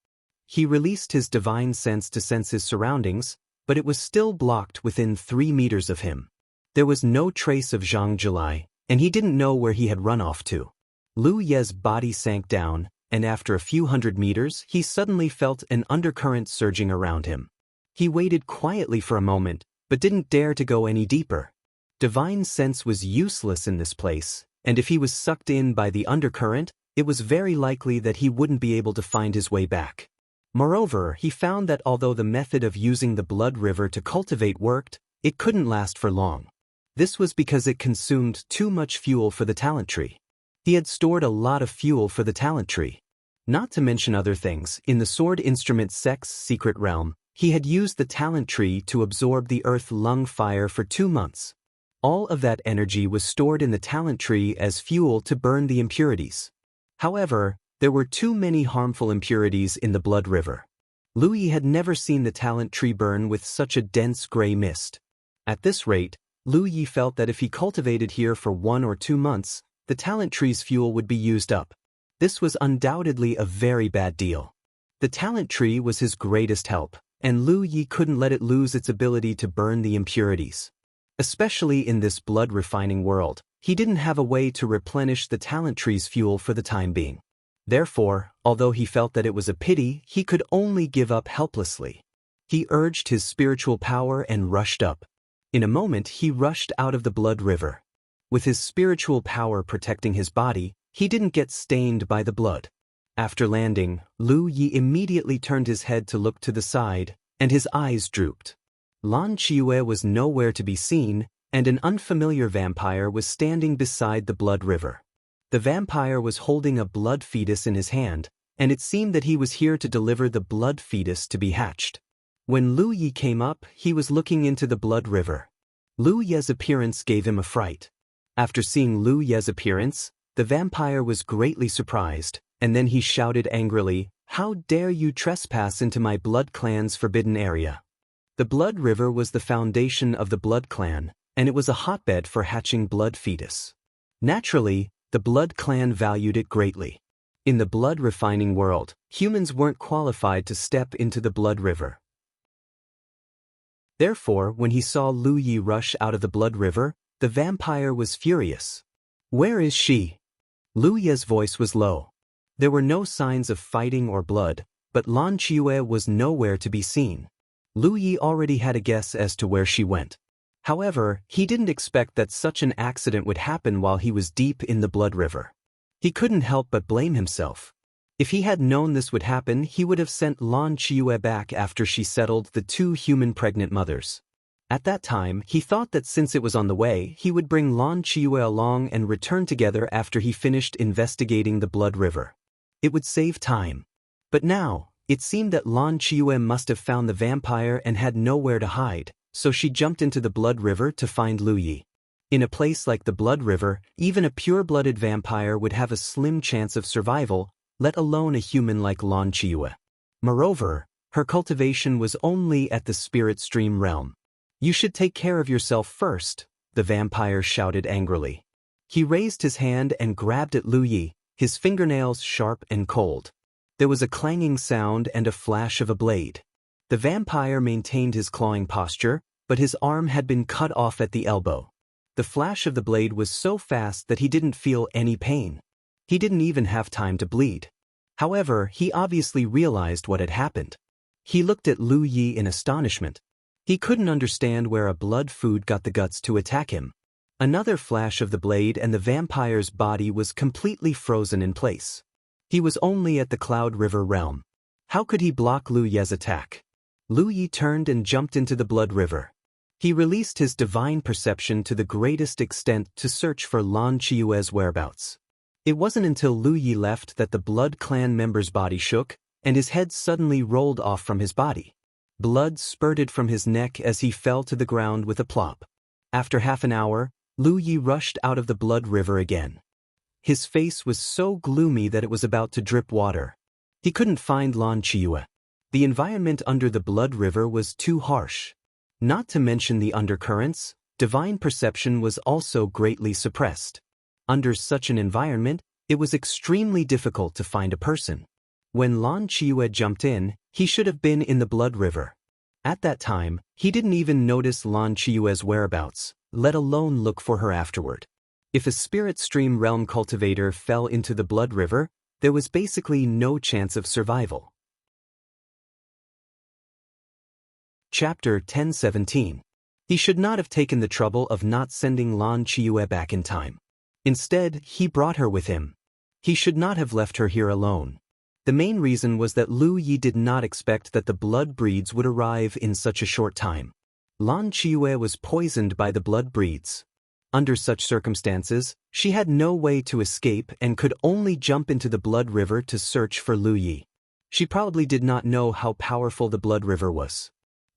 He released his divine sense to sense his surroundings, but it was still blocked within 3 meters of him. There was no trace of Zhang Jilai, and he didn't know where he had run off to. Lu Ye's body sank down, and after a few hundred meters, he suddenly felt an undercurrent surging around him. He waited quietly for a moment, but didn't dare to go any deeper. Divine sense was useless in this place, and if he was sucked in by the undercurrent, it was very likely that he wouldn't be able to find his way back. Moreover, he found that although the method of using the blood river to cultivate worked, it couldn't last for long. This was because it consumed too much fuel for the talent tree. He had stored a lot of fuel for the talent tree. Not to mention other things, in the sword instrument sect's secret realm, he had used the talent tree to absorb the earth lung fire for 2 months. All of that energy was stored in the talent tree as fuel to burn the impurities. However, there were too many harmful impurities in the blood river. Lu Yi had never seen the talent tree burn with such a dense gray mist. At this rate, Lu Yi felt that if he cultivated here for 1 or 2 months, the talent tree's fuel would be used up. This was undoubtedly a very bad deal. The talent tree was his greatest help, and Lu Yi couldn't let it lose its ability to burn the impurities. Especially in this blood-refining world, he didn't have a way to replenish the talent tree's fuel for the time being. Therefore, although he felt that it was a pity, he could only give up helplessly. He urged his spiritual power and rushed up. In a moment he rushed out of the blood river. With his spiritual power protecting his body, he didn't get stained by the blood. After landing, Lu Yi immediately turned his head to look to the side, and his eyes drooped. Lan Qiue was nowhere to be seen, and an unfamiliar vampire was standing beside the blood river. The vampire was holding a blood fetus in his hand, and it seemed that he was here to deliver the blood fetus to be hatched. When Lu Yi came up, he was looking into the blood river. Lu Ye's appearance gave him a fright. After seeing Lu Ye's appearance, the vampire was greatly surprised, and then he shouted angrily, "How dare you trespass into my blood clan's forbidden area?" The blood river was the foundation of the blood clan, and it was a hotbed for hatching blood fetus. Naturally, the blood clan valued it greatly. In the blood refining world, humans weren't qualified to step into the blood river. Therefore, when he saw Lu Yi rush out of the blood river, the vampire was furious. "Where is she?" Lu Ye's voice was low. There were no signs of fighting or blood, but Lan Qiue was nowhere to be seen. Lu Yi already had a guess as to where she went. However, he didn't expect that such an accident would happen while he was deep in the blood river. He couldn't help but blame himself. If he had known this would happen, he would have sent Lan Qiue back after she settled the 2 human pregnant mothers. At that time, he thought that since it was on the way, he would bring Lan Qiue along and return together after he finished investigating the blood river. It would save time. But now, it seemed that Lan Qiue must have found the vampire and had nowhere to hide, so she jumped into the blood river to find Lu Yi. In a place like the blood river, even a pure-blooded vampire would have a slim chance of survival, let alone a human like Lan Qiue. Moreover, her cultivation was only at the spirit stream realm. "You should take care of yourself first," the vampire shouted angrily. He raised his hand and grabbed at Lu Yi, his fingernails sharp and cold. There was a clanging sound and a flash of a blade. The vampire maintained his clawing posture, but his arm had been cut off at the elbow. The flash of the blade was so fast that he didn't feel any pain. He didn't even have time to bleed. However, he obviously realized what had happened. He looked at Lu Yi in astonishment. He couldn't understand where a blood food got the guts to attack him. Another flash of the blade and the vampire's body was completely frozen in place. He was only at the Cloud River realm. How could he block Lu Ye's attack? Lu Yi turned and jumped into the blood river. He released his divine perception to the greatest extent to search for Lan Qiue's whereabouts. It wasn't until Lu Yi left that the blood clan member's body shook, and his head suddenly rolled off from his body. Blood spurted from his neck as he fell to the ground with a plop. After half an hour, Lu Yi rushed out of the blood river again. His face was so gloomy that it was about to drip water. He couldn't find Lan Qiue. The environment under the blood river was too harsh. Not to mention the undercurrents, divine perception was also greatly suppressed. Under such an environment, it was extremely difficult to find a person. When Lan Qiue jumped in, he should have been in the blood river. At that time, he didn't even notice Lan Qiue's whereabouts, let alone look for her afterward. If a spirit stream realm cultivator fell into the blood river, there was basically no chance of survival. Chapter 10:17. He should not have taken the trouble of not sending Lan Qiue back in time. Instead, he brought her with him. He should not have left her here alone. The main reason was that Lu Yi did not expect that the blood breeds would arrive in such a short time. Lan Qiue was poisoned by the blood breeds. Under such circumstances, she had no way to escape and could only jump into the blood river to search for Lu Yi. She probably did not know how powerful the blood river was.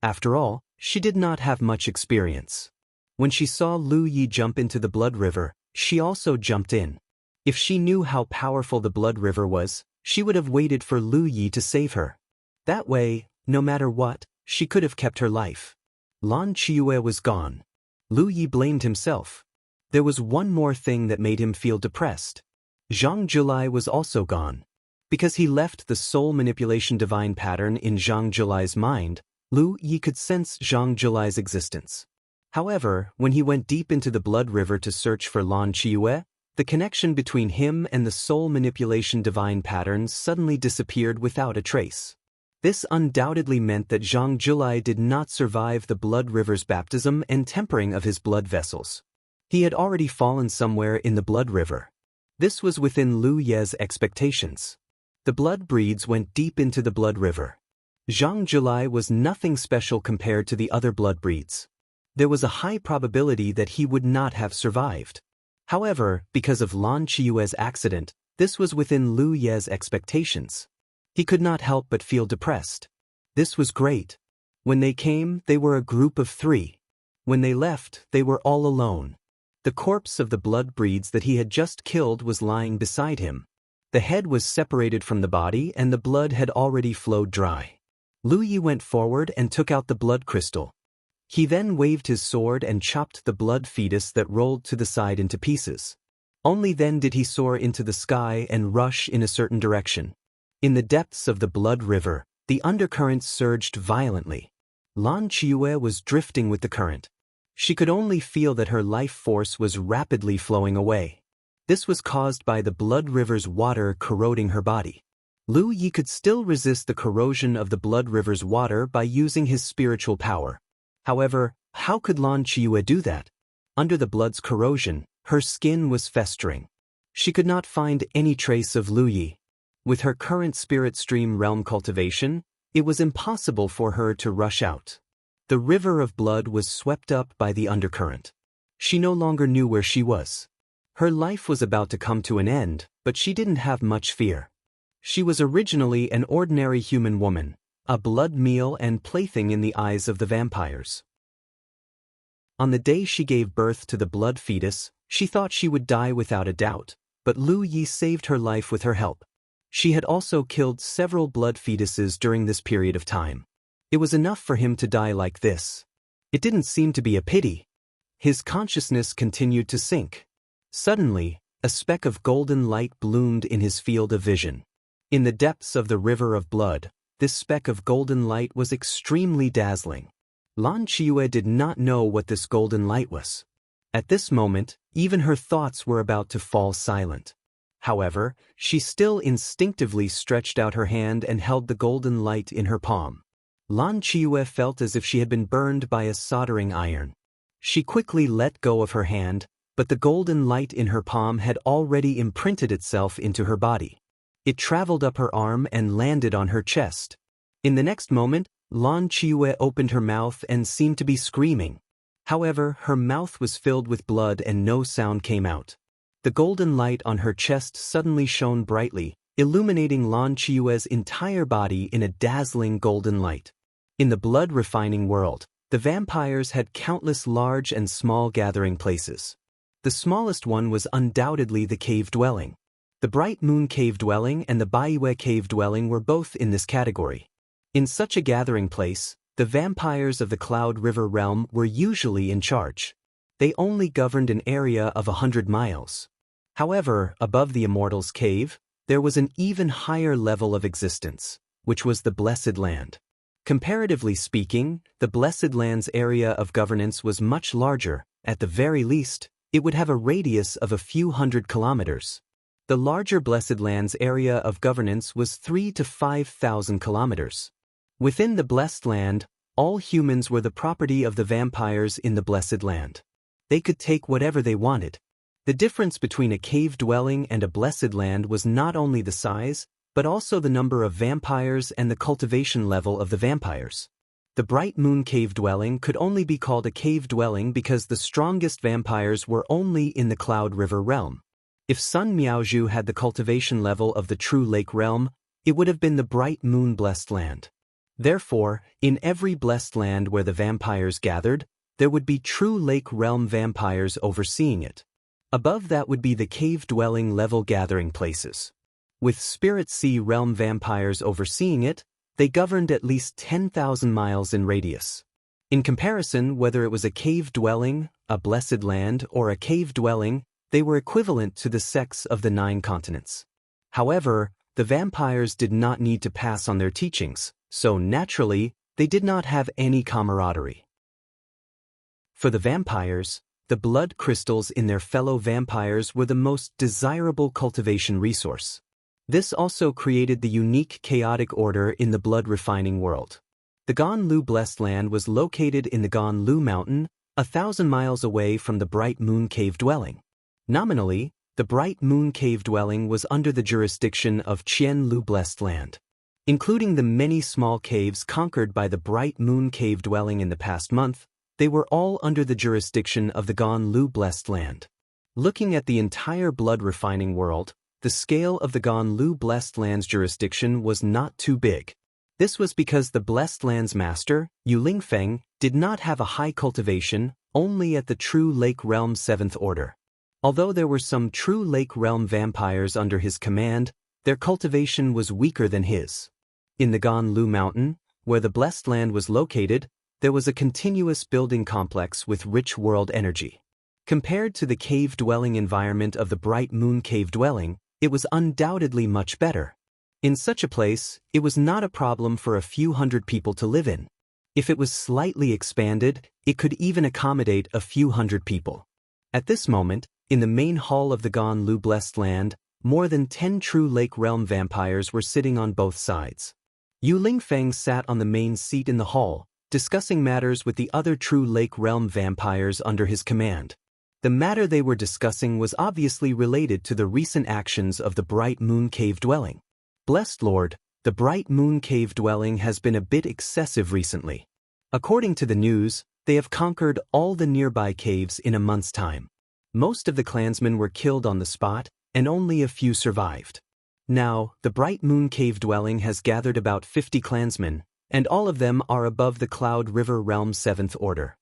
After all, she did not have much experience. When she saw Lu Yi jump into the blood river, she also jumped in. If she knew how powerful the blood river was, she would have waited for Lu Yi to save her. That way, no matter what, she could have kept her life. Lan Qiue was gone. Lu Yi blamed himself. There was one more thing that made him feel depressed. Zhang Julai was also gone. Because he left the soul manipulation divine pattern in Zhang Julai's mind, Lu Yi could sense Zhang Julai's existence. However, when he went deep into the blood river to search for Lan Qiue, the connection between him and the soul manipulation divine pattern suddenly disappeared without a trace. This undoubtedly meant that Zhang Julai did not survive the blood river's baptism and tempering of his blood vessels. He had already fallen somewhere in the blood river. This was within Lu Ye's expectations. The blood breeds went deep into the blood river. Zhang Julai was nothing special compared to the other blood breeds. There was a high probability that he would not have survived. However, because of Lan Qiue's accident, this was within Lu Ye's expectations. He could not help but feel depressed. This was great. When they came, they were a group of 3. When they left, they were all alone. The corpse of the blood breeds that he had just killed was lying beside him. The head was separated from the body and the blood had already flowed dry. Lu Yi went forward and took out the blood crystal. He then waved his sword and chopped the blood fetus that rolled to the side into pieces. Only then did he soar into the sky and rush in a certain direction. In the depths of the blood river, the undercurrent surged violently. Lan Qiue was drifting with the current. She could only feel that her life force was rapidly flowing away. This was caused by the blood river's water corroding her body. Lu Yi could still resist the corrosion of the blood river's water by using his spiritual power. However, how could Lan Qiue do that? Under the blood's corrosion, her skin was festering. She could not find any trace of Lu Yi. With her current spirit stream realm cultivation, it was impossible for her to rush out. The river of blood was swept up by the undercurrent. She no longer knew where she was. Her life was about to come to an end, but she didn't have much fear. She was originally an ordinary human woman, a blood meal and plaything in the eyes of the vampires. On the day she gave birth to the blood fetus, she thought she would die without a doubt, but Lu Yi saved her life with her help. She had also killed several blood fetuses during this period of time. It was enough for him to die like this. It didn't seem to be a pity. His consciousness continued to sink. Suddenly, a speck of golden light bloomed in his field of vision. In the depths of the river of blood, this speck of golden light was extremely dazzling. Lan Qiue did not know what this golden light was. At this moment, even her thoughts were about to fall silent. However, she still instinctively stretched out her hand and held the golden light in her palm. Lan Qiue felt as if she had been burned by a soldering iron. She quickly let go of her hand, but the golden light in her palm had already imprinted itself into her body. It traveled up her arm and landed on her chest. In the next moment, Lan Qiue opened her mouth and seemed to be screaming. However, her mouth was filled with blood and no sound came out. The golden light on her chest suddenly shone brightly, illuminating Lan Qiue's entire body in a dazzling golden light. In the blood-refining world, the vampires had countless large and small gathering places. The smallest one was undoubtedly the cave dwelling. The Bright Moon Cave Dwelling and the Baiwe Cave Dwelling were both in this category. In such a gathering place, the vampires of the Cloud River realm were usually in charge. They only governed an area of 100 miles. However, above the Immortals' Cave, there was an even higher level of existence, which was the Blessed Land. Comparatively speaking, the Blessed Land's area of governance was much larger. At the very least, it would have a radius of a few hundred kilometers. The larger Blessed Land's area of governance was 3,000 to 5,000 kilometers. Within the Blessed Land, all humans were the property of the vampires in the Blessed Land. They could take whatever they wanted. The difference between a cave dwelling and a Blessed Land was not only the size, but also the number of vampires and the cultivation level of the vampires. The Bright Moon Cave Dwelling could only be called a cave dwelling because the strongest vampires were only in the Cloud River realm. If Sun Miaozhu had the cultivation level of the True Lake realm, it would have been the Bright Moon Blessed Land. Therefore, in every Blessed Land where the vampires gathered, there would be True Lake realm vampires overseeing it. Above that would be the cave dwelling level gathering places. With Spirit Sea realm vampires overseeing it, they governed at least 10,000 miles in radius. In comparison, whether it was a cave dwelling, a blessed land, or a cave dwelling, they were equivalent to the sects of the 9 continents. However, the vampires did not need to pass on their teachings, so naturally, they did not have any camaraderie. For the vampires, the blood crystals in their fellow vampires were the most desirable cultivation resource. This also created the unique chaotic order in the blood-refining world. The Ganlu Blessed Land was located in the Ganlu Mountain, 1,000 miles away from the Bright Moon Cave Dwelling. Nominally, the Bright Moon Cave Dwelling was under the jurisdiction of Qianlu Blessed Land. Including the many small caves conquered by the Bright Moon Cave Dwelling in the past month, they were all under the jurisdiction of the Ganlu Blessed Land. Looking at the entire blood-refining world, the scale of the Ganlu Blessed Land's jurisdiction was not too big. This was because the Blessed Land's master, Yu Lingfeng, did not have a high cultivation, only at the True Lake Realm 7th Order. Although there were some True Lake Realm vampires under his command, their cultivation was weaker than his. In the Ganlu Mountain, where the Blessed Land was located, there was a continuous building complex with rich world energy. Compared to the cave-dwelling environment of the Bright Moon Cave Dwelling, it was undoubtedly much better. In such a place, it was not a problem for a few hundred people to live in. If it was slightly expanded, it could even accommodate a few hundred people. At this moment, in the main hall of the Ganlu Blessed Land, more than 10 True Lake Realm vampires were sitting on both sides. Yu Lingfeng sat on the main seat in the hall, discussing matters with the other True Lake Realm vampires under his command. The matter they were discussing was obviously related to the recent actions of the Bright Moon Cave Dwelling. Blessed Lord, the Bright Moon Cave Dwelling has been a bit excessive recently. According to the news, they have conquered all the nearby caves in a month's time. Most of the clansmen were killed on the spot, and only a few survived. Now, the Bright Moon Cave Dwelling has gathered about 50 clansmen, and all of them are above the Cloud River Realm 7th Order.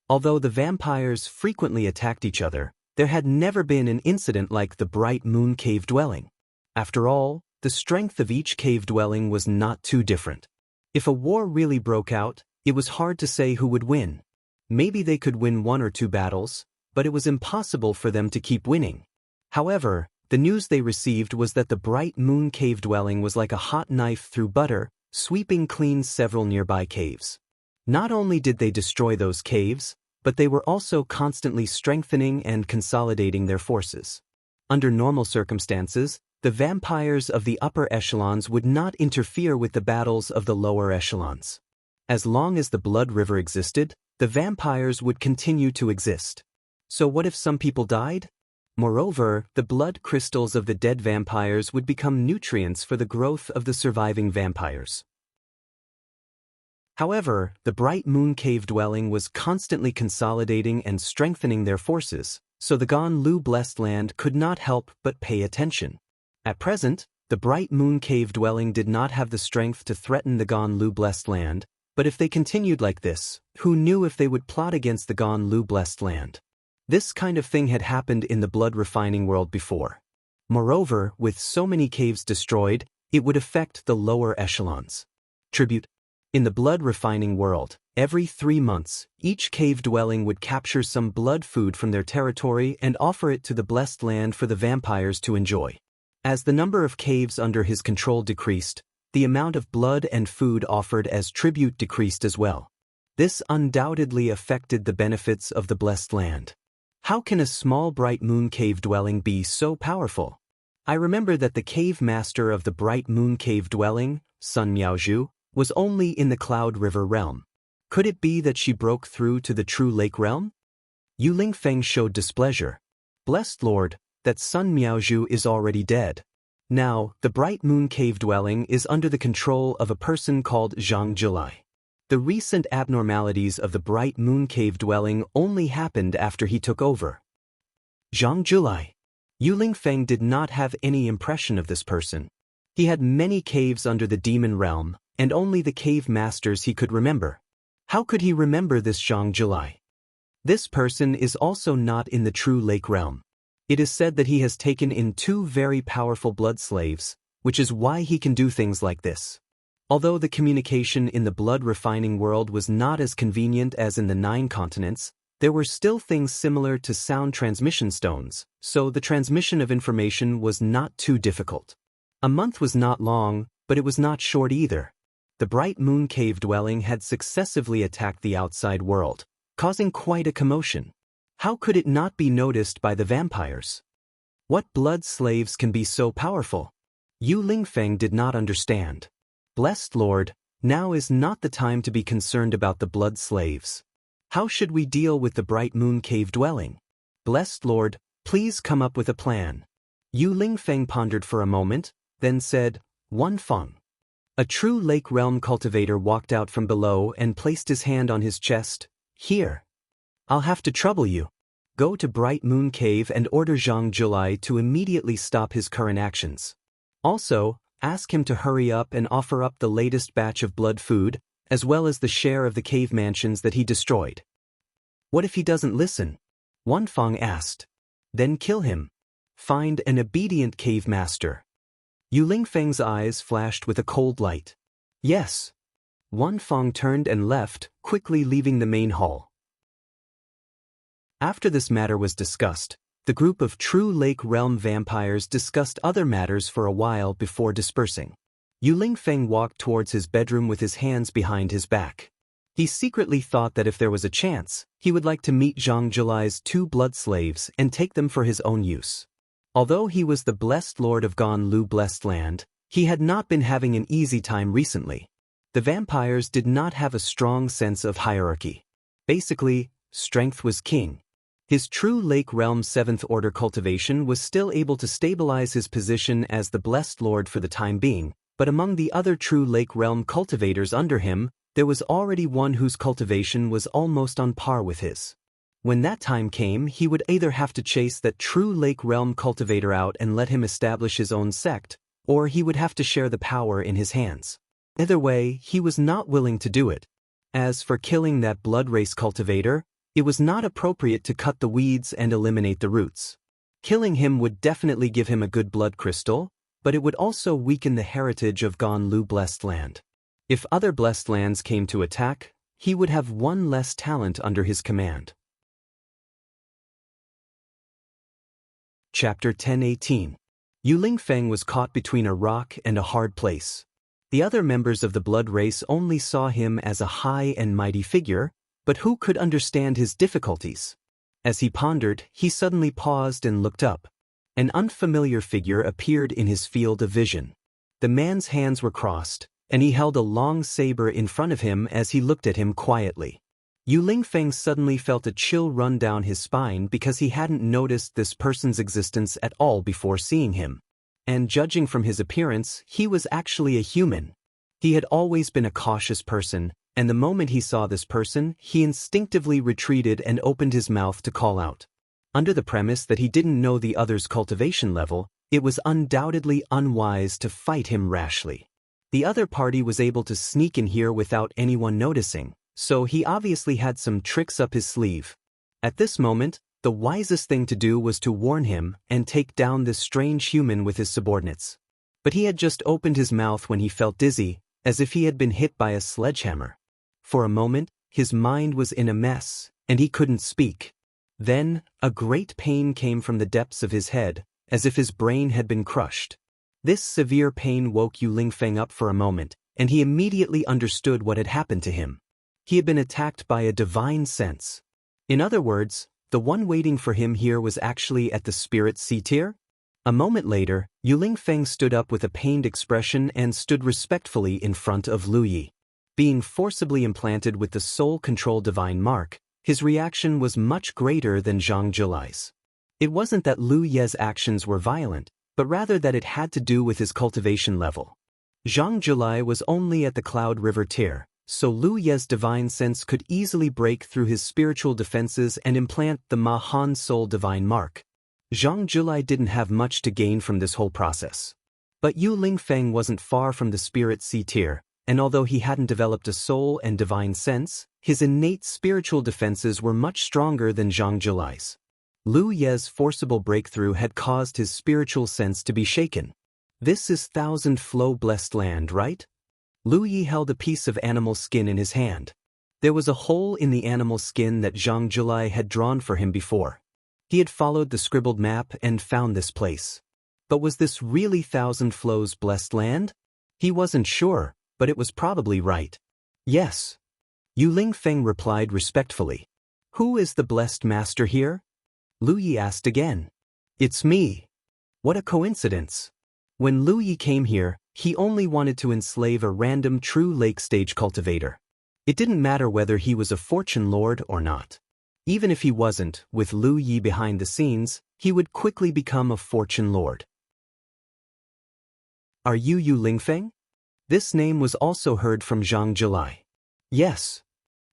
Although the vampires frequently attacked each other, there had never been an incident like the Bright Moon Cave Dwelling. After all, the strength of each cave dwelling was not too different. If a war really broke out, it was hard to say who would win. Maybe they could win 1 or 2 battles, but it was impossible for them to keep winning. However, the news they received was that the Bright Moon Cave Dwelling was like a hot knife through butter, sweeping clean several nearby caves. Not only did they destroy those caves, but they were also constantly strengthening and consolidating their forces. Under normal circumstances, the vampires of the upper echelons would not interfere with the battles of the lower echelons. As long as the Blood River existed, the vampires would continue to exist. So what if some people died? Moreover, the blood crystals of the dead vampires would become nutrients for the growth of the surviving vampires. However, the Bright Moon Cave Dwelling was constantly consolidating and strengthening their forces, so the Ganlu Blessed Land could not help but pay attention. At present, the Bright Moon Cave Dwelling did not have the strength to threaten the Ganlu Blessed Land, but if they continued like this, who knew if they would plot against the Ganlu Blessed Land? This kind of thing had happened in the blood-refining world before. Moreover, with so many caves destroyed, it would affect the lower echelons. Tribute. In the blood-refining world, every 3 months, each cave dwelling would capture some blood food from their territory and offer it to the Blessed Land for the vampires to enjoy. As the number of caves under his control decreased, the amount of blood and food offered as tribute decreased as well. This undoubtedly affected the benefits of the Blessed Land. How can a small Bright Moon Cave Dwelling be so powerful? I remember that the cave master of the Bright Moon Cave Dwelling, Sun Miaozhu, was only in the Cloud River Realm. Could it be that she broke through to the True Lake Realm? Yu Lingfeng showed displeasure. Blessed Lord, that Sun Miaozhu is already dead. Now, the Bright Moon Cave Dwelling is under the control of a person called Zhang Jilai. The recent abnormalities of the Bright Moon Cave Dwelling only happened after he took over. Zhang Jilai. Yu Lingfeng did not have any impression of this person. He had many caves under the Demon Realm, and only the cave masters he could remember. How could he remember this Zhang Jilai? This person is also not in the True Lake Realm. It is said that he has taken in 2 very powerful blood slaves, which is why he can do things like this. Although the communication in the blood-refining world was not as convenient as in the 9 continents, There were still things similar to sound transmission stones, so the transmission of information was not too difficult. A month was not long, but it was not short either. The Bright Moon Cave dwelling had successively attacked the outside world, causing quite a commotion. How could it not be noticed by the vampires? What blood slaves can be so powerful? Yu Lingfeng did not understand. Blessed Lord, now is not the time to be concerned about the blood slaves. How should we deal with the Bright Moon Cave dwelling? Blessed Lord, please come up with a plan. Yu Lingfeng pondered for a moment, then said, Wan Feng. A true Lake Realm cultivator walked out from below and placed his hand on his chest. Here. I'll have to trouble you. Go to Bright Moon Cave and order Zhang Julai to immediately stop his current actions. Also, ask him to hurry up and offer up the latest batch of blood food, as well as the share of the cave mansions that he destroyed. What if he doesn't listen? Wan Feng asked. Then kill him. Find an obedient cave master. Yu Lingfeng's eyes flashed with a cold light. Yes. Wan Feng turned and left, quickly leaving the main hall. After this matter was discussed, the group of true Lake Realm vampires discussed other matters for a while before dispersing. Yu Lingfeng walked towards his bedroom with his hands behind his back. He secretly thought that if there was a chance, he would like to meet Zhang Julai's 2 blood slaves and take them for his own use. Although he was the blessed lord of Ganlu Blessed Land, he had not been having an easy time recently. The vampires did not have a strong sense of hierarchy. Basically, strength was king. His true Lake Realm 7th Order cultivation was still able to stabilize his position as the blessed lord for the time being, but among the other true Lake Realm cultivators under him, there was already one whose cultivation was almost on par with his. When that time came, he would either have to chase that true Lake Realm cultivator out and let him establish his own sect, or he would have to share the power in his hands. Either way, he was not willing to do it. As for killing that blood race cultivator, it was not appropriate to cut the weeds and eliminate the roots. Killing him would definitely give him a good blood crystal, but it would also weaken the heritage of Ganlu Blessed Land. If other blessed lands came to attack, he would have one less talent under his command. Chapter 10:18. Yu Lingfeng was caught between a rock and a hard place. The other members of the blood race only saw him as a high and mighty figure, but who could understand his difficulties? As he pondered, he suddenly paused and looked up. An unfamiliar figure appeared in his field of vision. The man's hands were crossed, and he held a long saber in front of him as he looked at him quietly. Yu Lingfeng suddenly felt a chill run down his spine because he hadn't noticed this person's existence at all before seeing him. And judging from his appearance, he was actually a human. He had always been a cautious person, and the moment he saw this person, he instinctively retreated and opened his mouth to call out. Under the premise that he didn't know the other's cultivation level, it was undoubtedly unwise to fight him rashly. The other party was able to sneak in here without anyone noticing, so he obviously had some tricks up his sleeve. At this moment, the wisest thing to do was to warn him and take down this strange human with his subordinates. But he had just opened his mouth when he felt dizzy, as if he had been hit by a sledgehammer. For a moment, his mind was in a mess, and he couldn't speak. Then, a great pain came from the depths of his head, as if his brain had been crushed. This severe pain woke Yu Lingfeng up for a moment, and he immediately understood what had happened to him. He had been attacked by a divine sense. In other words, the one waiting for him here was actually at the spirit C-tier? A moment later, Yu Lingfeng stood up with a pained expression and stood respectfully in front of Lu Yi. Being forcibly implanted with the soul control divine mark, his reaction was much greater than Zhang Julai's. It wasn't that Lu Ye's actions were violent, but rather that it had to do with his cultivation level. Zhang Julai was only at the Cloud River tier, so Lu Ye's divine sense could easily break through his spiritual defenses and implant the Mahan Soul divine mark. Zhang Julai didn't have much to gain from this whole process. But Yu Lingfeng wasn't far from the spirit C-tier, and although he hadn't developed a soul and divine sense, his innate spiritual defenses were much stronger than Zhang Julai's. Lu Ye's forcible breakthrough had caused his spiritual sense to be shaken. This is Thousand Flow Blessed Land, right? Lu Yi held a piece of animal skin in his hand. There was a hole in the animal's skin that Zhang Julai had drawn for him before. He had followed the scribbled map and found this place. But was this really Thousand Flows' blessed land? He wasn't sure, but it was probably right. Yes. Yu Lingfeng replied respectfully. Who is the blessed master here? Lu Yi asked again. It's me. What a coincidence. When Lu Yi came here, he only wanted to enslave a random true lake stage cultivator. It didn't matter whether he was a fortune lord or not. Even if he wasn't, with Lu Yi behind the scenes, he would quickly become a fortune lord. Are you Yu Lingfeng? This name was also heard from Zhang Julai. Yes.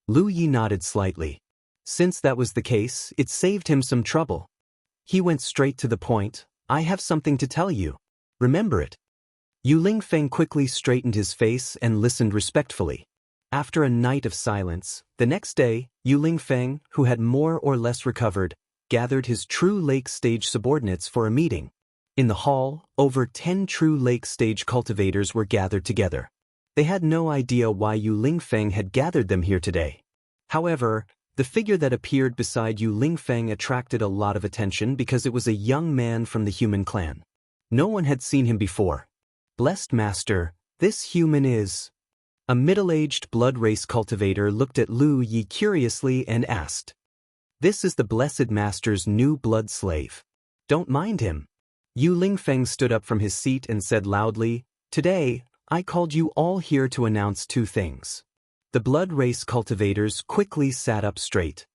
Lu Yi nodded slightly. Since that was the case, it saved him some trouble. He went straight to the point. I have something to tell you. Remember it. Yu Lingfeng quickly straightened his face and listened respectfully. After a night of silence, the next day, Yu Lingfeng, who had more or less recovered, gathered his true lake stage subordinates for a meeting. In the hall, over 10 true lake stage cultivators were gathered together. They had no idea why Yu Lingfeng had gathered them here today. However, the figure that appeared beside Yu Lingfeng attracted a lot of attention because it was a young man from the human clan. No one had seen him before. Blessed Master, this human is... A middle-aged blood race cultivator looked at Lu Yi curiously and asked. This is the Blessed Master's new blood slave. Don't mind him. Yu Lingfeng stood up from his seat and said loudly, Today, I called you all here to announce 2 things. The blood race cultivators quickly sat up straight.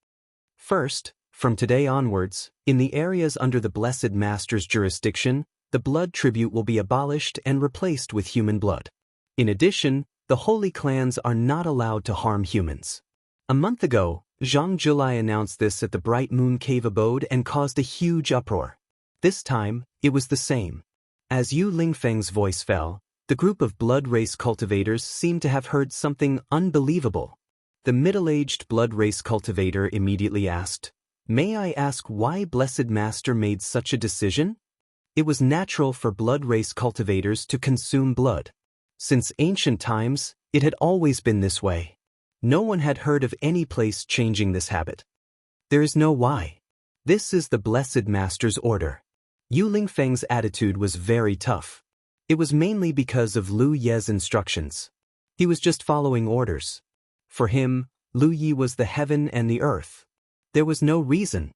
First, from today onwards, in the areas under the Blessed Master's jurisdiction, the blood tribute will be abolished and replaced with human blood. In addition, the holy clans are not allowed to harm humans. A month ago, Zhang Julai announced this at the Bright Moon Cave abode and caused a huge uproar. This time, it was the same. As Yu Lingfeng's voice fell, the group of blood race cultivators seemed to have heard something unbelievable. The middle-aged blood race cultivator immediately asked, May I ask why Blessed Master made such a decision? It was natural for blood race cultivators to consume blood. Since ancient times, it had always been this way. No one had heard of any place changing this habit. There is no why. This is the Blessed Master's order. Yu Lingfeng's attitude was very tough. It was mainly because of Lu Ye's instructions. He was just following orders. For him, Lu Yi was the heaven and the earth. There was no reason.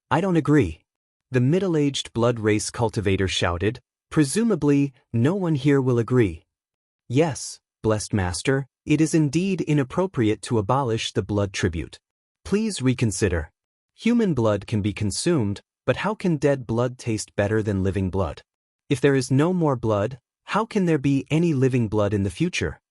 I don't agree. The middle-aged blood race cultivator shouted. Presumably, no one here will agree. Yes, Blessed Master, it is indeed inappropriate to abolish the blood tribute. Please reconsider. Human blood can be consumed, but how can dead blood taste better than living blood? If there is no more blood, how can there be any living blood in the future?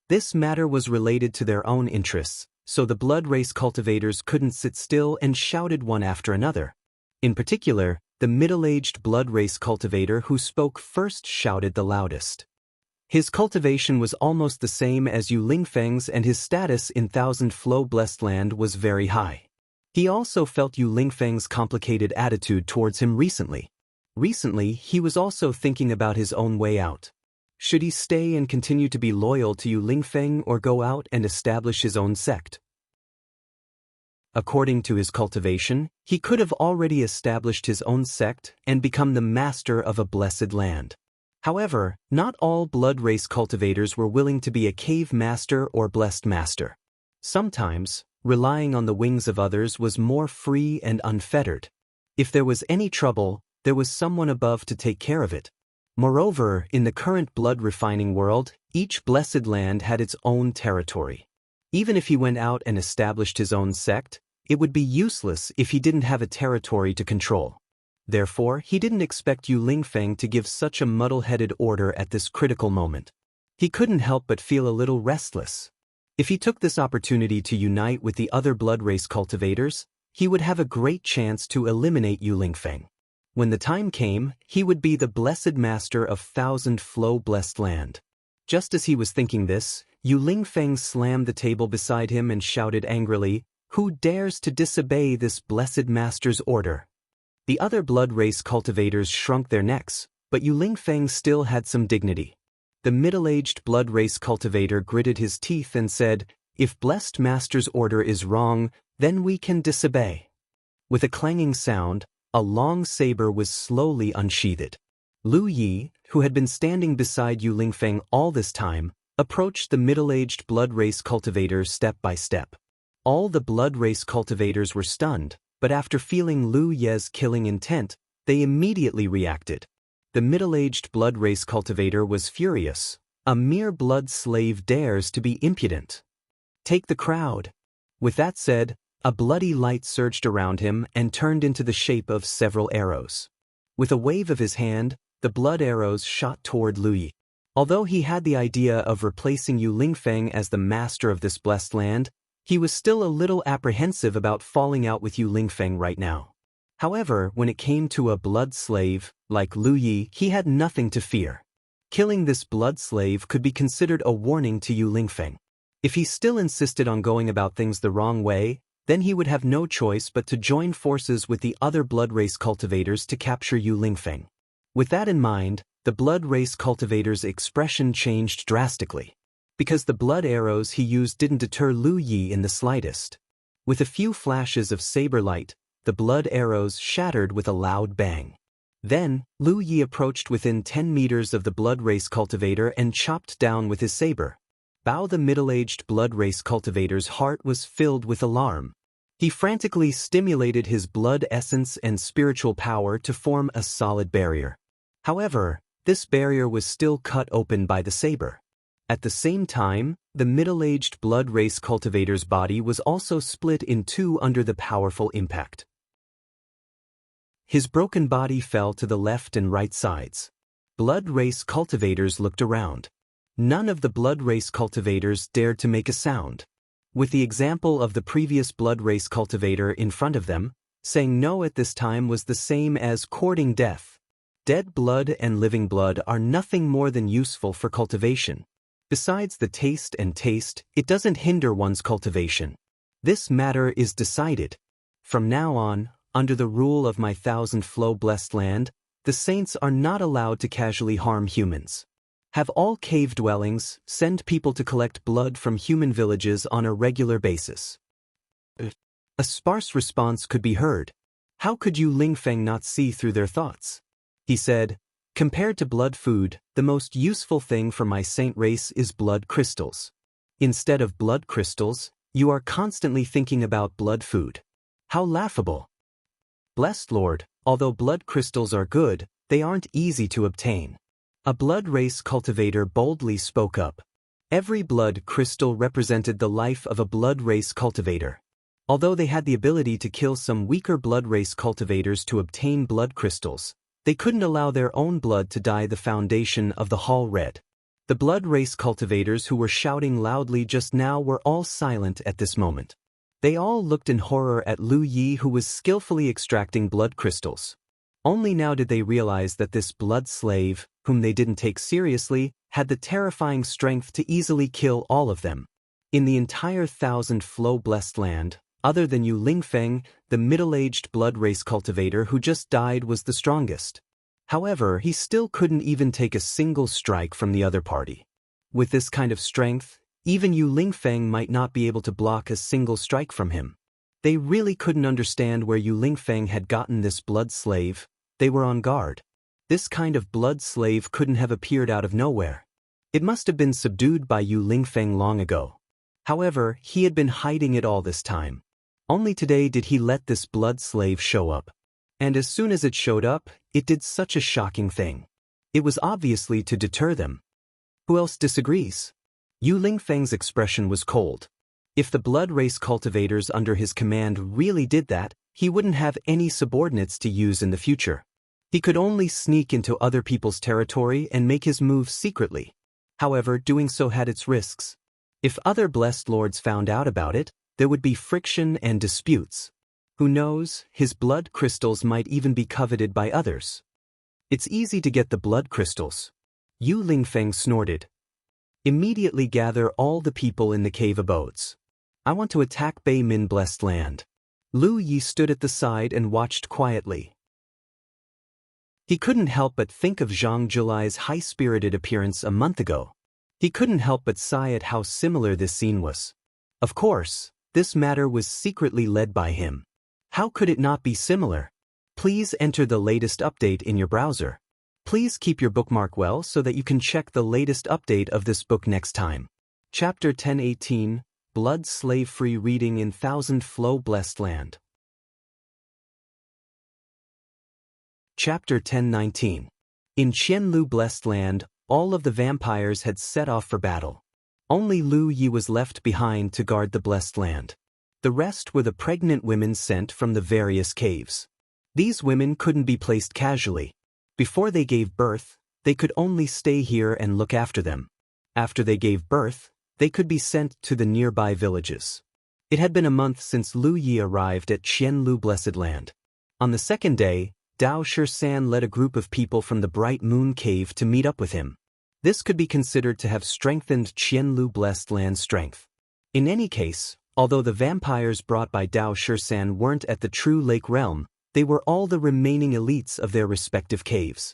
This matter was related to their own interests, so the blood race cultivators couldn't sit still and shouted one after another. In particular, the middle-aged blood race cultivator who spoke first shouted the loudest. His cultivation was almost the same as Yu Lingfeng's and his status in Thousand Flow Blessed Land was very high. He also felt Yu Lingfeng's complicated attitude towards him recently. Recently, he was also thinking about his own way out. Should he stay and continue to be loyal to Yu Lingfeng or go out and establish his own sect? According to his cultivation, he could have already established his own sect and become the master of a blessed land. However, not all blood race cultivators were willing to be a cave master or blessed master. Sometimes, relying on the wings of others was more free and unfettered. If there was any trouble, there was someone above to take care of it. Moreover, in the current blood refining world, each blessed land had its own territory. Even if he went out and established his own sect, it would be useless if he didn't have a territory to control. Therefore, he didn't expect Yu Lingfeng to give such a muddle-headed order at this critical moment. He couldn't help but feel a little restless. If he took this opportunity to unite with the other blood race cultivators, he would have a great chance to eliminate Yu Lingfeng. When the time came, he would be the blessed master of Thousand Flow Blessed Land. Just as he was thinking this, Yu Lingfeng slammed the table beside him and shouted angrily, "Who dares to disobey this blessed master's order?" The other blood race cultivators shrunk their necks, but Yu Lingfeng still had some dignity. The middle-aged blood race cultivator gritted his teeth and said, If blessed master's order is wrong, then we can disobey. With a clanging sound, a long saber was slowly unsheathed. Lu Yi, who had been standing beside Yu Lingfeng all this time, approached the middle-aged blood race cultivator step by step. All the blood race cultivators were stunned, but after feeling Lu Ye's killing intent, they immediately reacted. The middle-aged blood race cultivator was furious. A mere blood slave dares to be impudent. Take the crowd. With that said, a bloody light surged around him and turned into the shape of several arrows. With a wave of his hand, the blood arrows shot toward Lu Yi. Although he had the idea of replacing Yu Lingfeng as the master of this blessed land, he was still a little apprehensive about falling out with Yu Lingfeng right now. However, when it came to a blood slave, like Lu Yi, he had nothing to fear. Killing this blood slave could be considered a warning to Yu Lingfeng. If he still insisted on going about things the wrong way, then he would have no choice but to join forces with the other blood race cultivators to capture Yu Lingfeng. With that in mind, the blood race cultivator's expression changed drastically. Because the blood arrows he used didn't deter Lu Yi in the slightest. With a few flashes of saber light, the blood arrows shattered with a loud bang. Then, Lu Yi approached within 10 meters of the blood race cultivator and chopped down with his saber. The middle-aged blood race cultivator's heart was filled with alarm. He frantically stimulated his blood essence and spiritual power to form a solid barrier. However, this barrier was still cut open by the saber. At the same time, the middle-aged blood race cultivator's body was also split in two under the powerful impact. His broken body fell to the left and right sides. Blood race cultivators looked around. None of the blood race cultivators dared to make a sound. With the example of the previous blood race cultivator in front of them, saying no at this time was the same as courting death. Dead blood and living blood are nothing more than useful for cultivation. Besides the taste, it doesn't hinder one's cultivation. This matter is decided. From now on, under the rule of my thousand-flow blessed land, the saints are not allowed to casually harm humans. Have all cave dwellings send people to collect blood from human villages on a regular basis. A sparse response could be heard. How could Yu Lingfeng not see through their thoughts? He said, compared to blood food, the most useful thing for my saint race is blood crystals. Instead of blood crystals, you are constantly thinking about blood food. How laughable. Blessed Lord, although blood crystals are good, they aren't easy to obtain. A blood race cultivator boldly spoke up. Every blood crystal represented the life of a blood race cultivator. Although they had the ability to kill some weaker blood race cultivators to obtain blood crystals, they couldn't allow their own blood to dye the foundation of the hall red. The blood race cultivators who were shouting loudly just now were all silent at this moment. They all looked in horror at Lu Yi, who was skillfully extracting blood crystals. Only now did they realize that this blood slave, whom they didn't take seriously, had the terrifying strength to easily kill all of them. In the entire thousand-flow blessed land, other than Yu Lingfeng, the middle-aged blood race cultivator who just died was the strongest. However, he still couldn't even take a single strike from the other party. With this kind of strength, even Yu Lingfeng might not be able to block a single strike from him. They really couldn't understand where Yu Lingfeng had gotten this blood slave. They were on guard. This kind of blood slave couldn't have appeared out of nowhere. It must have been subdued by Yu Lingfeng long ago. However, he had been hiding it all this time. Only today did he let this blood slave show up. And as soon as it showed up, it did such a shocking thing. It was obviously to deter them. Who else disagrees? Yu Lingfeng's expression was cold. If the blood race cultivators under his command really did that, he wouldn't have any subordinates to use in the future. He could only sneak into other people's territory and make his moves secretly. However, doing so had its risks. If other blessed lords found out about it, there would be friction and disputes. Who knows, his blood crystals might even be coveted by others. It's easy to get the blood crystals. Yu Lingfeng snorted. Immediately gather all the people in the cave abodes. I want to attack Bei Min blessed land. Lu Yi stood at the side and watched quietly. He couldn't help but think of Zhang Julai's high-spirited appearance a month ago. He couldn't help but sigh at how similar this scene was. Of course, this matter was secretly led by him. How could it not be similar? Please enter the latest update in your browser. Please keep your bookmark well so that you can check the latest update of this book next time. Chapter 1018, Blood Slave-Free Reading in Thousand Flow Blessed Land. Chapter 1019. In Qianlu Blessed Land, all of the vampires had set off for battle. Only Lu Yi was left behind to guard the Blessed Land. The rest were the pregnant women sent from the various caves. These women couldn't be placed casually. Before they gave birth, they could only stay here and look after them. After they gave birth, they could be sent to the nearby villages. It had been a month since Lu Yi arrived at Qianlu Blessed Land. On the second day, Dao Shisan led a group of people from the Bright Moon Cave to meet up with him. This could be considered to have strengthened Qianlu Blessed Land's strength. In any case, although the vampires brought by Dao Shisan weren't at the true lake realm, they were all the remaining elites of their respective caves.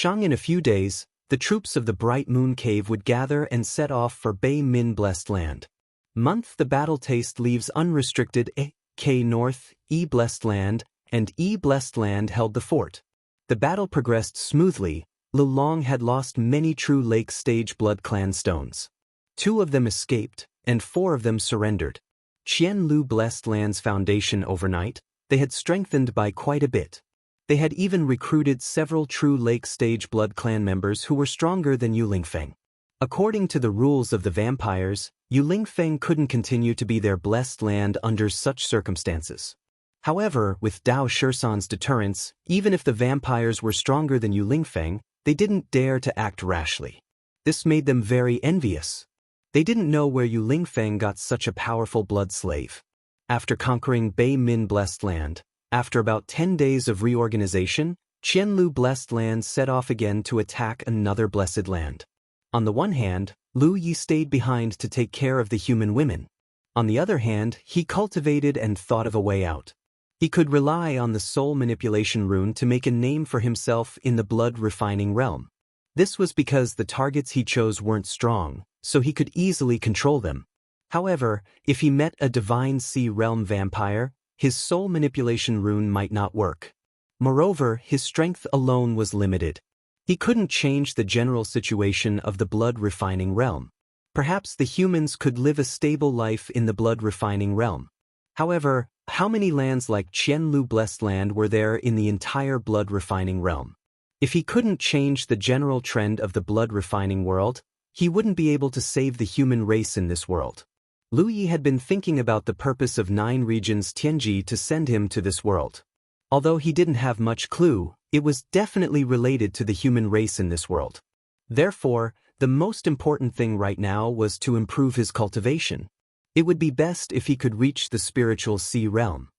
In a few days, the troops of the Bright Moon Cave would gather and set off for Bei Min Blessed Land. The battle taste leaves unrestricted K North, E Blessed Land, and E Blessed Land held the fort. The battle progressed smoothly. Lulong had lost many true lake stage blood clan stones. 2 of them escaped, and 4 of them surrendered. Qianlu Blessed Land's foundation overnight, they had strengthened by quite a bit. They had even recruited several true lake stage blood clan members who were stronger than Yu Lingfeng. According to the rules of the vampires, Yu Lingfeng couldn't continue to be their blessed land under such circumstances. However, with Dao Shisan's deterrence, even if the vampires were stronger than Yu Lingfeng, they didn't dare to act rashly. This made them very envious. They didn't know where Yu Lingfeng got such a powerful blood slave. After conquering Bei Min Blessed Land, after about 10 days of reorganization, Qianlu Blessed Land set off again to attack another blessed land. On the one hand, Lu Yi stayed behind to take care of the human women. On the other hand, he cultivated and thought of a way out. He could rely on the soul manipulation rune to make a name for himself in the blood refining realm. This was because the targets he chose weren't strong, so he could easily control them. However, if he met a divine sea realm vampire, his soul manipulation rune might not work. Moreover, his strength alone was limited. He couldn't change the general situation of the blood refining realm. Perhaps the humans could live a stable life in the blood refining realm. However, how many lands like Qianlu Blessed Land were there in the entire blood refining realm? If he couldn't change the general trend of the blood refining world, he wouldn't be able to save the human race in this world. Lu Yi had been thinking about the purpose of 9 regions Tianji to send him to this world. Although he didn't have much clue, it was definitely related to the human race in this world. Therefore, the most important thing right now was to improve his cultivation. It would be best if he could reach the spiritual sea realm.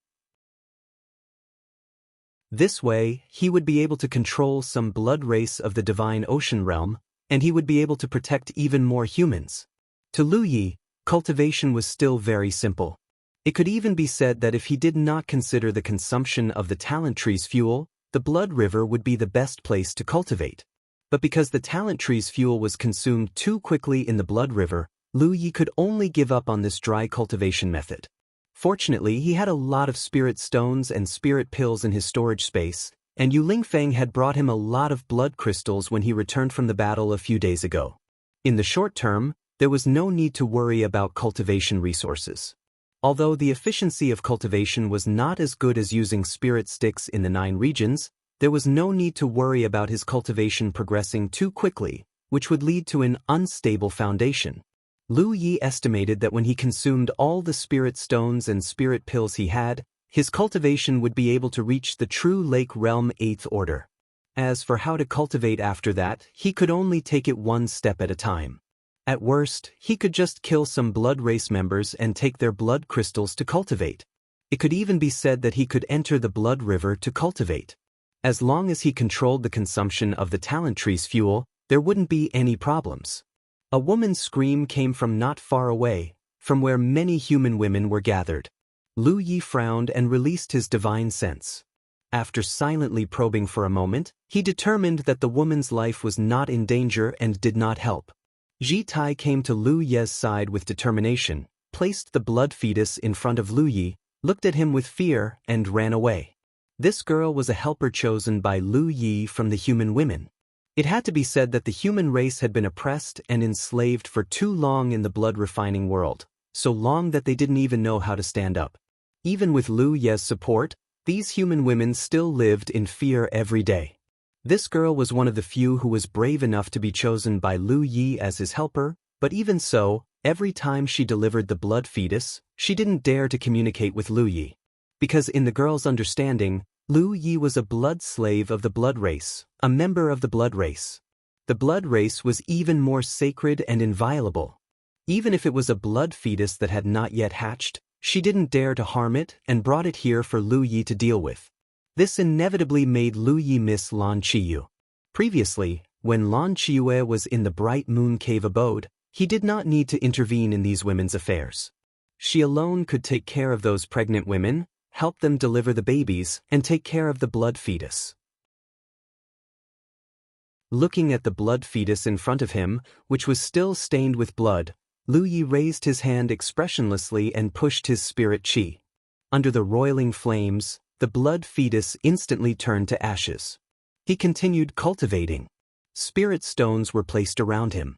This way, he would be able to control some blood race of the divine ocean realm, and he would be able to protect even more humans. To Lu Yi, cultivation was still very simple. It could even be said that if he did not consider the consumption of the talent tree's fuel, the blood river would be the best place to cultivate. But because the talent tree's fuel was consumed too quickly in the blood river, Lu Yi could only give up on this dry cultivation method. Fortunately, he had a lot of spirit stones and spirit pills in his storage space, and Yu Lingfeng had brought him a lot of blood crystals when he returned from the battle a few days ago. In the short term, there was no need to worry about cultivation resources. Although the efficiency of cultivation was not as good as using spirit sticks in the 9 regions, there was no need to worry about his cultivation progressing too quickly, which would lead to an unstable foundation. Lu Yi estimated that when he consumed all the spirit stones and spirit pills he had, his cultivation would be able to reach the true lake realm 8th order. As for how to cultivate after that, he could only take it one step at a time. At worst, he could just kill some blood race members and take their blood crystals to cultivate. It could even be said that he could enter the blood river to cultivate. As long as he controlled the consumption of the talent tree's fuel, there wouldn't be any problems. A woman's scream came from not far away, from where many human women were gathered. Lu Yi frowned and released his divine sense. After silently probing for a moment, he determined that the woman's life was not in danger and did not help. Ji Tai came to Lu Ye's side with determination. placed the blood fetus in front of Lu Yi, looked at him with fear, and ran away. This girl was a helper chosen by Lu Yi from the human women. It had to be said that the human race had been oppressed and enslaved for too long in the blood-refining world, so long that they didn't even know how to stand up. Even with Lu Ye's support, these human women still lived in fear every day. This girl was one of the few who was brave enough to be chosen by Lu Yi as his helper, but even so, every time she delivered the blood fetus, she didn't dare to communicate with Lu Yi. Because in the girl's understanding, Lu Yi was a blood slave of the blood race, a member of the blood race. The blood race was even more sacred and inviolable. Even if it was a blood fetus that had not yet hatched, she didn't dare to harm it and brought it here for Lu Yi to deal with. This inevitably made Lu Yi miss Lan Qiyu. Previously, when Lan Qiyu was in the Bright Moon Cave abode, he did not need to intervene in these women's affairs. She alone could take care of those pregnant women, help them deliver the babies, and take care of the blood fetus. Looking at the blood fetus in front of him, which was still stained with blood, Lu Yi raised his hand expressionlessly and pushed his spirit chi. Under the roiling flames, the blood fetus instantly turned to ashes. He continued cultivating. Spirit stones were placed around him.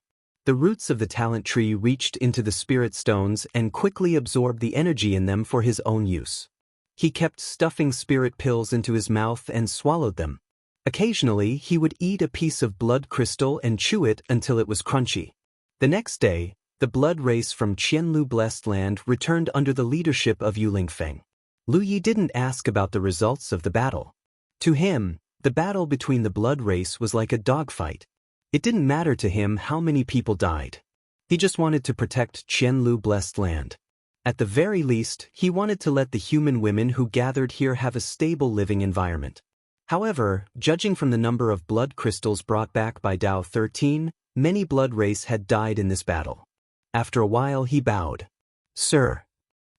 The roots of the talent tree reached into the spirit stones and quickly absorbed the energy in them for his own use. He kept stuffing spirit pills into his mouth and swallowed them. Occasionally, he would eat a piece of blood crystal and chew it until it was crunchy. The next day, the blood race from Qianlu Blessed Land returned under the leadership of Yu Lingfeng. Lu Yi didn't ask about the results of the battle. To him, the battle between the blood race was like a dogfight. It didn't matter to him how many people died. He just wanted to protect Qianlu Blessed Land. At the very least, he wanted to let the human women who gathered here have a stable living environment. However, judging from the number of blood crystals brought back by Dao 13, many blood race had died in this battle. After a while he bowed. Sir.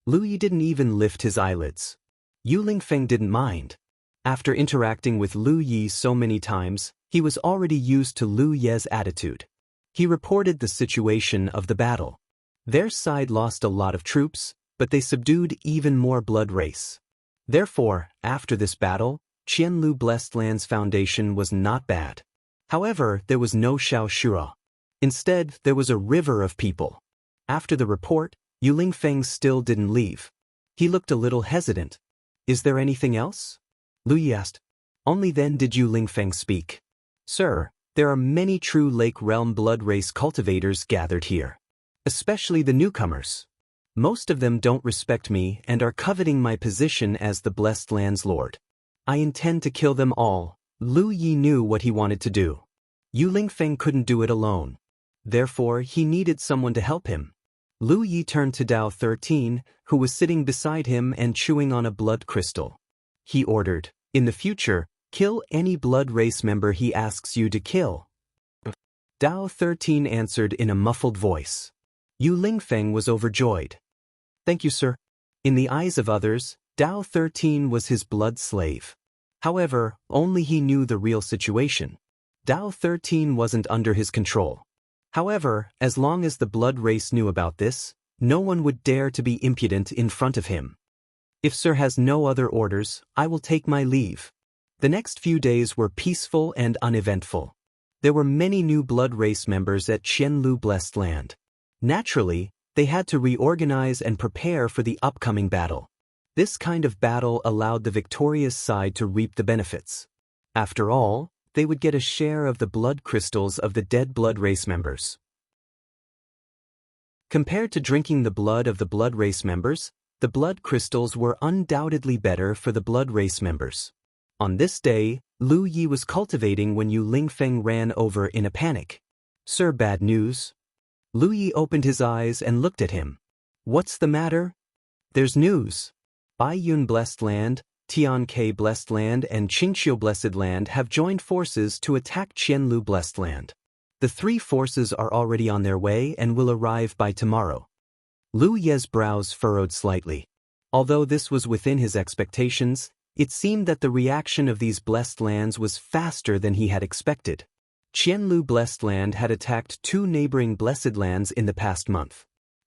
Lu Yi didn't even lift his eyelids. Yu Lingfeng didn't mind. After interacting with Lu Yi so many times, he was already used to Lu Ye's attitude. He reported the situation of the battle. Their side lost a lot of troops, but they subdued even more blood race. Therefore, after this battle, Qianlu Blessed Land's foundation was not bad. However, there was no Shao Shura. Instead, there was a river of people. After the report, Yu Lingfeng still didn't leave. He looked a little hesitant. Is there anything else? Lu Yi asked. Only then did Yu Lingfeng speak. Sir, there are many true Lake Realm blood race cultivators gathered here. Especially the newcomers. Most of them don't respect me and are coveting my position as the Blessed Land's Lord. I intend to kill them all. Lu Yi knew what he wanted to do. Yu Lingfeng couldn't do it alone. Therefore, he needed someone to help him. Lu Yi turned to Dao 13, who was sitting beside him and chewing on a blood crystal. He ordered, in the future, kill any blood race member he asks you to kill. Dao 13 answered in a muffled voice. Yu Lingfeng was overjoyed. Thank you, sir. In the eyes of others, Dao 13 was his blood slave. However, only he knew the real situation. Dao 13 wasn't under his control. However, as long as the blood race knew about this, no one would dare to be impudent in front of him. If sir has no other orders, I will take my leave. The next few days were peaceful and uneventful. There were many new blood race members at Qianlu Blessed Land. Naturally, they had to reorganize and prepare for the upcoming battle. This kind of battle allowed the victorious side to reap the benefits. After all, they would get a share of the blood crystals of the dead blood race members. Compared to drinking the blood of the blood race members, the blood crystals were undoubtedly better for the blood race members. On this day, Lu Yi was cultivating when Yu Lingfeng ran over in a panic. Sir, bad news. Lu Yi opened his eyes and looked at him. What's the matter? There's news. Baiyun Blessed Land, Tianke Blessed Land and Qingxiu Blessed Land have joined forces to attack Qianlu Blessed Land. The three forces are already on their way and will arrive by tomorrow. Lu Ye's brows furrowed slightly. Although this was within his expectations, it seemed that the reaction of these blessed lands was faster than he had expected. Qianlu Blessed Land had attacked two neighboring blessed lands in the past month.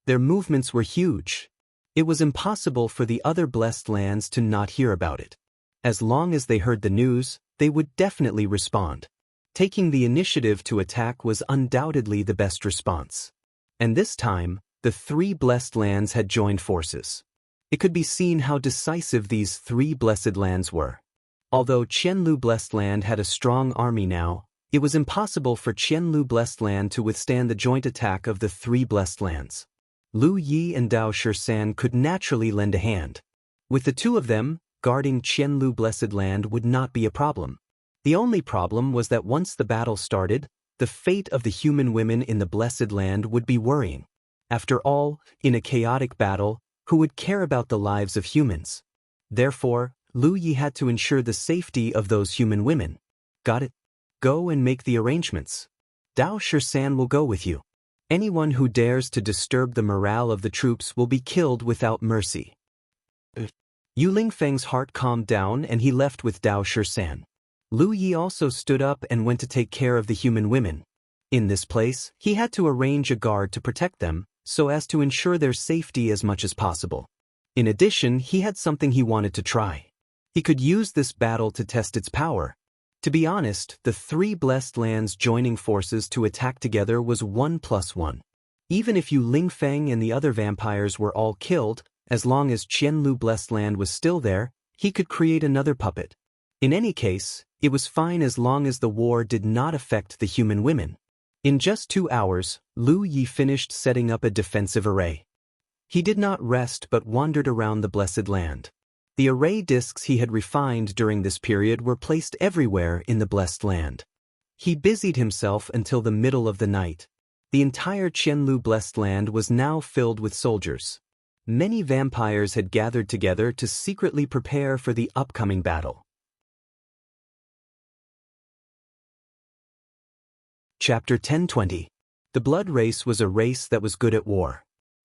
Their movements were huge. It was impossible for the other blessed lands to not hear about it. As long as they heard the news, they would definitely respond. Taking the initiative to attack was undoubtedly the best response. And this time, the 3 blessed lands had joined forces. It could be seen how decisive these 3 blessed lands were. Although Qianlu Blessed Land had a strong army now, it was impossible for Qianlu Blessed Land to withstand the joint attack of the 3 blessed lands. Lu Yi and Dao Shisan could naturally lend a hand. With the 2 of them, guarding Qianlu Blessed Land would not be a problem. The only problem was that once the battle started, the fate of the human women in the Blessed Land would be worrying. After all, in a chaotic battle, who would care about the lives of humans? Therefore, Lu Yi had to ensure the safety of those human women. Got it? Go and make the arrangements. Dao Shisan will go with you. Anyone who dares to disturb the morale of the troops will be killed without mercy. Yu Lingfeng's heart calmed down and he left with Dao Shisan. Lu Yi also stood up and went to take care of the human women. In this place, he had to arrange a guard to protect them, so as to ensure their safety as much as possible. In addition, he had something he wanted to try. He could use this battle to test its power. To be honest, the 3 blessed lands joining forces to attack together was 1 + 1. Even if Yu Lingfeng and the other vampires were all killed, as long as Qianlu Blessed Land was still there, he could create another puppet. In any case, it was fine as long as the war did not affect the human women. In just 2 hours, Lu Yi finished setting up a defensive array. He did not rest but wandered around the Blessed Land. The array discs he had refined during this period were placed everywhere in the Blessed Land. He busied himself until the middle of the night. The entire Qianlu Blessed Land was now filled with soldiers. Many vampires had gathered together to secretly prepare for the upcoming battle. Chapter 10:20. The blood race was a race that was good at war.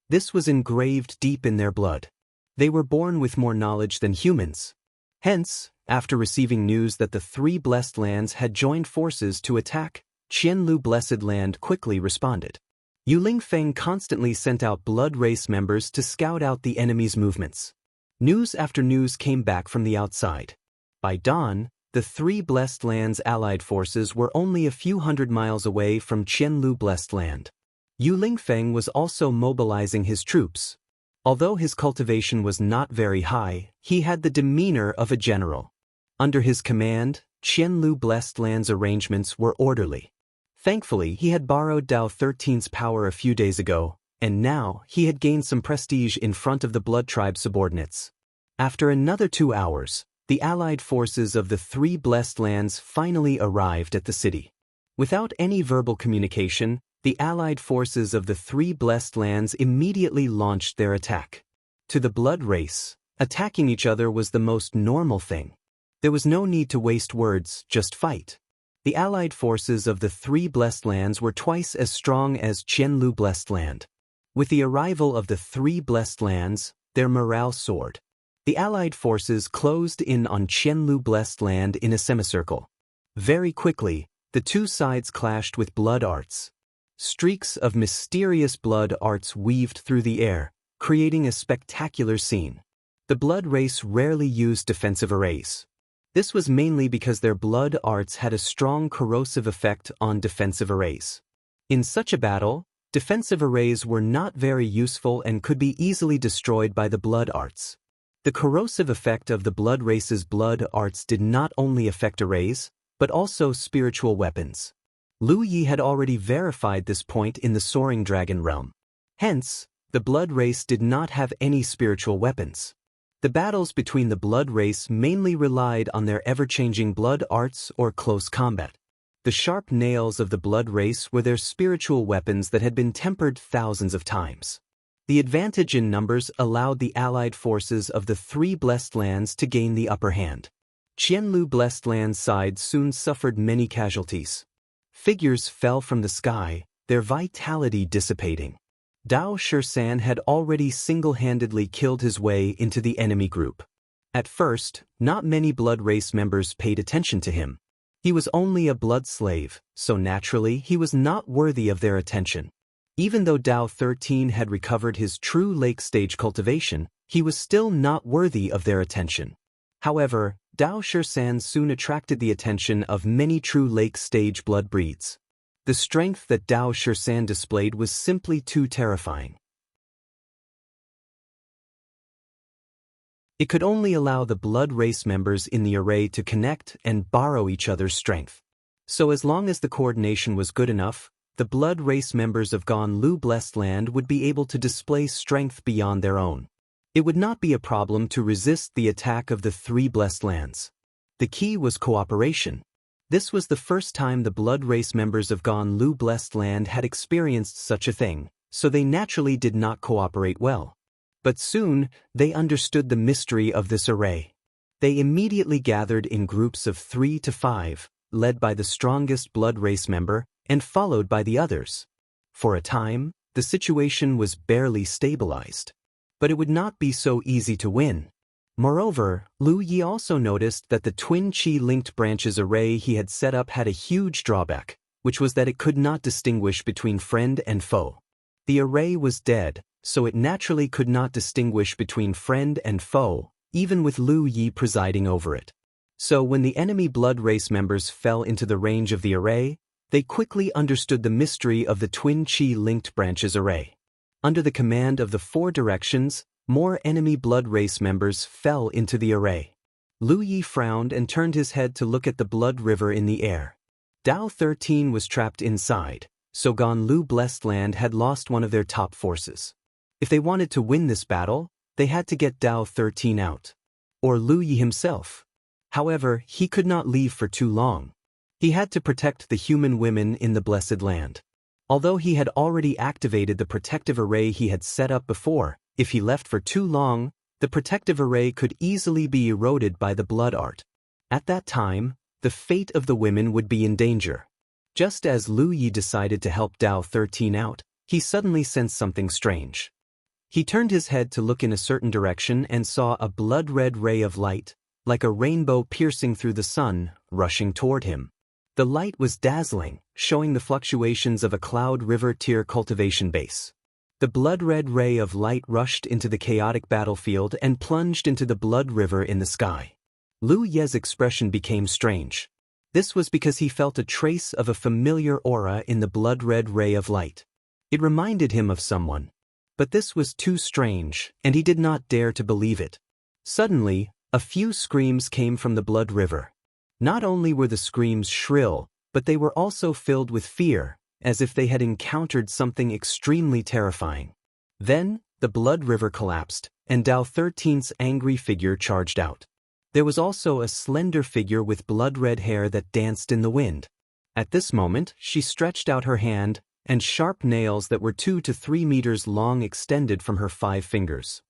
This was engraved deep in their blood. They were born with more knowledge than humans. Hence, after receiving news that the 3 blessed lands had joined forces to attack, Qianlu Blessed Land quickly responded. Yu Lingfeng constantly sent out blood race members to scout out the enemy's movements. News after news came back from the outside. By dawn, the 3 blessed lands' allied forces were only a few hundred miles away from Qianlu Blessed Land. Yu Lingfeng was also mobilizing his troops. Although his cultivation was not very high, he had the demeanor of a general. Under his command, Qianlu Blessed Land's arrangements were orderly. Thankfully, he had borrowed Dao 13's power a few days ago, and now he had gained some prestige in front of the Blood Tribe subordinates. After another 2 hours, the allied forces of the 3 blessed lands finally arrived at the city. Without any verbal communication, the allied forces of the 3 blessed lands immediately launched their attack. To the blood race, attacking each other was the most normal thing. There was no need to waste words, just fight. The allied forces of the 3 blessed lands were twice as strong as Qianlu Blessed Land. With the arrival of the 3 blessed lands, their morale soared. The allied forces closed in on Qianlu Blessed Land in a semicircle. Very quickly, the 2 sides clashed with blood arts. Streaks of mysterious blood arts weaved through the air, creating a spectacular scene. The blood race rarely used defensive arrays. This was mainly because their blood arts had a strong corrosive effect on defensive arrays. In such a battle, defensive arrays were not very useful and could be easily destroyed by the blood arts. The corrosive effect of the blood race's blood arts did not only affect arrays, but also spiritual weapons. Lu Yi had already verified this point in the Soaring Dragon realm. Hence, the blood race did not have any spiritual weapons. The battles between the blood race mainly relied on their ever-changing blood arts or close combat. The sharp nails of the blood race were their spiritual weapons that had been tempered thousands of times. The advantage in numbers allowed the allied forces of the 3 blessed lands to gain the upper hand. Qianlu Blessed Land's side soon suffered many casualties. Figures fell from the sky, their vitality dissipating. Dao Shisan had already single-handedly killed his way into the enemy group. At first, not many blood race members paid attention to him. He was only a blood slave, so naturally he was not worthy of their attention. Even though Dao 13 had recovered his true lake stage cultivation, he was still not worthy of their attention. However, Dao Shirshan soon attracted the attention of many true lake stage blood breeds. The strength that Dao Shirshan displayed was simply too terrifying. It could only allow the blood race members in the array to connect and borrow each other's strength. So as long as the coordination was good enough, the blood race members of Ganlu Blessed Land would be able to display strength beyond their own. It would not be a problem to resist the attack of the 3 Blessed Lands. The key was cooperation. This was the first time the blood race members of Ganlu Blessed Land had experienced such a thing, so they naturally did not cooperate well. But soon, they understood the mystery of this array. They immediately gathered in groups of 3 to 5, led by the strongest blood race member, and followed by the others. For a time, the situation was barely stabilized. But it would not be so easy to win. Moreover, Lu Yi also noticed that the twin Qi-linked branches array he had set up had a huge drawback, which was that it could not distinguish between friend and foe. The array was dead, so it naturally could not distinguish between friend and foe, even with Lu Yi presiding over it. So when the enemy blood race members fell into the range of the array, they quickly understood the mystery of the twin Qi-linked branches array. Under the command of the 4 directions, more enemy blood race members fell into the array. Lu Yi frowned and turned his head to look at the blood river in the air. Dao 13 was trapped inside, so Ganlu Blessed Land had lost one of their top forces. If they wanted to win this battle, they had to get Dao 13 out. Or Lu Yi himself. However, he could not leave for too long. He had to protect the human women in the Blessed Land. Although he had already activated the protective array he had set up before, if he left for too long, the protective array could easily be eroded by the blood art. At that time, the fate of the women would be in danger. Just as Lu Yi decided to help Dao 13 out, he suddenly sensed something strange. He turned his head to look in a certain direction and saw a blood-red ray of light, like a rainbow piercing through the sun, rushing toward him. The light was dazzling, showing the fluctuations of a cloud river tier cultivation base. The blood-red ray of light rushed into the chaotic battlefield and plunged into the blood river in the sky. Lu Ye's expression became strange. This was because he felt a trace of a familiar aura in the blood-red ray of light. It reminded him of someone. But this was too strange, and he did not dare to believe it. Suddenly, a few screams came from the blood river. Not only were the screams shrill, but they were also filled with fear, as if they had encountered something extremely terrifying. Then, the blood river collapsed, and Dao 13's angry figure charged out. There was also a slender figure with blood-red hair that danced in the wind. At this moment, she stretched out her hand, and sharp nails that were 2 to 3 meters long extended from her 5 fingers.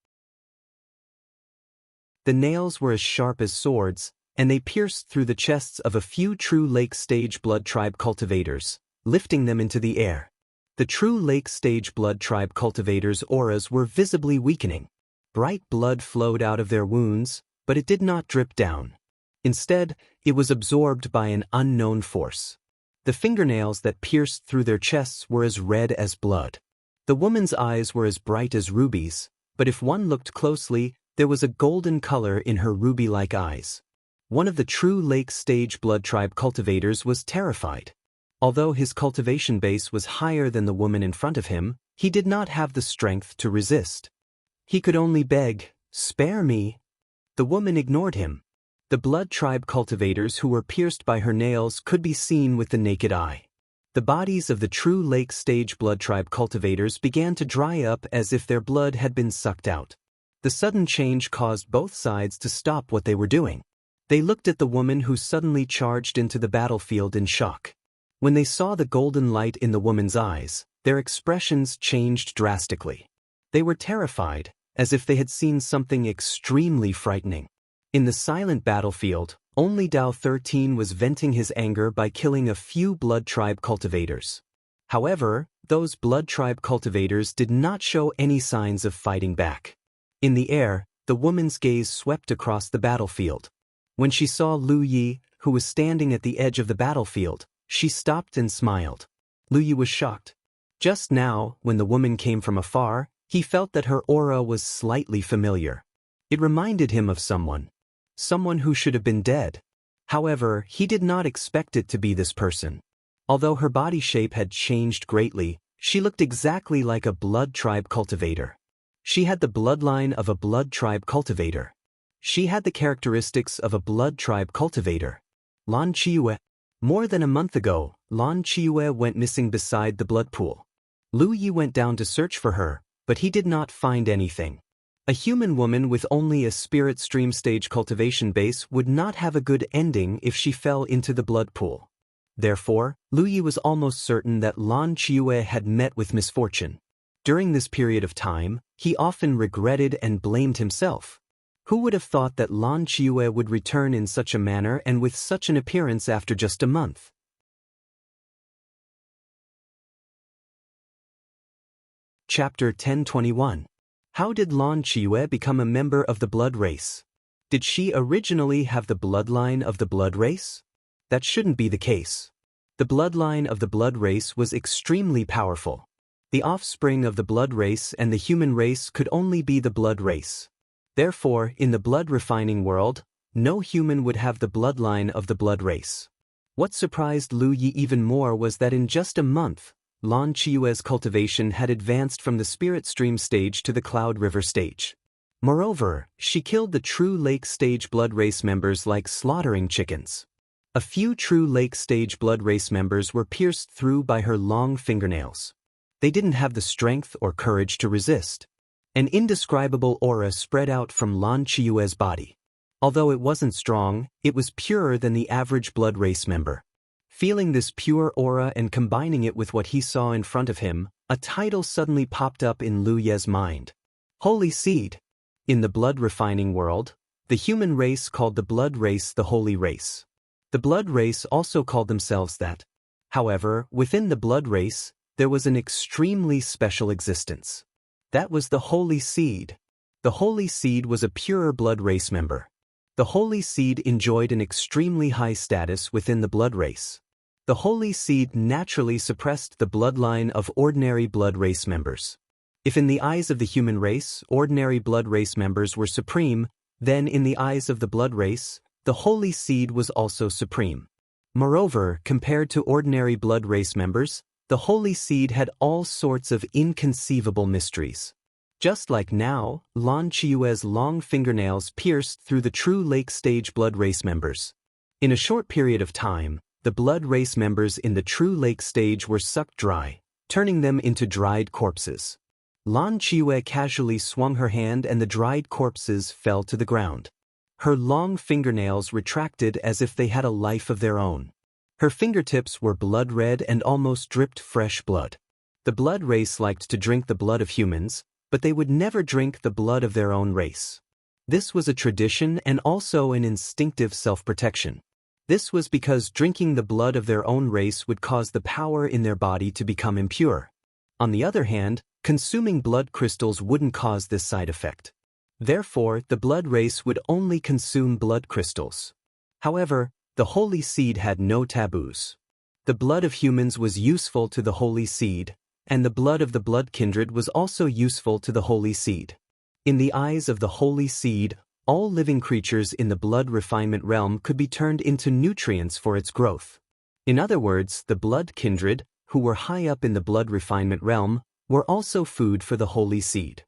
The nails were as sharp as swords, and they pierced through the chests of a few true lake stage blood tribe cultivators, lifting them into the air. The true lake stage blood tribe cultivators' auras were visibly weakening. Bright blood flowed out of their wounds, but it did not drip down. Instead, it was absorbed by an unknown force. The fingernails that pierced through their chests were as red as blood. The woman's eyes were as bright as rubies, but if one looked closely, there was a golden color in her ruby-like eyes. One of the true lake stage blood tribe cultivators was terrified. Although his cultivation base was higher than the woman in front of him, he did not have the strength to resist. He could only beg, "Spare me." The woman ignored him. The blood tribe cultivators who were pierced by her nails could be seen with the naked eye. The bodies of the true lake stage blood tribe cultivators began to dry up as if their blood had been sucked out. The sudden change caused both sides to stop what they were doing. They looked at the woman who suddenly charged into the battlefield in shock. When they saw the golden light in the woman's eyes, their expressions changed drastically. They were terrified, as if they had seen something extremely frightening. In the silent battlefield, only Dao 13 was venting his anger by killing a few blood tribe cultivators. However, those blood tribe cultivators did not show any signs of fighting back. In the air, the woman's gaze swept across the battlefield. When she saw Lu Yi, who was standing at the edge of the battlefield, she stopped and smiled. Lu Yi was shocked. Just now, when the woman came from afar, he felt that her aura was slightly familiar. It reminded him of someone who should have been dead. However, he did not expect it to be this person. Although her body shape had changed greatly, she looked exactly like a blood tribe cultivator. She had the bloodline of a blood tribe cultivator. She had the characteristics of a blood tribe cultivator. Lan Qiyu. More than a month ago, Lan Qiyu went missing beside the blood pool. Lu Yi went down to search for her, but he did not find anything. A human woman with only a spirit stream stage cultivation base would not have a good ending if she fell into the blood pool. Therefore, Lu Yi was almost certain that Lan Qiyu had met with misfortune. During this period of time, he often regretted and blamed himself. Who would have thought that Lan Qiyu would return in such a manner and with such an appearance after just a month? Chapter 1021. How did Lan Qiyu become a member of the blood race? Did she originally have the bloodline of the blood race? That shouldn't be the case. The bloodline of the blood race was extremely powerful. The offspring of the blood race and the human race could only be the blood race. Therefore, in the blood refining world, no human would have the bloodline of the blood race. What surprised Lu Yi even more was that in just a month, Lan Qiyue's cultivation had advanced from the spirit stream stage to the cloud river stage. Moreover, she killed the true lake stage blood race members like slaughtering chickens. A few true lake stage blood race members were pierced through by her long fingernails. They didn't have the strength or courage to resist. An indescribable aura spread out from Lan Qiyue's body. Although it wasn't strong, it was purer than the average blood race member. Feeling this pure aura and combining it with what he saw in front of him, a title suddenly popped up in Lu Ye's mind. Holy Seed. In the blood refining world, the human race called the blood race the holy race. The blood race also called themselves that. However, within the blood race, there was an extremely special existence. That was the Holy Seed. The Holy Seed was a purer blood race member. The Holy Seed enjoyed an extremely high status within the blood race. The Holy Seed naturally suppressed the bloodline of ordinary blood race members. If in the eyes of the human race, ordinary blood race members were supreme, then in the eyes of the blood race, the Holy Seed was also supreme. Moreover, compared to ordinary blood race members, the Holy Seed had all sorts of inconceivable mysteries. Just like now, Lan Qiyue's long fingernails pierced through the true lake stage blood race members. In a short period of time, the blood race members in the true lake stage were sucked dry, turning them into dried corpses. Lan Qiyu casually swung her hand and the dried corpses fell to the ground. Her long fingernails retracted as if they had a life of their own. Her fingertips were blood red and almost dripped fresh blood. The blood race liked to drink the blood of humans, but they would never drink the blood of their own race. This was a tradition and also an instinctive self-protection. This was because drinking the blood of their own race would cause the power in their body to become impure. On the other hand, consuming blood crystals wouldn't cause this side effect. Therefore, the blood race would only consume blood crystals. However, the Holy Seed had no taboos. The blood of humans was useful to the Holy Seed, and the blood of the blood kindred was also useful to the Holy Seed. In the eyes of the Holy Seed, all living creatures in the blood refinement realm could be turned into nutrients for its growth. In other words, the blood kindred, who were high up in the blood refinement realm, were also food for the Holy Seed.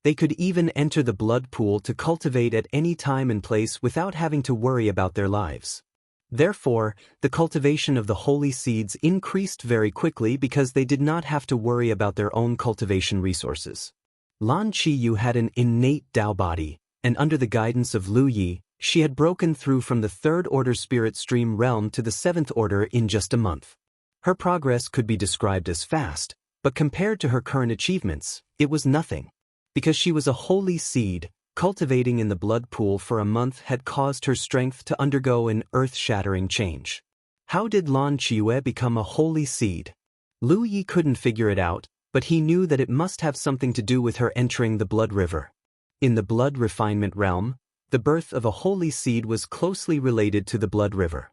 They could even enter the blood pool to cultivate at any time and place without having to worry about their lives. Therefore, the cultivation of the Holy Seeds increased very quickly because they did not have to worry about their own cultivation resources. Lan Qiyu had an innate Tao body, and under the guidance of Lu Yi, she had broken through from the third-order spirit stream realm to the seventh order in just a month. Her progress could be described as fast, but compared to her current achievements, it was nothing. Because she was a holy seed, cultivating in the blood pool for a month had caused her strength to undergo an earth-shattering change. How did Lan Qiyu become a holy seed? Lu Yi couldn't figure it out, but he knew that it must have something to do with her entering the blood river. In the blood refinement realm, the birth of a holy seed was closely related to the blood river.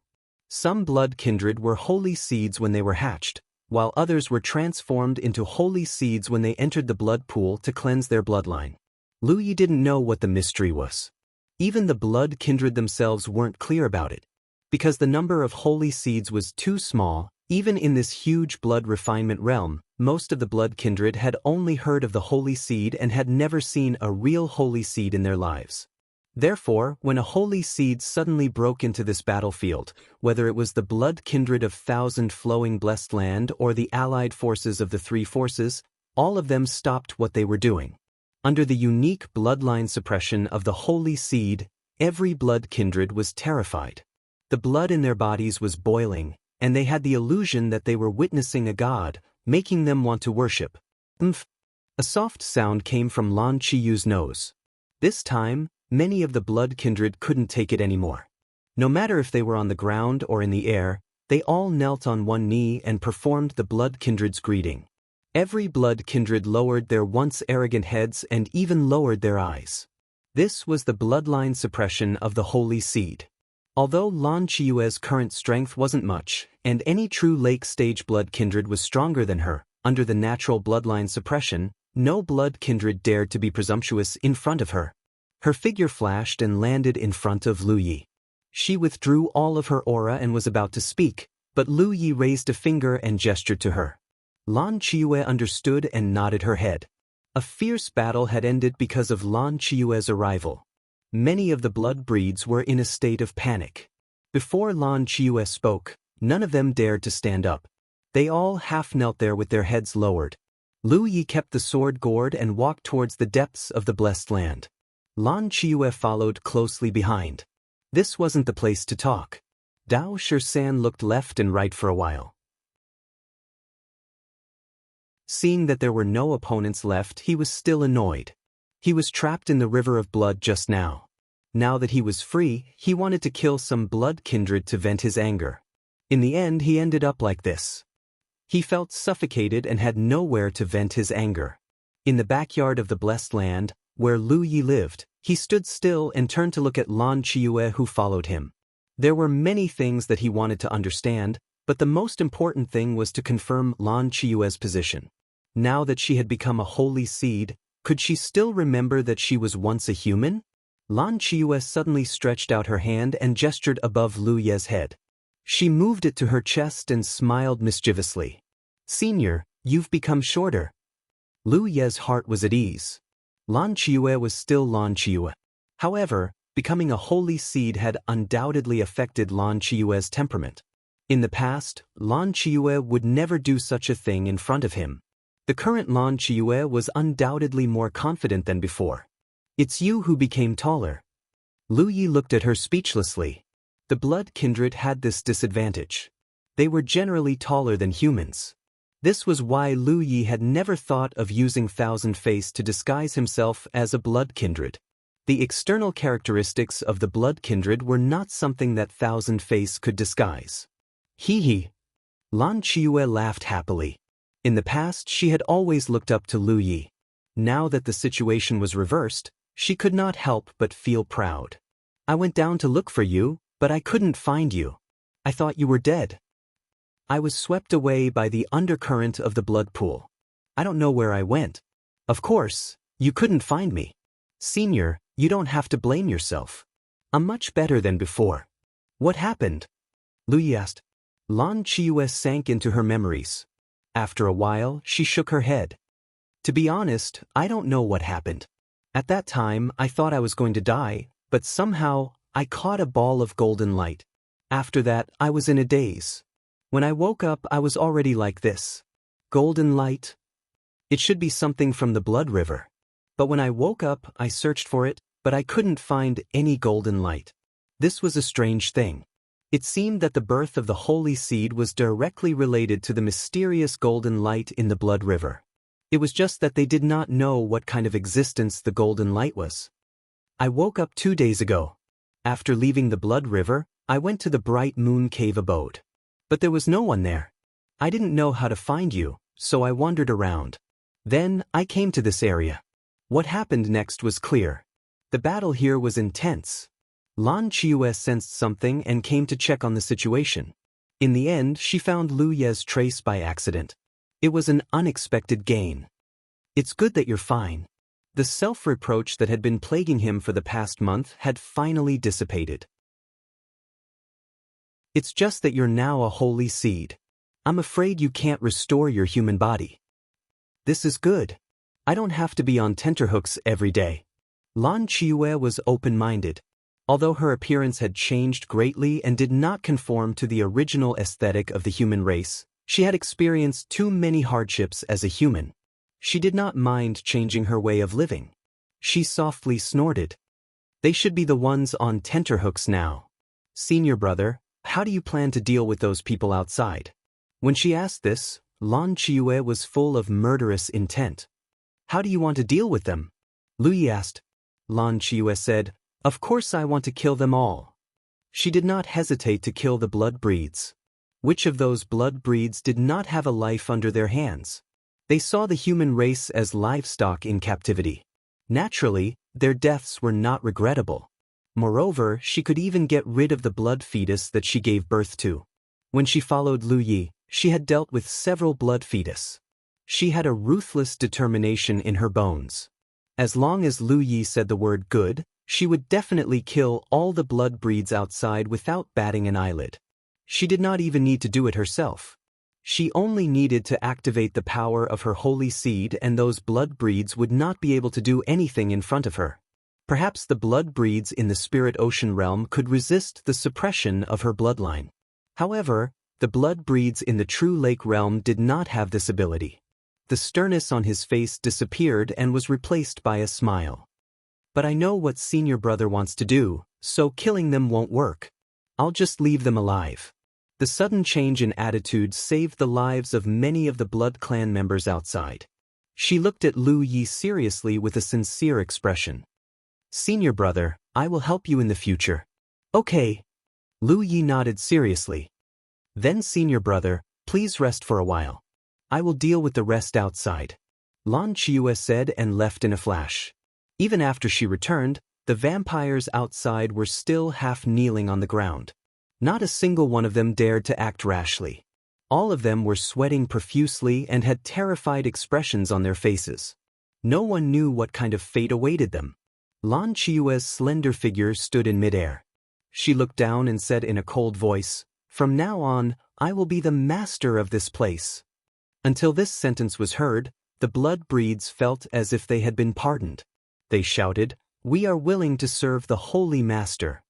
Some blood kindred were holy seeds when they were hatched, while others were transformed into holy seeds when they entered the blood pool to cleanse their bloodline. Lu Yi didn't know what the mystery was. Even the blood kindred themselves weren't clear about it. Because the number of holy seeds was too small, even in this huge blood refinement realm, most of the blood kindred had only heard of the holy seed and had never seen a real holy seed in their lives. Therefore, when a holy seed suddenly broke into this battlefield, whether it was the blood kindred of thousand flowing blessed land or the allied forces of the three forces, all of them stopped what they were doing. Under the unique bloodline suppression of the holy seed, every blood kindred was terrified. The blood in their bodies was boiling, and they had the illusion that they were witnessing a god, making them want to worship. Umph! A soft sound came from Lan Qiyu's nose. This time, many of the blood kindred couldn't take it anymore. No matter if they were on the ground or in the air, they all knelt on one knee and performed the blood kindred's greeting. Every blood kindred lowered their once arrogant heads and even lowered their eyes. This was the bloodline suppression of the holy seed. Although Lan Qiyue's current strength wasn't much, and any true lake-stage blood kindred was stronger than her, under the natural bloodline suppression, no blood kindred dared to be presumptuous in front of her. Her figure flashed and landed in front of Lu Yi. She withdrew all of her aura and was about to speak, but Lu Yi raised a finger and gestured to her. Lan Qiyue understood and nodded her head. A fierce battle had ended because of Lan Qiyue's arrival. Many of the blood breeds were in a state of panic. Before Lan Qiyue spoke, none of them dared to stand up. They all half knelt there with their heads lowered. Lu Yi kept the sword gourd and walked towards the depths of the blessed land. Lan Qiyue followed closely behind. This wasn't the place to talk. Dao Shisan looked left and right for a while. Seeing that there were no opponents left, he was still annoyed. He was trapped in the river of blood just now. Now that he was free, he wanted to kill some blood kindred to vent his anger. In the end, he ended up like this. He felt suffocated and had nowhere to vent his anger. In the backyard of the blessed land, where Lu Yi lived, he stood still and turned to look at Lan Qiyue, who followed him. There were many things that he wanted to understand, but the most important thing was to confirm Lan Qiyue's position. Now that she had become a holy seed, could she still remember that she was once a human? Lan Qiyue suddenly stretched out her hand and gestured above Lu Yi's head. She moved it to her chest and smiled mischievously. "Senior, you've become shorter." Lu Yi's heart was at ease. Lan Qiyue was still Lan Qiyue. However, becoming a holy seed had undoubtedly affected Lan Qiyue's temperament. In the past, Lan Qiyue would never do such a thing in front of him. The current Lan Qiyue was undoubtedly more confident than before. "It's you who became taller." Lu Yi looked at her speechlessly. The blood kindred had this disadvantage. They were generally taller than humans. This was why Lu Yi had never thought of using Thousand Face to disguise himself as a blood kindred. The external characteristics of the blood kindred were not something that Thousand Face could disguise. Hee hee. Lan Qiyue laughed happily. In the past, she had always looked up to Lu Yi. Now that the situation was reversed, she could not help but feel proud. "I went down to look for you, but I couldn't find you. I thought you were dead. I was swept away by the undercurrent of the blood pool. I don't know where I went. Of course, you couldn't find me. Senior, you don't have to blame yourself. I'm much better than before." "What happened?" Lu Yi asked. Lan Qiyue sank into her memories. After a while, she shook her head. "To be honest, I don't know what happened. At that time, I thought I was going to die, but somehow, I caught a ball of golden light. After that, I was in a daze. When I woke up, I was already like this. Golden light? It should be something from the blood river. But when I woke up, I searched for it, but I couldn't find any golden light. This was a strange thing. It seemed that the birth of the holy seed was directly related to the mysterious golden light in the blood river. It was just that they did not know what kind of existence the golden light was. I woke up 2 days ago. After leaving the blood river, I went to the bright moon cave abode. But there was no one there. I didn't know how to find you, so I wandered around. Then, I came to this area. What happened next was clear. The battle here was intense. Lan Qiyue sensed something and came to check on the situation. In the end, she found Lu Ye's trace by accident. It was an unexpected gain. It's good that you're fine. The self-reproach that had been plaguing him for the past month had finally dissipated. It's just that you're now a holy seed. I'm afraid you can't restore your human body. This is good. I don't have to be on tenterhooks every day. Lan Qiue was open-minded. Although her appearance had changed greatly and did not conform to the original aesthetic of the human race, she had experienced too many hardships as a human. She did not mind changing her way of living. She softly snorted. They should be the ones on tenterhooks now. Senior brother, how do you plan to deal with those people outside? When she asked this, Lan Qiue was full of murderous intent. How do you want to deal with them? Lu Yi asked. Lan Qiue said, of course I want to kill them all. She did not hesitate to kill the blood breeds. Which of those blood breeds did not have a life under their hands? They saw the human race as livestock in captivity. Naturally, their deaths were not regrettable. Moreover, she could even get rid of the blood fetus that she gave birth to. When she followed Lu Yi, she had dealt with several blood fetus. She had a ruthless determination in her bones. As long as Lu Yi said the word good, she would definitely kill all the blood breeds outside without batting an eyelid. She did not even need to do it herself. She only needed to activate the power of her holy seed, and those blood breeds would not be able to do anything in front of her. Perhaps the blood breeds in the spirit ocean realm could resist the suppression of her bloodline. However, the blood breeds in the true lake realm did not have this ability. The sternness on his face disappeared and was replaced by a smile. But I know what senior brother wants to do, so killing them won't work. I'll just leave them alive. The sudden change in attitude saved the lives of many of the blood clan members outside. She looked at Lu Yi seriously with a sincere expression. Senior brother, I will help you in the future. Okay. Lu Yi nodded seriously. Then senior brother, please rest for a while. I will deal with the rest outside. Lan Qiue said and left in a flash. Even after she returned, the vampires outside were still half kneeling on the ground. Not a single one of them dared to act rashly. All of them were sweating profusely and had terrified expressions on their faces. No one knew what kind of fate awaited them. Lan Qiue's slender figure stood in midair. She looked down and said in a cold voice, "From now on, I will be the master of this place." Until this sentence was heard, the blood breeds felt as if they had been pardoned. They shouted, "We are willing to serve the Holy Master."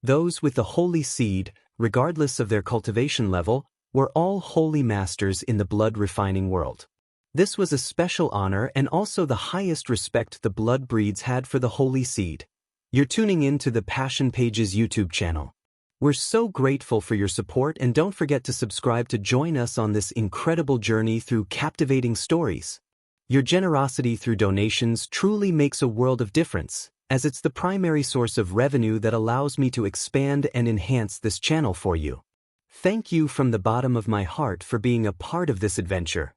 Those with the holy seed, regardless of their cultivation level, were all holy masters in the blood refining world. This was a special honor and also the highest respect the blood breeds had for the holy seed. You're tuning in to the Passion Pages YouTube channel. We're so grateful for your support, and don't forget to subscribe to join us on this incredible journey through captivating stories. Your generosity through donations truly makes a world of difference, as it's the primary source of revenue that allows me to expand and enhance this channel for you. Thank you from the bottom of my heart for being a part of this adventure.